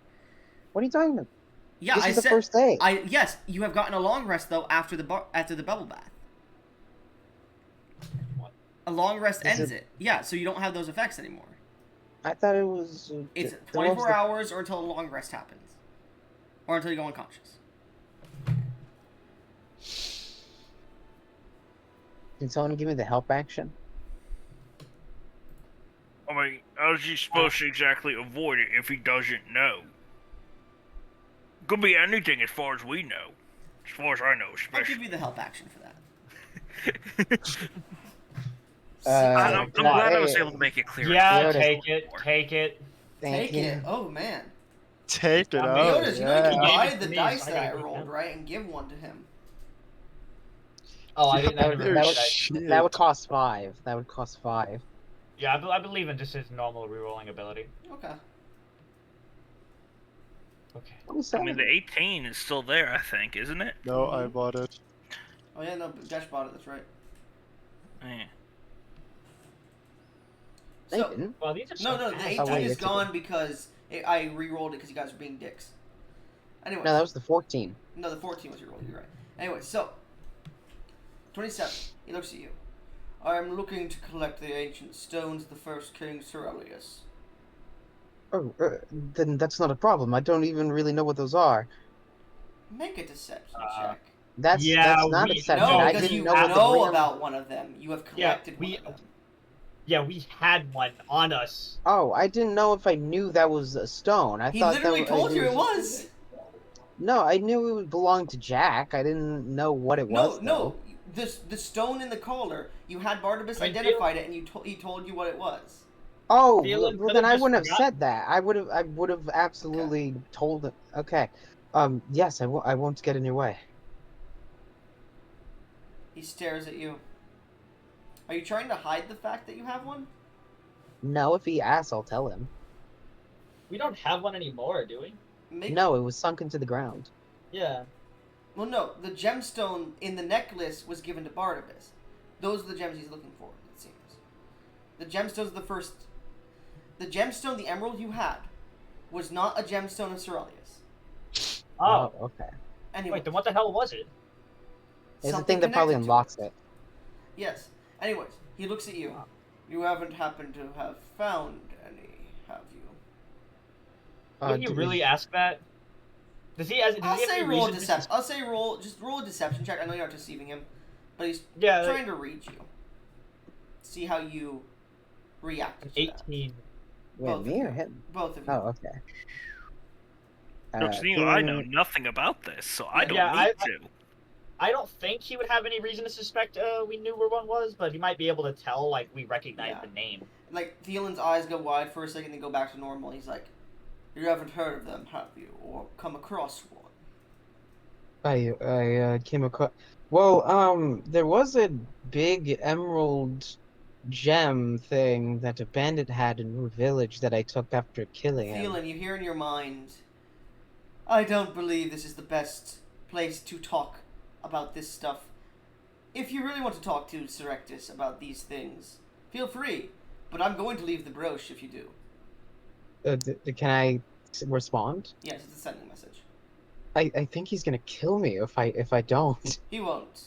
What are you talking about? Yeah, This I is the said. first day. Yes, you have gotten a long rest though after the bubble bath. What? A long rest Is ends it- it. Yeah, so you don't have those effects anymore. I thought it was. It's there was 24 the- hours or until a long rest happens. Or until you go unconscious. Can someone give me the help action? I mean, how's he supposed to exactly avoid it if he doesn't know? Could be anything as far as we know. As far as I know, I'll especially. give you the help action for that. I'm can I- glad I was hey, able to make it clear. Yeah, Leotis. take it. Take it. Thank Take you. it. Oh, man. Take it I mean, out. Leotis, you know you can Yeah. buy Gave it the to me, dice so I that I gotta take rolled, that. right? And give one to him. Oh, I didn't. I That never would, heard that, that. would, Shit. that would cost 5. That would cost 5. Yeah, I believe in just his normal rerolling ability. Okay. Okay. I mean, the 18 is still there, I think, isn't it? No, I bought it. Oh, yeah, no, Dash bought it. That's right. Yeah. They So, didn't. Well, these are no, so no, the fast. 18 wait, is it's a gone because I re-rolled it because you guys were being dicks. Anyways. No, that was the 14. No, the 14 was your roll. You're right. Anyway, so 27. He looks at you. I am looking to collect the ancient stones of the first king Sir Elias. Oh, then that's not a problem. I don't even really know what those are. Make a deception check. That's not a deception. No, I because didn't you know what the know real... about one of them. You have collected one of them. Yeah, we had one on us. Oh, I didn't know if I knew that was a stone. I He thought literally that told you it was. No, I knew it would belong to Jack. I didn't know what it No, was. no. The stone in the collar. You had Barnabas identified it, and he told you what it was. Oh, Phelan well could've then I just wouldn't have forgot- said that. I would have absolutely told him. Okay. Yes, I won't get in your way. He stares at you. Are you trying to hide the fact that you have one? No, if he asks, I'll tell him. We don't have one anymore, do we? No, it was sunk into the ground. Yeah. Well, no. The gemstone in the necklace was given to Barnabas. Those are the gems he's looking for, it seems. The gemstone's the first... The gemstone, the emerald you had, was not a gemstone of Sir Elias. Oh. Okay. Anyway, Wait, then what the hell was it? It's the something thing that probably connected to unlocks it. Yes. Anyways, he looks at you. You haven't happened to have found any, have you? Will you really ask that? Does he have I'll say any roll a reason to deception. I'll say roll a deception check. I know you're not deceiving him, but he's Yeah, trying to read you. See how you react to that. 18. Wait, both me of or you. him? Both of you. Oh, okay. Look, Neil, I know Phelan- nothing about this, so I don't Yeah, need to. I don't think he would have any reason to suspect we knew where one was, but he might be able to tell, like, we recognize Yeah. the name. Like, Thielen's eyes go wide for a second, then go back to normal. He's like, you haven't heard of them, have you? Or come across one? I came across. Well, there was a big emerald gem thing that a bandit had in Rue Village that I took after killing him. Thielen, you hear in your mind, I don't believe this is the best place to talk about this stuff. If you really want to talk to Serectus about these things, feel free. But I'm going to leave the brooch if you do. Can I respond? Yes, it's a sending message. I think he's gonna kill me if I don't. He won't.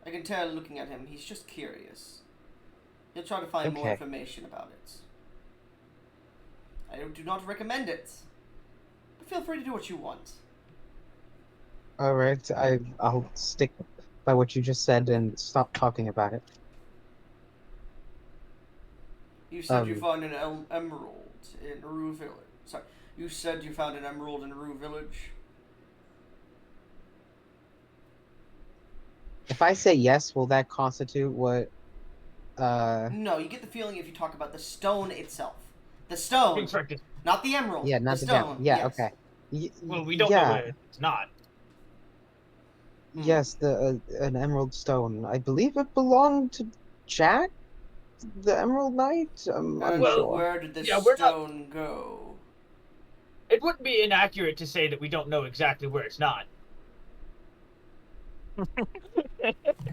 I can tell looking at him, he's just curious. He'll try to find more Okay. information about it. I do not recommend it. But feel free to do what you want. All right, I'll stick by what you just said and stop talking about it. You said you Um, found an emerald in Rue Village. Sorry, you said you found an emerald in Rue Village. If I say yes, will that constitute what? No, you get the feeling if you talk about the stone itself. The stone, Incorrect. not the emerald. Yeah, not the stone. gem. Yeah, yes. okay. Well, we don't yeah, know what it's not. Yes, an emerald stone. I believe it belonged to Jack, the Emerald Knight. I'm And unsure. where did this Yeah, we're not- stone go? It wouldn't be inaccurate to say that we don't know exactly where it's not.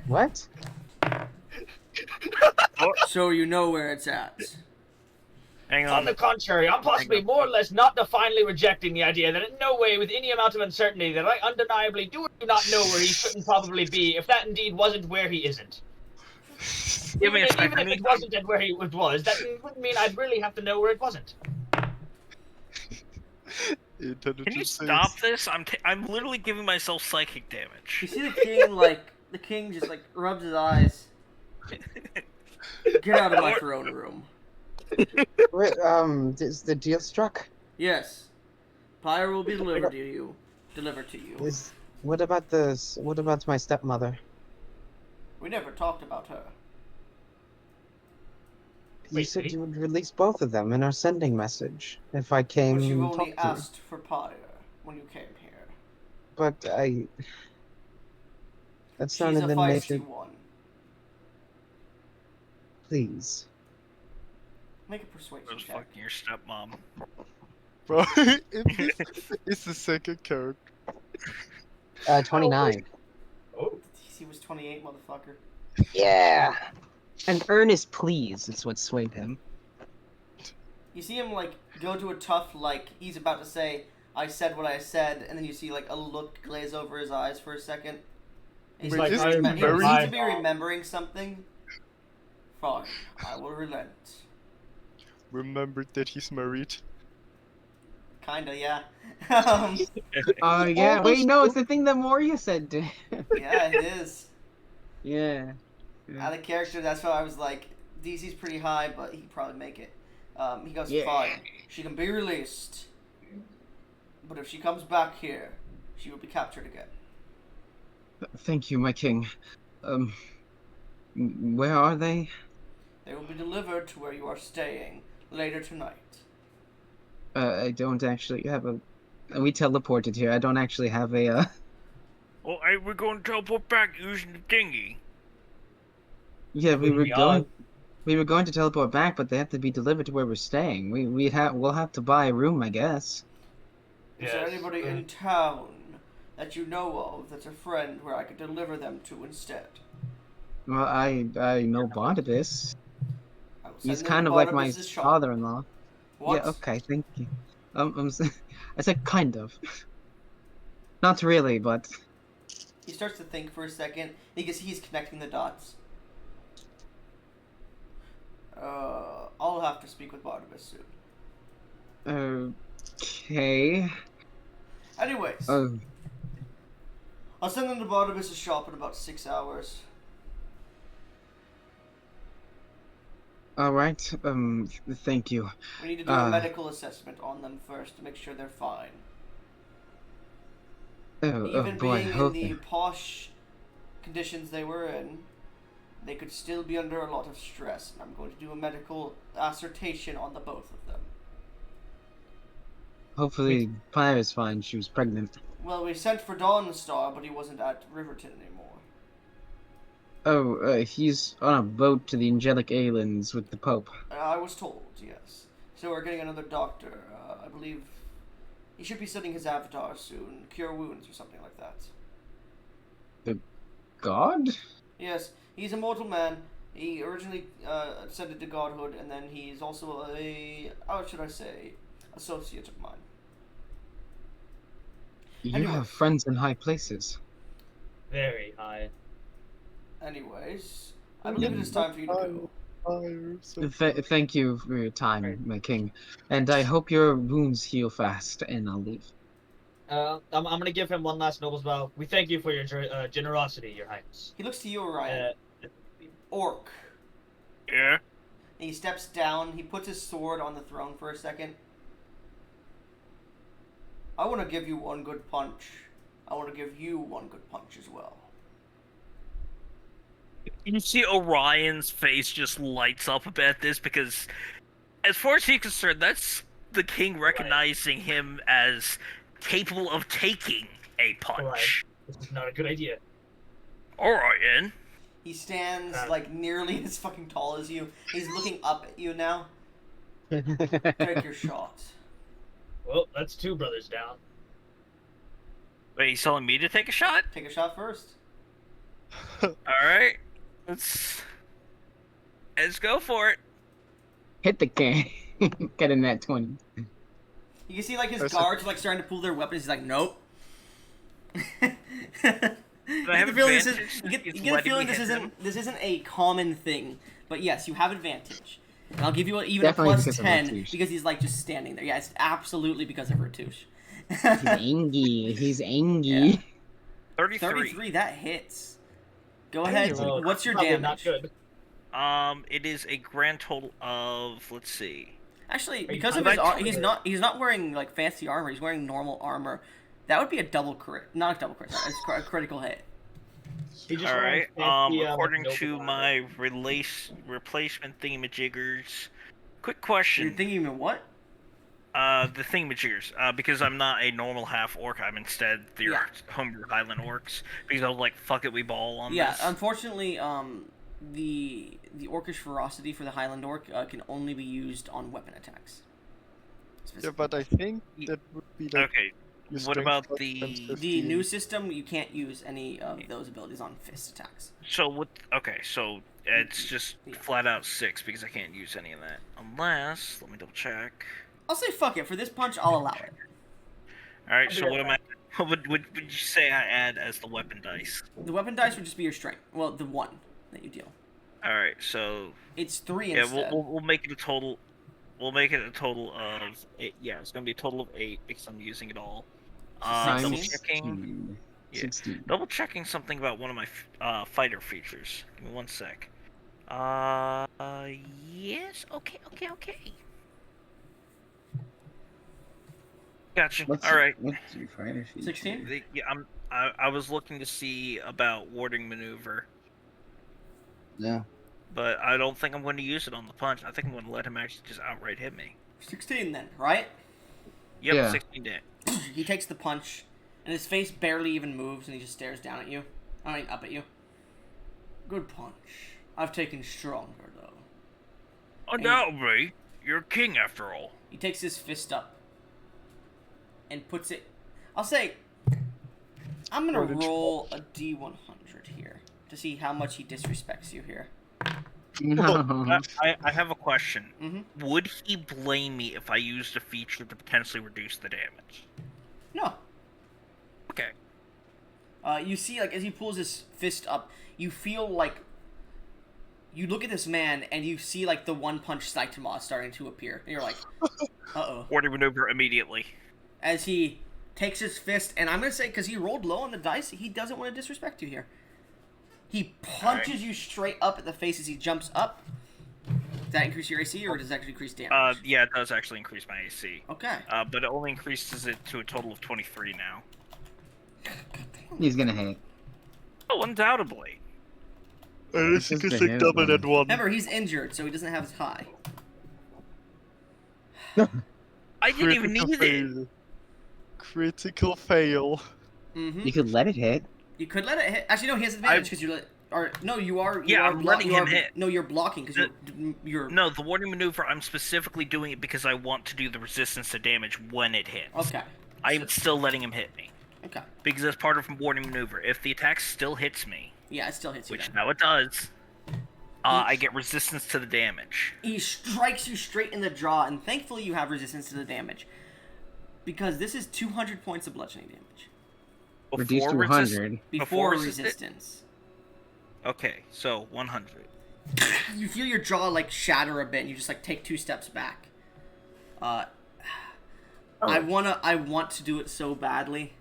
What? So you know where it's at. Hang On on. the contrary, I'm possibly more or less not definitely rejecting the idea that in no way, with any amount of uncertainty, that I undeniably do or do not know where he shouldn't probably be, if that indeed wasn't where he isn't. Give me a second. Even if it wasn't at where it was, that wouldn't mean I'd really have to know where it wasn't. Can you Intelligence stop this? I'm literally giving myself psychic damage. You see the king just like rubs his eyes. Get out of my throne room. Wait, is the deal struck? Yes. Pyre will be delivered to you. What about my stepmother? We never talked about her. You Wait, said wait. you would release both of them in our sending message if I came But you and only talked to you. asked for Pyre when you came here. But that's not She's in a the feisty nature. one. Please. Make a persuasion Where's check. fucking your stepmom? Bro, it's the second character. 29. Oh, He was 28, motherfucker. Yeah. And earnest please is what swayed him. You see him like go to a tough like he's about to say I said what I said, and then you see like a look glaze over his eyes for a second. He's Wait, like is he he married? seems to be remembering something. Fine, I will relent. Remembered that he's married. Kinda, yeah. um, Yeah. Wait, no, it's the thing that Moria said to him. yeah, it is. Yeah. Out of character, that's why I was like, DC's pretty high, but he'd probably make it. He goes, Yeah. fine, she can be released. But if she comes back here, she will be captured again. Thank you, my king. Where are they? They will be delivered to where you are staying later tonight. I don't actually have a. We teleported here. I don't actually have a. Well, hey, we're going to teleport back using the dinghy. Yeah, we were we are. going to teleport back, but they have to be delivered to where we're staying. We'll have to buy a room, I guess. Is there Yes, anybody in town that you know of that's a friend where I could deliver them to instead? Well, I know Barnabas. I will send He's them kind to of like my Barnabas's shop. father-in-law. What? Yeah, okay, thank you. I said kind of. Not really, but He starts to think for a second. He can see he's connecting the dots. I'll have to speak with Barnabas soon. okay. Anyways, I'll send them to Barnabas' shop in about 6 hours. All right. Thank you. We need to do a medical assessment on them first to make sure they're fine. Even boy, being in okay. the posh conditions they were in, they could still be under a lot of stress. And I'm going to do a medical assertion on the both of them. Hopefully, Pyre's fine. She was pregnant. Well, we sent for Dawnstar, but he wasn't at Riverton anymore. Oh, he's on a boat to the Angelic Islands with the Pope. I was told, yes. So we're getting another doctor. I believe he should be studying his avatar soon. Cure wounds or something like that. God? Yes, he's a mortal man. He originally ascended to godhood, and then he's also a, how should I say, associate of mine. You Anyway. have friends in high places. Very high. Anyways, I believe it is time for you to go. Thank you for your time, my king. And I hope your wounds heal fast, and I'll leave. I'm gonna give him one last noble bow. We thank you for your generosity, Your Highness. He looks to you, Orion. Uh, Orc. Yeah? And he steps down. He puts his sword on the throne for a second. I want to give you one good punch. I want to give you one good punch as well. You see Orion's face just lights up a bit at this because, as far as he's concerned, that's the king recognizing him as capable of taking a punch. This is not a good idea. Orion. He stands like nearly as fucking tall as you. He's looking up at you now. Take your shot. Well, that's two brothers down. Wait, he's telling me to take a shot? Take a shot first. Alright. Let's go for it. Hit the king. Get in that 20. You can see like his guards like starting to pull their weapons. He's like, nope. I have advantage? You He's get a letting feeling me hit him? this isn't a common thing, but yes, you have advantage. And I'll give you even Definitely a plus because of 10 Ratush. because he's like just standing there. Yeah, it's absolutely because of Ratush. He's angry. He's angry. Yeah. 33. 33, that hits. Go Oh, ahead. that's What's your probably damage? Not good. It is a grand total of, let's see. Actually, you because of talking his about he's not wearing like fancy armor. He's wearing normal armor. That would be a double crit, not a double crit. It's a critical hit. He just All right. wearing fancy, According noble to armor. my replacement thingamajiggers, quick You're question. thinking of what? The thingamajiggers, because I'm not a normal half orc. I'm instead the homebrew Highland orcs. Because I was like, fuck it, we ball on Yeah, this. unfortunately, the orcish ferocity for the Highland orc can only be used on weapon attacks. Yeah, but I think that would be like. Okay. your What strength about plus the- 10, The 15. new system, you can't use any of those abilities on fist attacks. So what? Okay, so it's just Yeah. flat out 6 because I can't use any of that unless. Let me double check. I'll say fuck it. For this punch, I'll allow it. All right. I'll So be what right am I? What would you say I add as the weapon dice? The weapon dice would just be your strength. Well, the one that you deal. All right. So It's 3 yeah, instead. we'll make it a total. We'll make it a total of 8. Yeah, it's gonna be a total of 8 because I'm using it all. Double Times checking. 16. Yeah. 16. Double checking something about one of my fighter features. Give me one sec. Yes. Okay. Gotcha. All right. What's your fighter feature? 16? Yeah, I was looking to see about warding maneuver, No. but I don't think I'm going to use it on the punch. I think I'm going to let him actually just outright hit me. 16 then, right? Yep, Yeah. 16 damage. He takes the punch, and his face barely even moves, and he just stares down at you. I mean, up at you. Good punch. I've taken stronger, though. Undoubtedly, you're king after all. He takes his fist up and puts it. I'll say, I'm gonna Well, it's- roll a D100 here to see how much he disrespects you here. I have a question. Mm-hmm. Would he blame me if I used a feature to potentially reduce the damage? No. Okay. You see, like, as he pulls his fist up, you feel like you look at this man and you see like the one punch Saitama starting to appear, and you're like, uh-oh. Warding maneuver immediately. As he takes his fist, and I'm gonna say, because he rolled low on the dice, he doesn't want to disrespect you here. He punches you straight up at the face as he jumps up. Does that increase your AC, or does that increase damage? Yeah, it does actually increase my AC. Okay. But it only increases it to a total of 23 now. He's gonna hit. Oh, undoubtedly. And It's it's just just a like hit, double man. that one. Remember, he's injured, so he doesn't have his high. I didn't even Critical need it. fail. Critical fail. Mm-hmm. You could let it hit. You could let it hit. Actually, no, he has advantage because you let. Or no, you are. Yeah, are I'm letting him hit. No, you're blocking because you're. No, the warding maneuver, I'm specifically doing it because I want to do the resistance to damage when it hits. Okay. I'm still letting him hit me. Okay. Because that's part of warding maneuver. If the attack still hits me, Yeah, it still hits you. which Then. now it does, I get resistance to the damage. He strikes you straight in the jaw, and thankfully you have resistance to the damage, because this is 200 points of bludgeoning damage Reduced to Before 100. before resist- resistance. Okay, so 100. You feel your jaw like shatter a bit, and you just like take 2 steps back. I want to do it so badly.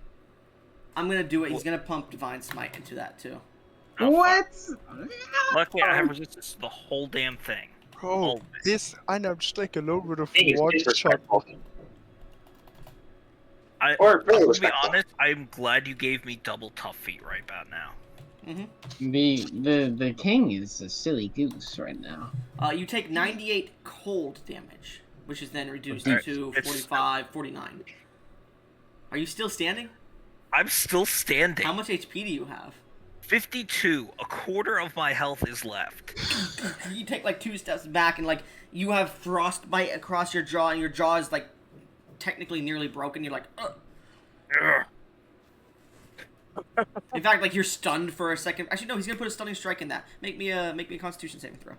I'm gonna do it. He's gonna pump Divine Smite into that too. Oh, fuck. What? Luckily, I have resistance to the whole damn thing. Bro, Oh. this I know just like alone with a Hey, it's one shot. disrespectful. To Or very be respectful. honest, I'm glad you gave me double tough feet right about now. The king is a silly goose right now. You take 98 cold damage, which is then reduced Alright, to it's- 45, 49. Are you still standing? I'm still standing. How much HP do you have? 52. A quarter of my health is left. You take like 2 steps back, and like you have frostbite across your jaw, and your jaw is like technically nearly broken. You're like, ugh. Ugh. In fact, like you're stunned for a second. Actually, no, he's gonna put a stunning strike in that. Make me a Constitution saving throw.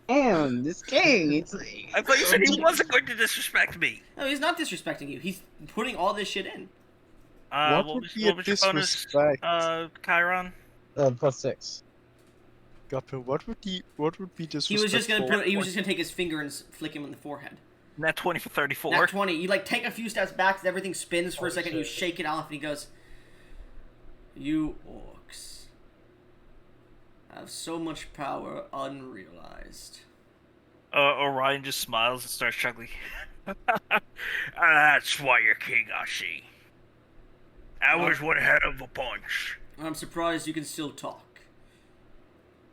Damn, this king, it's like... I thought you said he wasn't going to disrespect me. No, he's not disrespecting you. He's putting all this shit in. What would be a what was your bonus, disrespect? Chiron? +6. Gupper, what would be disrespectful? He was just gonna take his finger and flick him in the forehead. Nat 20 for 34. Nat 20. You like take a few steps back, everything spins for a Oh, second. You shit. shake it off, and he goes, "You orcs have so much power unrealized." Orion just smiles and starts chuckling. That's why you're king, I see. I was one head of a bunch. I'm surprised you can still talk.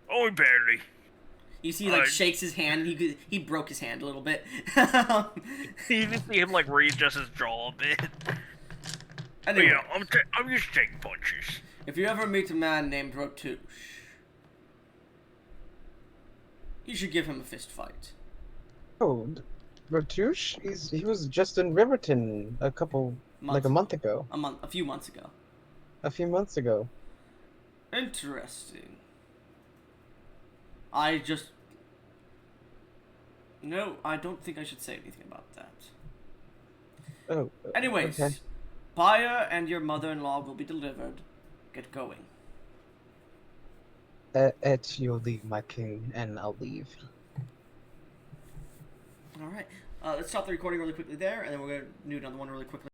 Oh, barely. You see, he like shakes his hand. He broke his hand a little bit. You can see him like readjust his jaw a bit. But, Anyway, you know, I'm just taking punches. if you ever meet a man named Rotouche, you should give him a fist fight. Oh, Rotouche? He was just in Riverton a month ago. A few months ago. A few months ago. Interesting. No, I don't think I should say anything about that. Oh. Anyways, Okay. Pyre and your mother-in-law will be delivered. Get going. Et your leave, my king, and I'll leave. All right. Let's stop the recording really quickly there, and then we're going to do another one really quickly.